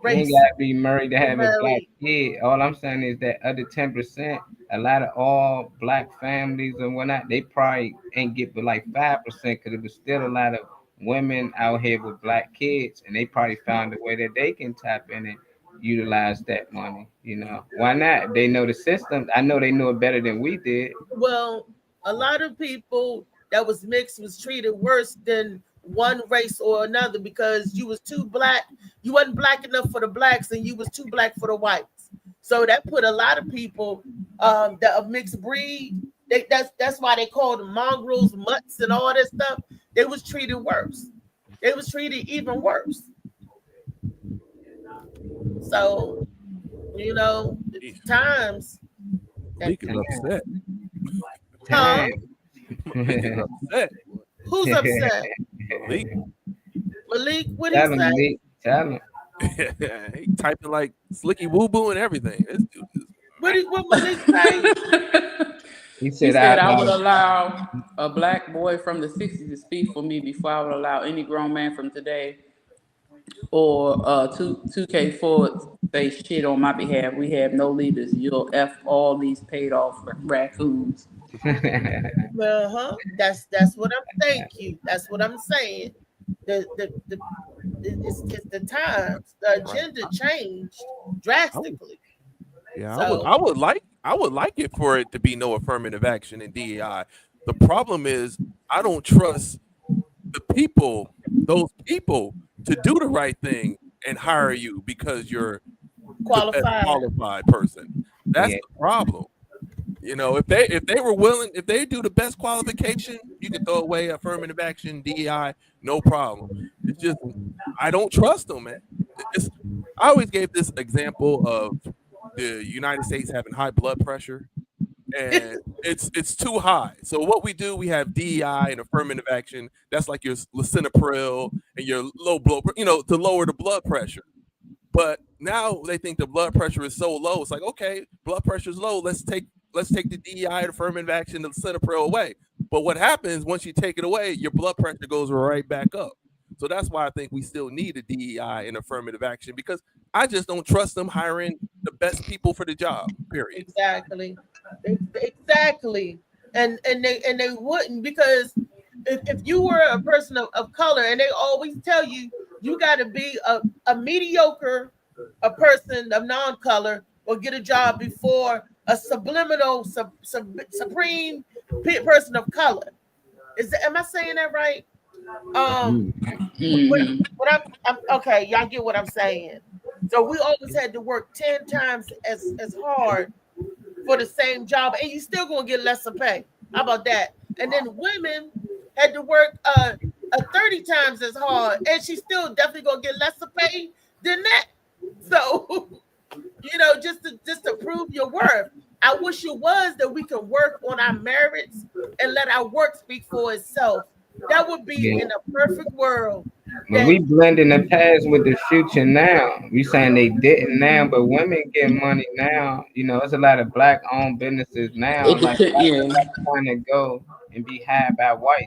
race. ain't gotta be married to have a black Married. kid. All I'm saying is that other 10%, a lot of all black families and whatnot, they probably ain't get but like 5% because it was still a lot of women out here with black kids, and they probably found a way that they can tap in and utilize that money. You know, why not? They know the system. I know they know it better than we did. Well, a lot of people that was mixed was treated worse than one race or another because you was too black. You wasn't black enough for the blacks, and you was too black for the whites. So that put a lot of people that are mixed breed. That's why they called them mongrels, mutts, and all that stuff. They was treated worse. They was treated even worse. So, you know, times. Malik is upset. Huh? Malik is upset. Who's upset? Malik. Malik, what Tell he him, say? Malik. Tell him. He typing like slicky woo boo and everything. What Malik say? He He said, said I would allow a black boy from the 60s to speak for me before I would allow any grown man from today or 2K4 say shit on my behalf. We have no leaders. You'll F all these paid off raccoons. That's what I'm thank you. That's what I'm saying. It's the times. The agenda changed drastically. Yeah, So- I would like it for it to be no affirmative action in DEI. The problem is I don't trust the people, those people, to do the right thing and hire you because you're the best qualified person. That's the problem. You know, if they were willing, if they do the best qualification, you can throw away affirmative action, DEI, no problem. It's just I don't trust them, man. I always gave this example of the United States having high blood pressure, and it's too high. So what we do, we have DEI and affirmative action. That's like your lisinopril and your low blood, you know, to lower the blood pressure. But now they think the blood pressure is so low. It's like, okay, blood pressure is low. Let's take the DEI and affirmative action, the lisinopril away. But what happens once you take it away, your blood pressure goes right back up. So that's why I think we still need a DEI and affirmative action, because I just don't trust them hiring the best people for the job. Period. Exactly. And they wouldn't, because if you were a person of color, and they always tell you you got to be a mediocre, a person of non-color, or get a job before a supreme person of color. Am I saying that right? What I'm okay, y'all get what I'm saying. So we always had to work 10 times as hard for the same job, and you still gonna get lesser pay. How about that? And then women had to work 30 times as hard, and she's still definitely gonna get lesser pay than that. So, you know, just to prove your worth. I wish it was that we could work on our merits and let our work speak for itself. That would be in a perfect world. But we blending the past with the future now. We saying they didn't now, but women get money now. You know, it's a lot of black-owned businesses now. Like trying to go and be hired by whites.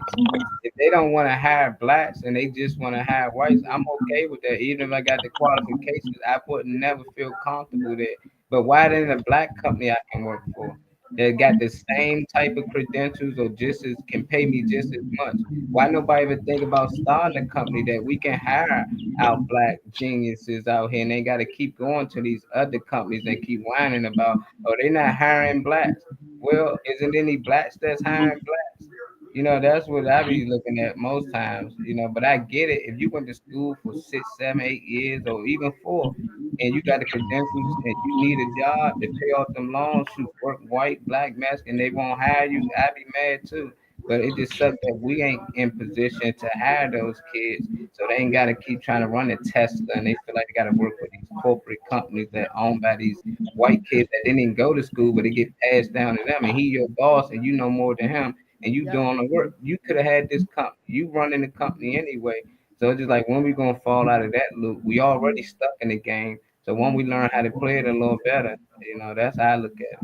If they don't want to hire blacks and they just want to hire whites, I'm okay with that. Even if I got the qualifications, I would never feel comfortable there. But why then a black company I can work for that got the same type of credentials or just as can pay me just as much? Why nobody ever think about starting a company that we can hire out black geniuses out here and they got to keep going to these other companies and keep whining about, oh, they're not hiring blacks. Well, isn't any blacks that's hiring blacks? You know, that's what I be looking at most times, you know, but I get it. If you went to school for 6, 7, 8 years or even 4, and you got the credentials and you need a job to pay off them loans, shoot, work white, black, Mexican, they won't hire you, I'd be mad too. But it just sucks that we ain't in position to hire those kids. So they ain't got to keep trying to run a Tesla and they feel like they got to work with these corporate companies that owned by these white kids that didn't even go to school, but they get passed down to them. And he your boss and you know more than him and you doing the work. You could have had this company. You running the company anyway. So it's just like, when we going to fall out of that loop? We already stuck in the game. So when we learn how to play it a little better, you know, that's how I look at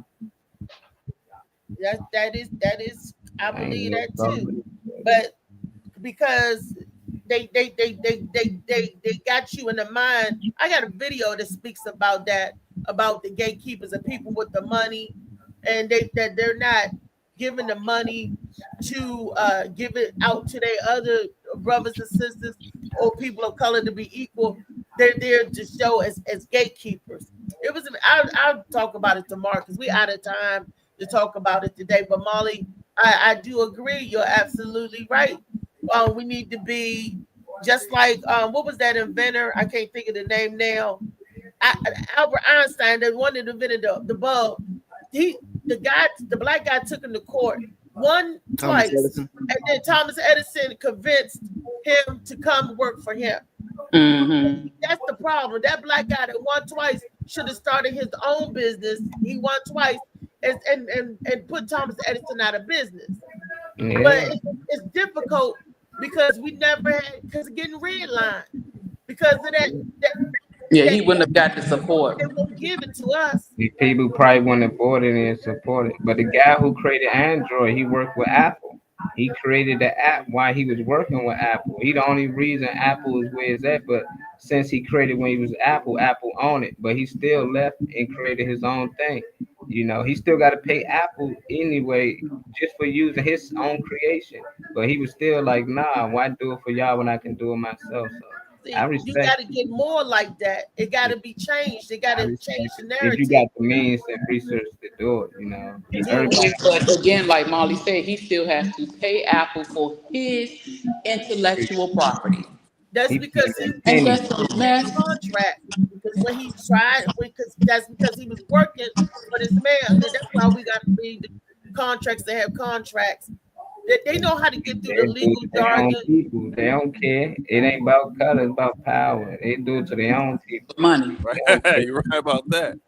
it. That is I believe that too. But because they got you in the mind. I got a video that speaks about that, about the gatekeepers and people with the money, and that they're not giving the money to give it out to their other brothers and sisters or people of color to be equal. They're there to show as gatekeepers. It was. I'll talk about it tomorrow because we out of time to talk about it today. But Molly, I do agree. You're absolutely right. We need to be just like what was that inventor? I can't think of the name now. Albert Einstein, that one that invented the bulb. The black guy took him to court twice, and then Thomas Edison convinced him to come work for him. Mm-hmm. That's the problem. That black guy that won twice should have started his own business. He won twice and put Thomas Edison out of business. Yeah. But it's difficult because we never had, because of getting redlined. Because of that he wouldn't have got the support. They won't give it to us. These people probably wouldn't have bought it and supported it. But the guy who created Android, he worked with Apple. He created the app while he was working with Apple. He the only reason Apple is where it's at. But since he created when he was Apple owned it. But he still left and created his own thing. You know, he still got to pay Apple anyway just for using his own creation. But he was still like, nah, why do it for y'all when I can do it myself? So I respect. You got to get more like that. It got to be changed. It got to change the narrative. If you got the means and research to do it, you know. But again, like Molly said, he still has to pay Apple for his intellectual property. That's because he had a contract. Because when he tried, that's because he was working for this man. And that's why we got to read the contracts. They have contracts. They know how to get through the legal jargon. They don't care. It ain't about color, it's about power. They do it to their own people. Money. Right. You're right about that.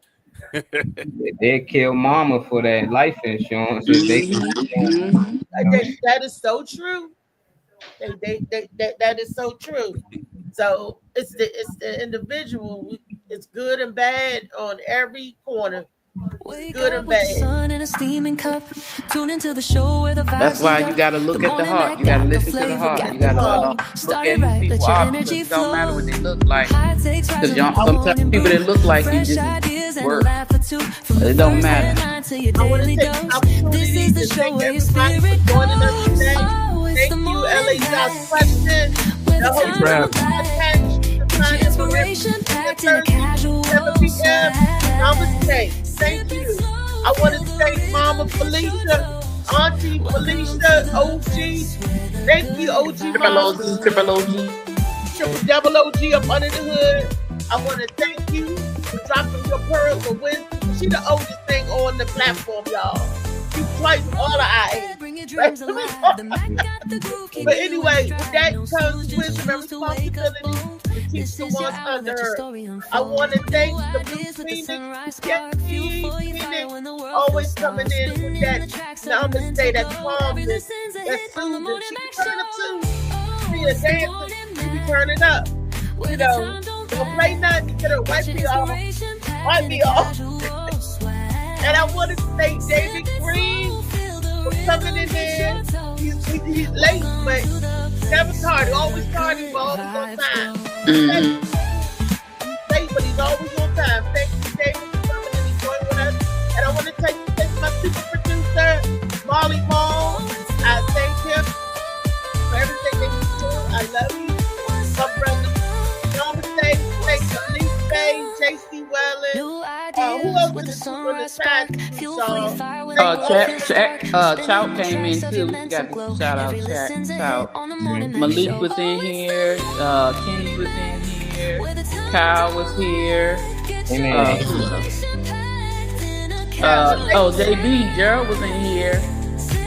They kill mama for that life insurance. That is so true. That is so true. So it's the individual. It's good and bad on every corner. Good and bad. That's why you gotta look at the heart. You gotta listen to the heart. You gotta look at these people options. It don't matter what they look like. Because sometimes people that look like you just work. It don't matter. I want to take the opportunity to thank everybody for joining us today. Thank you, LA Josh Preston. The whole inspiration packed in a casual 7 p.m. Namaste. Thank you. I want to thank Mama Felicia. Auntie Felicia, OG. Thank you, OG Mom. Triple OG. Triple double OG up under the hood. I want to thank you for dropping your pearls of wisdom. She the oldest thing on the platform, y'all. You twice all of our age. But anyway, with that comes wisdom and responsibility to teach the ones under her. I want to thank the Blue Phoenix, Phoenix, always coming in with that, now I'm going to say that calmness, that soothing. She be turning up too. Be a dancer, she be turning up. You know, don't play nothing, get her wipe me off. Wipe me off. And I want to thank David Green for coming in there. He's late, but never tardy. Always tardy, but always on time. He's late, but he's always on time. Thank you, David, for coming in and joining with us. And I want to thank my super producer, Molly Ball. I thank him for everything that he's doing. I love you. My brother, thank Elise Bay, JC Wellen. Who else was on the side? Chout came in too. We got to shout out Chout. Malik was in here. Kenny was in here. Kyle was here. JB, Gerald was in here.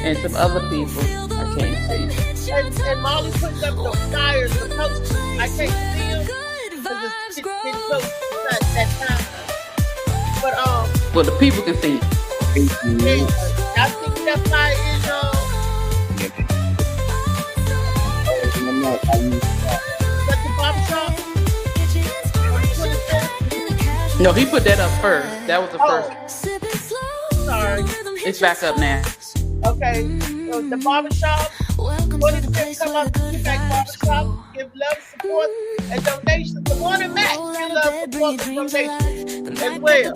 And some other people. I can't see. And Molly put up the flyers, the posters. I can't see them because it's getting close to that time. But well, the people can see. I think that flyer is at the barbershop. No, he put that up first. That was the first. Sorry. It's back up now. Okay, so the barbershop. What is it? Come up to the back barbershop, give love, support, and donations. The Morning Mac, give love, support, and donations as well.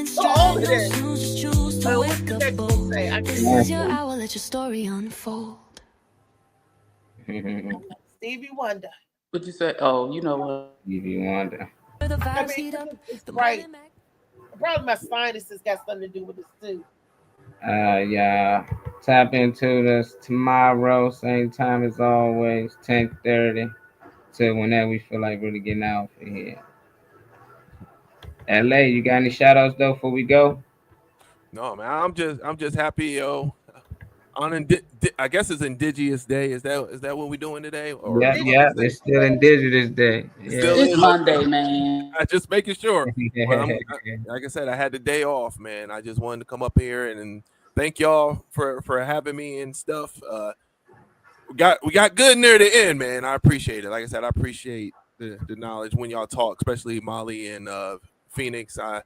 So all of this. What's the next one say? I will let your story unfold. Stevie Wonder. What'd you say? Oh, you know what? Stevie Wonder. I mean, it's right. Probably my sinuses got something to do with this too. Yeah. Tap into this tomorrow, same time as always, 10:30 to whenever we feel like really getting out for here. LA, you got any shout outs though before we go? No, man, I'm just happy, yo. I guess it's Indigenous Day. Is that what we're doing today? Or yeah, it's still Indigenous Day. Yeah. It's Monday, man. I just making sure. Like I said, I had the day off, man. I just wanted to come up here and thank y'all for having me and stuff. We got good near the end, man. I appreciate it. Like I said, I appreciate the knowledge when y'all talk, especially Molly and Phoenix. I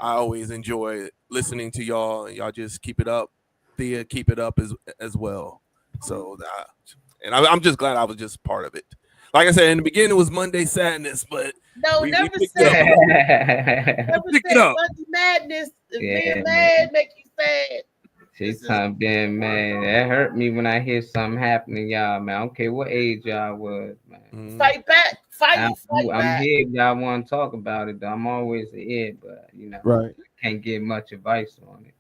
always enjoy listening to y'all, and y'all just keep it up. Thea, keep it up as well. So, and I'm just glad I was just part of it. Like I said in the beginning, it was Monday Sadness, but never said Monday Madness. Being mad make you sad. She's being mad. That hurt me when I hear something happening, y'all, man. I don't care what age y'all was, man. Fight back. Fight I'm back. here if y'all want to talk about it, though. I'm always here, but, right. I can't get much advice on it.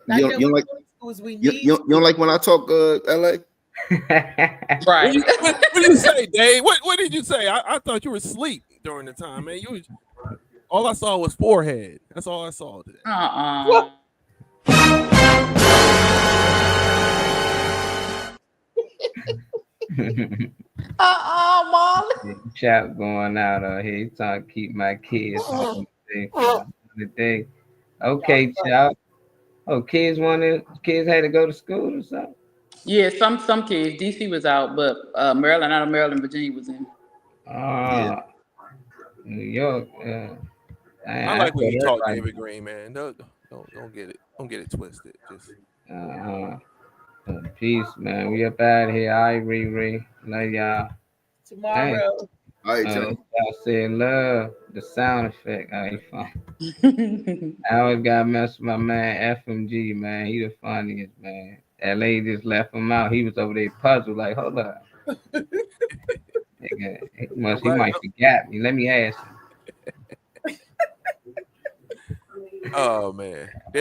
You don't like when I talk LA? Right. What did you say, Dave? What did you say? I thought you were asleep during the time, man. All I saw was forehead. That's all I saw today. Molly. Chat going out here. He's trying to keep my kids on the day. Okay, child. Oh, kids had to go to school or something? Yeah, some kids. DC was out, but Maryland, out of Maryland, Virginia was in. New York. I like when you talk David Green, man. Don't get it twisted. Just peace, man. We up out of here. All right, Riri. Love y'all. Tomorrow. All right, y'all said love. The sound effect. All right, fun. I always gotta mess with my man FMG, man. He the funniest, man. LA just left him out. He was over there puzzled, like, hold up. He might forget me. Let me ask him. Oh man.